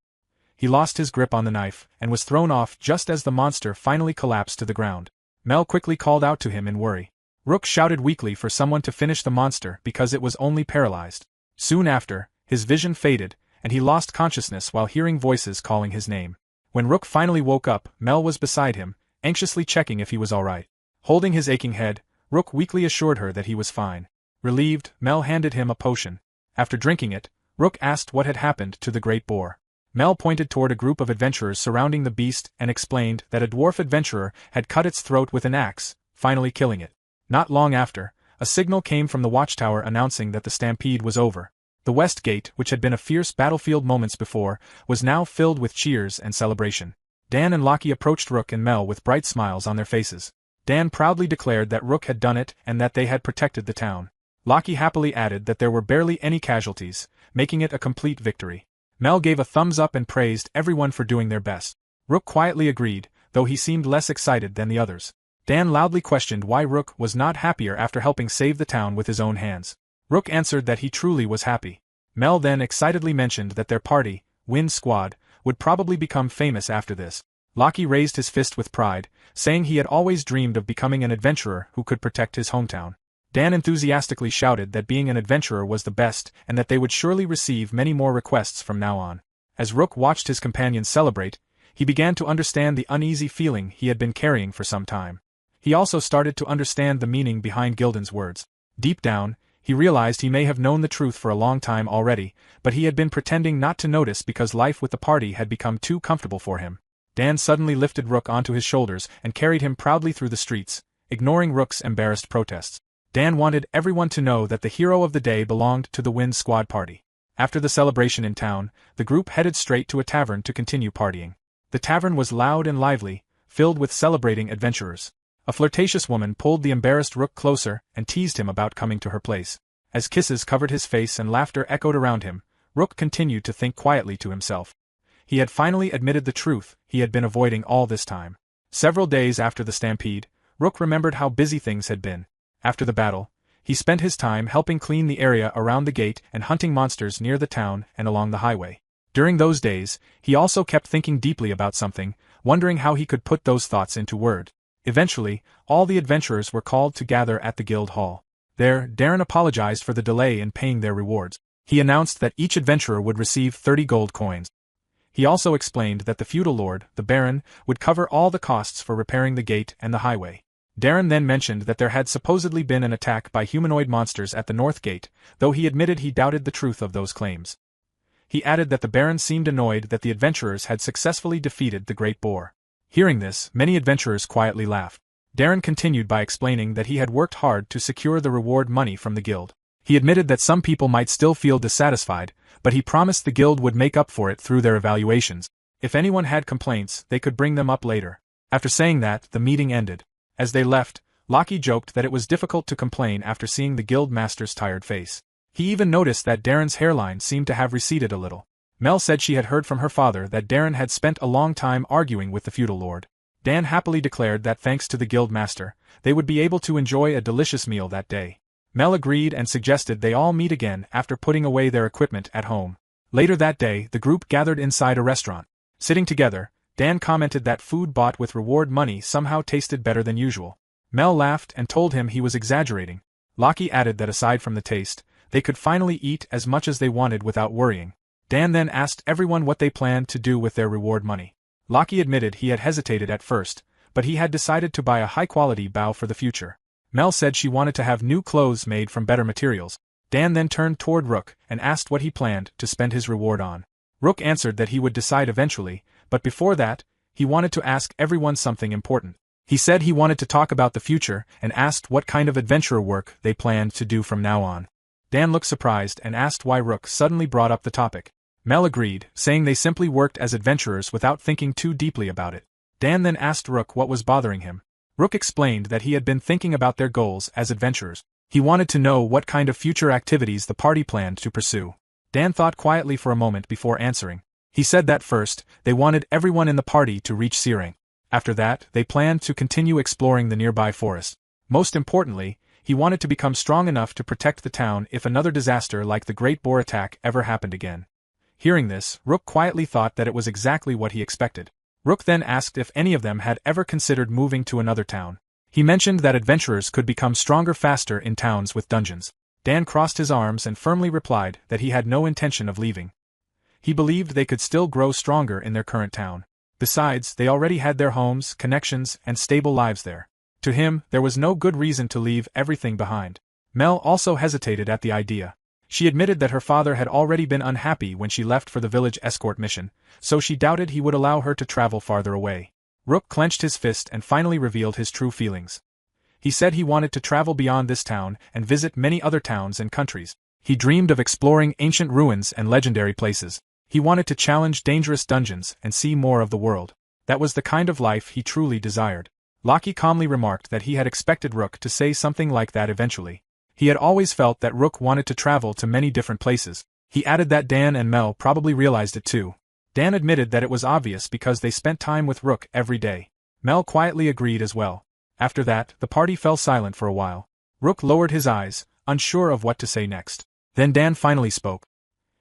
He lost his grip on the knife and was thrown off just as the monster finally collapsed to the ground. Mel quickly called out to him in worry. Rook shouted weakly for someone to finish the monster because it was only paralyzed. Soon after, his vision faded, and he lost consciousness while hearing voices calling his name. When Rook finally woke up, Mel was beside him, anxiously checking if he was all right. Holding his aching head, Rook weakly assured her that he was fine. Relieved, Mel handed him a potion. After drinking it, Rook asked what had happened to the great boar. Mel pointed toward a group of adventurers surrounding the beast and explained that a dwarf adventurer had cut its throat with an axe, finally killing it. Not long after, a signal came from the watchtower announcing that the stampede was over. The West Gate, which had been a fierce battlefield moments before, was now filled with cheers and celebration. Dan and Lockie approached Rook and Mel with bright smiles on their faces. Dan proudly declared that Rook had done it and that they had protected the town. Lockie happily added that there were barely any casualties, making it a complete victory. Mel gave a thumbs up and praised everyone for doing their best. Rook quietly agreed, though he seemed less excited than the others. Dan loudly questioned why Rook was not happier after helping save the town with his own hands. Rook answered that he truly was happy. Mel then excitedly mentioned that their party, Wind Squad, would probably become famous after this. Lockie raised his fist with pride, saying he had always dreamed of becoming an adventurer who could protect his hometown. Dan enthusiastically shouted that being an adventurer was the best and that they would surely receive many more requests from now on. As Rook watched his companions celebrate, he began to understand the uneasy feeling he had been carrying for some time. He also started to understand the meaning behind Gildan's words. Deep down, he realized he may have known the truth for a long time already, but he had been pretending not to notice because life with the party had become too comfortable for him. Dan suddenly lifted Rook onto his shoulders and carried him proudly through the streets, ignoring Rook's embarrassed protests. Dan wanted everyone to know that the hero of the day belonged to the Wind Squad party. After the celebration in town, the group headed straight to a tavern to continue partying. The tavern was loud and lively, filled with celebrating adventurers. A flirtatious woman pulled the embarrassed Rook closer and teased him about coming to her place. As kisses covered his face and laughter echoed around him, Rook continued to think quietly to himself. He had finally admitted the truth he had been avoiding all this time. Several days after the stampede, Rook remembered how busy things had been. After the battle, he spent his time helping clean the area around the gate and hunting monsters near the town and along the highway. During those days, he also kept thinking deeply about something, wondering how he could put those thoughts into words. Eventually, all the adventurers were called to gather at the guild hall. There, Darren apologized for the delay in paying their rewards. He announced that each adventurer would receive 30 gold coins. He also explained that the feudal lord, the Baron, would cover all the costs for repairing the gate and the highway. Darren then mentioned that there had supposedly been an attack by humanoid monsters at the North Gate, though he admitted he doubted the truth of those claims. He added that the Baron seemed annoyed that the adventurers had successfully defeated the Great Boar. Hearing this, many adventurers quietly laughed. Darren continued by explaining that he had worked hard to secure the reward money from the guild. He admitted that some people might still feel dissatisfied, but he promised the guild would make up for it through their evaluations. If anyone had complaints, they could bring them up later. After saying that, the meeting ended. As they left, Lockie joked that it was difficult to complain after seeing the guild master's tired face. He even noticed that Darren's hairline seemed to have receded a little. Mel said she had heard from her father that Darren had spent a long time arguing with the feudal lord. Dan happily declared that thanks to the guild master, they would be able to enjoy a delicious meal that day. Mel agreed and suggested they all meet again after putting away their equipment at home. Later that day, the group gathered inside a restaurant. Sitting together, Dan commented that food bought with reward money somehow tasted better than usual. Mel laughed and told him he was exaggerating. Lockie added that aside from the taste, they could finally eat as much as they wanted without worrying. Dan then asked everyone what they planned to do with their reward money. Lockie admitted he had hesitated at first, but he had decided to buy a high-quality bow for the future. Mel said she wanted to have new clothes made from better materials. Dan then turned toward Rook and asked what he planned to spend his reward on. Rook answered that he would decide eventually, but before that, he wanted to ask everyone something important. He said he wanted to talk about the future and asked what kind of adventurer work they planned to do from now on. Dan looked surprised and asked why Rook suddenly brought up the topic. Mel agreed, saying they simply worked as adventurers without thinking too deeply about it. Dan then asked Rook what was bothering him. Rook explained that he had been thinking about their goals as adventurers. He wanted to know what kind of future activities the party planned to pursue. Dan thought quietly for a moment before answering. He said that first, they wanted everyone in the party to reach Searing. After that, they planned to continue exploring the nearby forest. Most importantly, he wanted to become strong enough to protect the town if another disaster like the Great Boar attack ever happened again. Hearing this, Rook quietly thought that it was exactly what he expected. Rook then asked if any of them had ever considered moving to another town. He mentioned that adventurers could become stronger faster in towns with dungeons. Dan crossed his arms and firmly replied that he had no intention of leaving. He believed they could still grow stronger in their current town. Besides, they already had their homes, connections, and stable lives there. To him, there was no good reason to leave everything behind. Mel also hesitated at the idea. She admitted that her father had already been unhappy when she left for the village escort mission, so she doubted he would allow her to travel farther away. Rook clenched his fist and finally revealed his true feelings. He said he wanted to travel beyond this town and visit many other towns and countries. He dreamed of exploring ancient ruins and legendary places. He wanted to challenge dangerous dungeons and see more of the world. That was the kind of life he truly desired. Lockie calmly remarked that he had expected Rook to say something like that eventually. He had always felt that Rook wanted to travel to many different places. He added that Dan and Mel probably realized it too. Dan admitted that it was obvious because they spent time with Rook every day. Mel quietly agreed as well. After that, the party fell silent for a while. Rook lowered his eyes, unsure of what to say next. Then Dan finally spoke.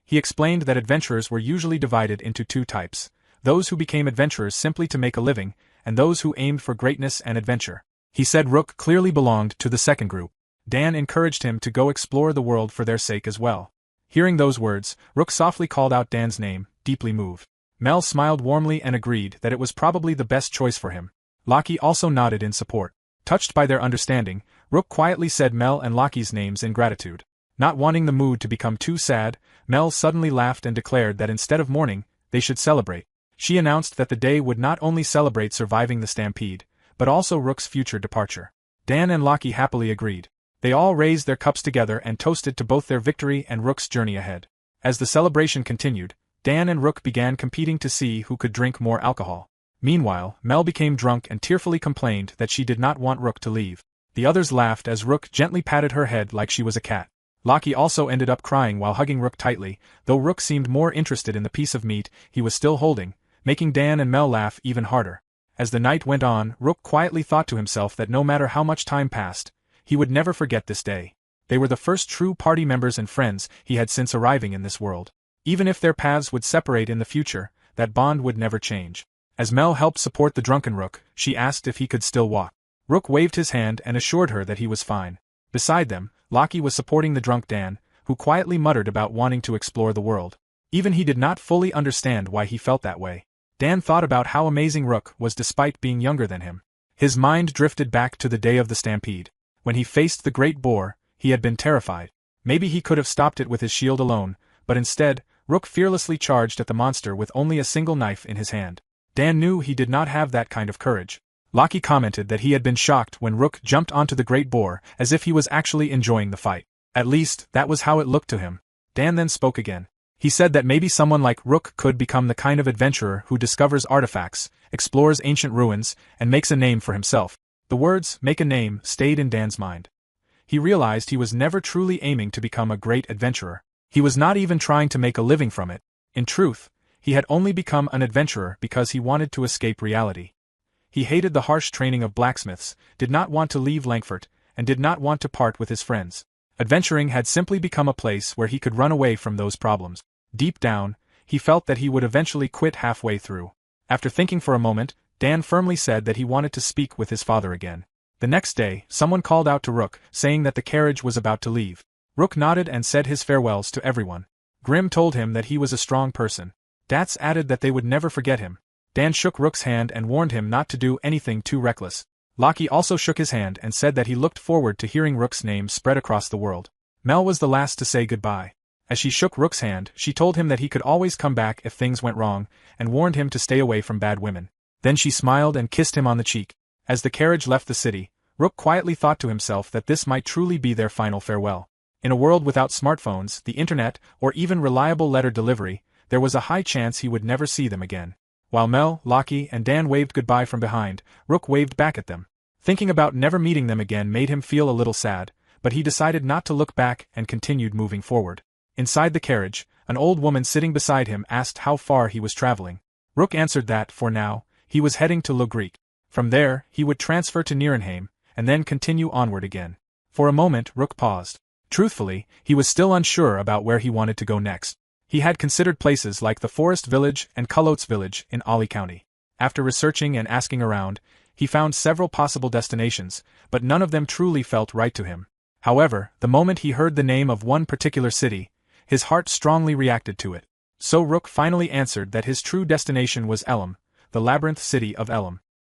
He explained that adventurers were usually divided into two types: those who became adventurers simply to make a living, and those who aimed for greatness and adventure. He said Rook clearly belonged to the second group. Dan encouraged him to go explore the world for their sake as well. Hearing those words, Rook softly called out Dan's name, deeply moved. Mel smiled warmly and agreed that it was probably the best choice for him. Lockie also nodded in support. Touched by their understanding, Rook quietly said Mel and Lockie's names in gratitude. Not wanting the mood to become too sad, Mel suddenly laughed and declared that instead of mourning, they should celebrate. She announced that the day would not only celebrate surviving the stampede, but also Rook's future departure. Dan and Loki happily agreed. They all raised their cups together and toasted to both their victory and Rook's journey ahead. As the celebration continued, Dan and Rook began competing to see who could drink more alcohol. Meanwhile, Mel became drunk and tearfully complained that she did not want Rook to leave. The others laughed as Rook gently patted her head like she was a cat. Loki also ended up crying while hugging Rook tightly, though Rook seemed more interested in the piece of meat he was still holding, making Dan and Mel laugh even harder. As the night went on, Rook quietly thought to himself that no matter how much time passed, he would never forget this day. They were the first true party members and friends he had since arriving in this world. Even if their paths would separate in the future, that bond would never change. As Mel helped support the drunken Rook, she asked if he could still walk. Rook waved his hand and assured her that he was fine. Beside them, Loki was supporting the drunk Dan, who quietly muttered about wanting to explore the world. Even he did not fully understand why he felt that way. Dan thought about how amazing Rook was despite being younger than him. His mind drifted back to the day of the stampede. When he faced the great boar, he had been terrified. Maybe he could have stopped it with his shield alone, but instead, Rook fearlessly charged at the monster with only a single knife in his hand. Dan knew he did not have that kind of courage. Loki commented that he had been shocked when Rook jumped onto the great boar, as if he was actually enjoying the fight. At least, that was how it looked to him. Dan then spoke again. He said that maybe someone like Rook could become the kind of adventurer who discovers artifacts, explores ancient ruins, and makes a name for himself. The words, "make a name," stayed in Dan's mind. He realized he was never truly aiming to become a great adventurer. He was not even trying to make a living from it. In truth, he had only become an adventurer because he wanted to escape reality. He hated the harsh training of blacksmiths, did not want to leave Langford, and did not want to part with his friends. Adventuring had simply become a place where he could run away from those problems. Deep down, he felt that he would eventually quit halfway through. After thinking for a moment, Dan firmly said that he wanted to speak with his father again. The next day, someone called out to Rook, saying that the carriage was about to leave. Rook nodded and said his farewells to everyone. Grimm told him that he was a strong person. Dats added that they would never forget him. Dan shook Rook's hand and warned him not to do anything too reckless. Loki also shook his hand and said that he looked forward to hearing Rook's name spread across the world. Mel was the last to say goodbye. As she shook Rook's hand, she told him that he could always come back if things went wrong, and warned him to stay away from bad women. Then she smiled and kissed him on the cheek. As the carriage left the city, Rook quietly thought to himself that this might truly be their final farewell. In a world without smartphones, the internet, or even reliable letter delivery, there was a high chance he would never see them again. While Mel, Loki, and Dan waved goodbye from behind, Rook waved back at them. Thinking about never meeting them again made him feel a little sad, but he decided not to look back and continued moving forward. Inside the carriage, an old woman sitting beside him asked how far he was traveling. Rook answered that, for now, he was heading to Logreek. From there, he would transfer to Nierenheim, and then continue onward again. For a moment, Rook paused. Truthfully, he was still unsure about where he wanted to go next. He had considered places like the Forest Village and Culotes Village in Ali County. After researching and asking around, he found several possible destinations, but none of them truly felt right to him. However, the moment he heard the name of one particular city, his heart strongly reacted to it. So Rook finally answered that his true destination was Elam, the labyrinth city of Elam.